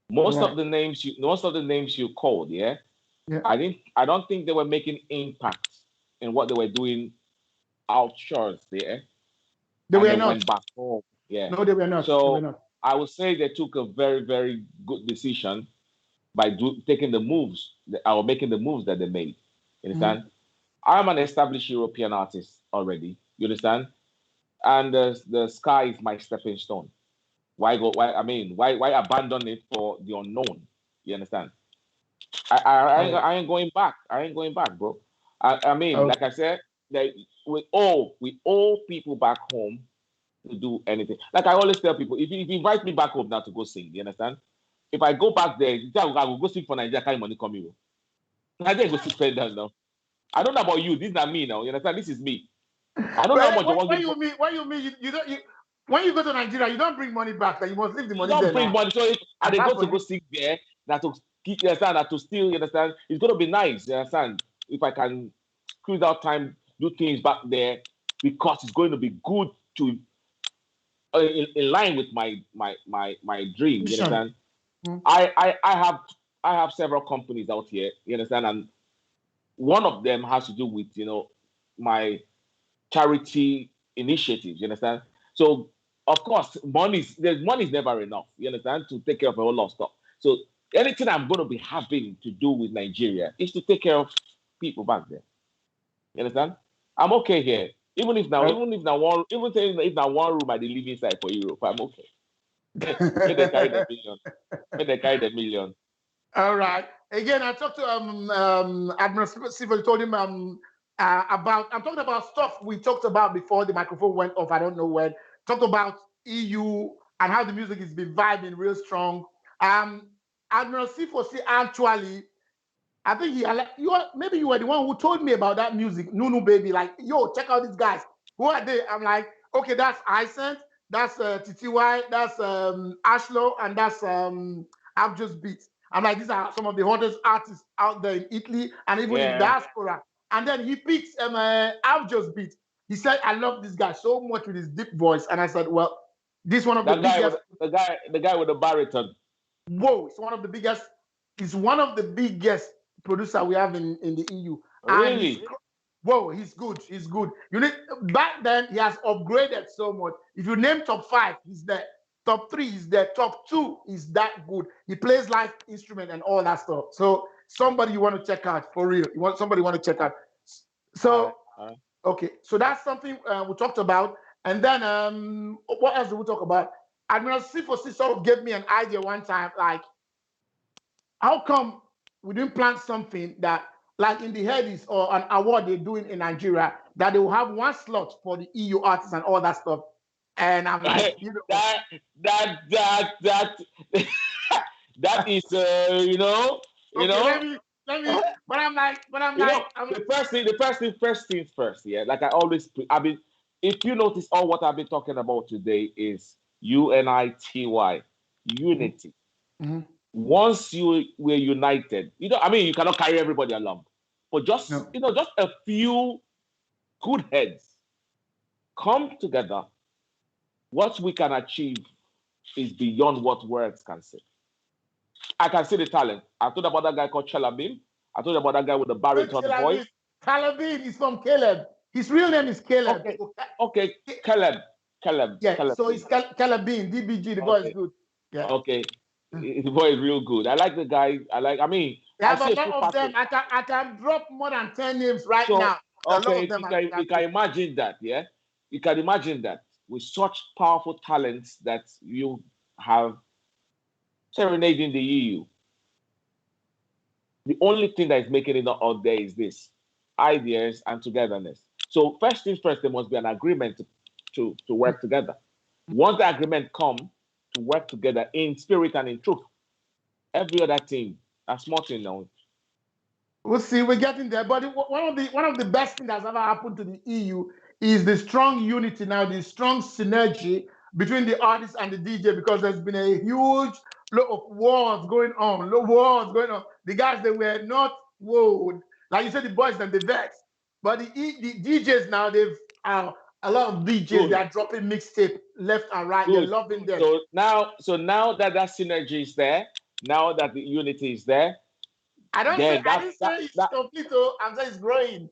Most of the names you called, I don't think they were making impact in what they were doing outshores there. They were not. Went back home. Yeah. No, they were not. So I would say they took a very, very good decision by taking the moves or making the moves that they made. You understand? I'm an established European artist already. You understand? And the sky is my stepping stone. Why abandon it for the unknown? You understand? I ain't going back. I ain't going back, bro. Like I said, we all people back home to do anything. Like I always tell people, if you invite me back home now to go sing, you understand? If I go back there, I will go sing for Nigeria, carry money come here. I didn't go to spend that now. I don't know about you. This is not me now. You understand? This is me. I don't know how much I want to. What you mean? You don't. When you go to Nigeria, you don't bring money back. That you must leave the money there. You don't bring money. So if they go sing there, that to keep, you understand, that to steal, you understand, it's gonna be nice. You understand? If I can squeeze out time, do things back there, because it's going to be good to in line with my dream. You understand? I have several companies out here. You understand? And one of them has to do with my charity initiatives. You understand? So of course, money's never enough. You understand? To take care of a whole lot of stuff. So anything I'm going to be having to do with Nigeria is to take care of people back there. You understand? I'm okay here. Even if now one room I live inside for Europe, I'm okay. May they carry the million. May they carry the million. All right. Again, I talked to Admiral Civil, told him I'm talking about stuff we talked about before the microphone went off. I don't know when. Talked about EU and how the music has been vibing real strong. Admiral C4C actually, I think maybe you were the one who told me about that music, Nunu Baby. Like, yo, check out these guys. Who are they? I'm like, okay, that's Icent, that's TTY, that's Ashlow, and that's I've Just Beat. I'm like, these are some of the hottest artists out there in Italy and even in diaspora. And then he picks I've Just Beat. He said, I love this guy so much with his deep voice. And I said, well, this one of the biggest. The guy with the baritone. Whoa, it's one of the biggest. It's one of the biggest producer we have in the EU. Really? Whoa, he's good. He's good. Back then he has upgraded so much. If you name top 5, he's there. Top 3, he's there. Top 2 is that good. He plays live instrument and all that stuff. So somebody you want to check out for real. Somebody you want to check out. So okay, so that's something we talked about. And then what else did we talk about? Admiral C4C sort of gave me an idea one time, like, how come we didn't plan something that, like in the Headies or an award they're doing in Nigeria, that they will have one slot for the EU artists and all that stuff. And I'm like, you know, that is, you know. Let me, but I'm like, the first things first. Yeah, like I always, if you notice, all what I've been talking about today is UNITY, unity. Mm-hmm. Once we're united, you cannot carry everybody along, but just just a few good heads come together. What we can achieve is beyond what words can say. I can see the talent. I told about that guy called Chalabin. I told you about that guy with the baritone voice. Chalabin is from Caleb. His real name is Caleb. Okay. Caleb. Yeah, Caleb. So it's Calabin, DBG. The boy is good. Yeah. Okay. The boy is real good. I like the guy. Yeah, but a lot of them, I can drop more than 10 names now. Okay, you can imagine that, yeah? You can imagine that with such powerful talents that you have serenading the EU. The only thing that is making it out there is this: ideas and togetherness. So first things first, there must be an agreement to work together. Once the agreement comes to work together in spirit and in truth, every other thing, a small thing now. We'll see, we're getting there. But one of the best things that's ever happened to the EU is the strong unity now, the strong synergy between the artists and the DJ, because there's been a huge lot of wars going on. The guys, they were not, like you said, the boys and the vets. But the DJs now, they've a lot of DJs, they are dropping mixtape left and right. They're loving them. So now that synergy is there, now that the unity is there, I didn't say it's complete. I'm saying it's growing.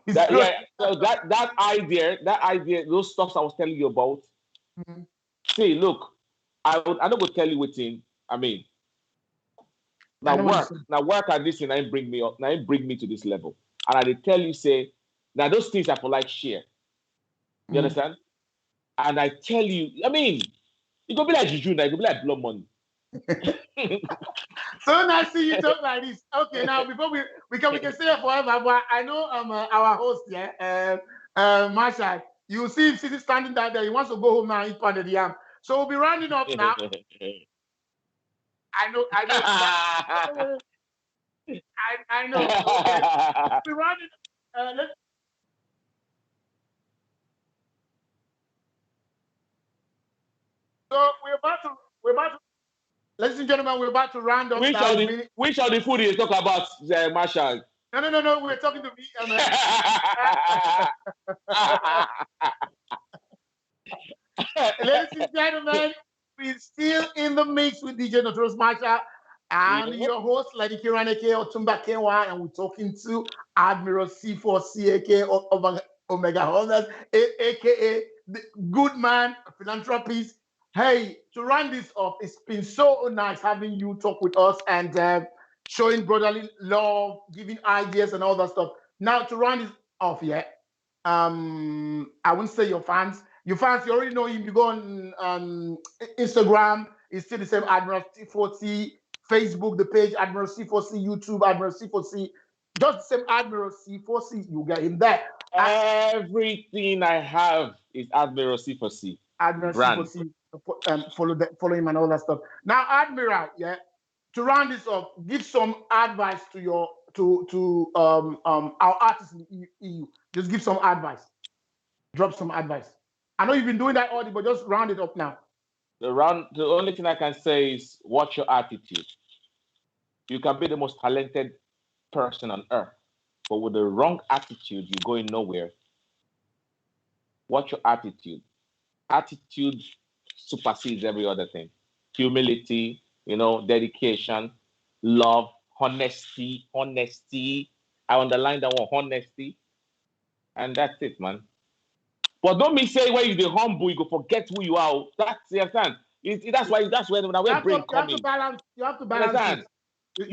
Yeah. So that idea, those stuff I was telling you about. Mm-hmm. See, look, I'm not gonna tell you what thing. I mean, now work at this and I bring me up. Now it bring me to this level, and I tell you, say, now those things are for like share. You understand? And I tell you, I mean, it could be like juju, it could be like blood money. So nice to see you talk like this. Okay, now before we can stay here forever, but I know our host, Marshal. You see him sitting standing down there. He wants to go home now and eat pounded yam. So we'll be rounding up now. I know. I know. Okay. We'll be rounding. So we're about to. Ladies and gentlemen, we're about to round up. Which of the food you talk about, Marshal? No. We're talking to me. Ladies and gentlemen, we're still in the mix with DJ Notorious Marshal and your host, Lady Kiraneke Otumba Kenwa, and we're talking to Admiral C4C, aka Omega Honors, aka the good man, philanthropist. Hey, to round this off, it's been so nice having you talk with us and showing brotherly love, giving ideas and all that stuff. Now, to round this off, I wouldn't say your fans. Your fans, you already know him. You go on Instagram, it's still the same, Admiral C4C. Facebook, the page, Admiral C4C. YouTube, Admiral C4C. Just the same Admiral C4C, you get him there. Everything I have is Admiral C4C. Admiral C4C, follow him and all that stuff. Now, Admiral, yeah, to round this up, give some advice to your our artists in the EU. Just give some advice. Drop some advice. I know you've been doing that already, but just round it up now. The only thing I can say is watch your attitude. You can be the most talented person on earth, but with the wrong attitude, you're going nowhere. Watch your attitude. Attitude supersedes every other thing. Humility, dedication, love, honesty. I underline that one, honesty. And that's it, man. But don't me say when you be humble, you go forget who you are. That's the understand. That's where the brain coming. You have to balance it.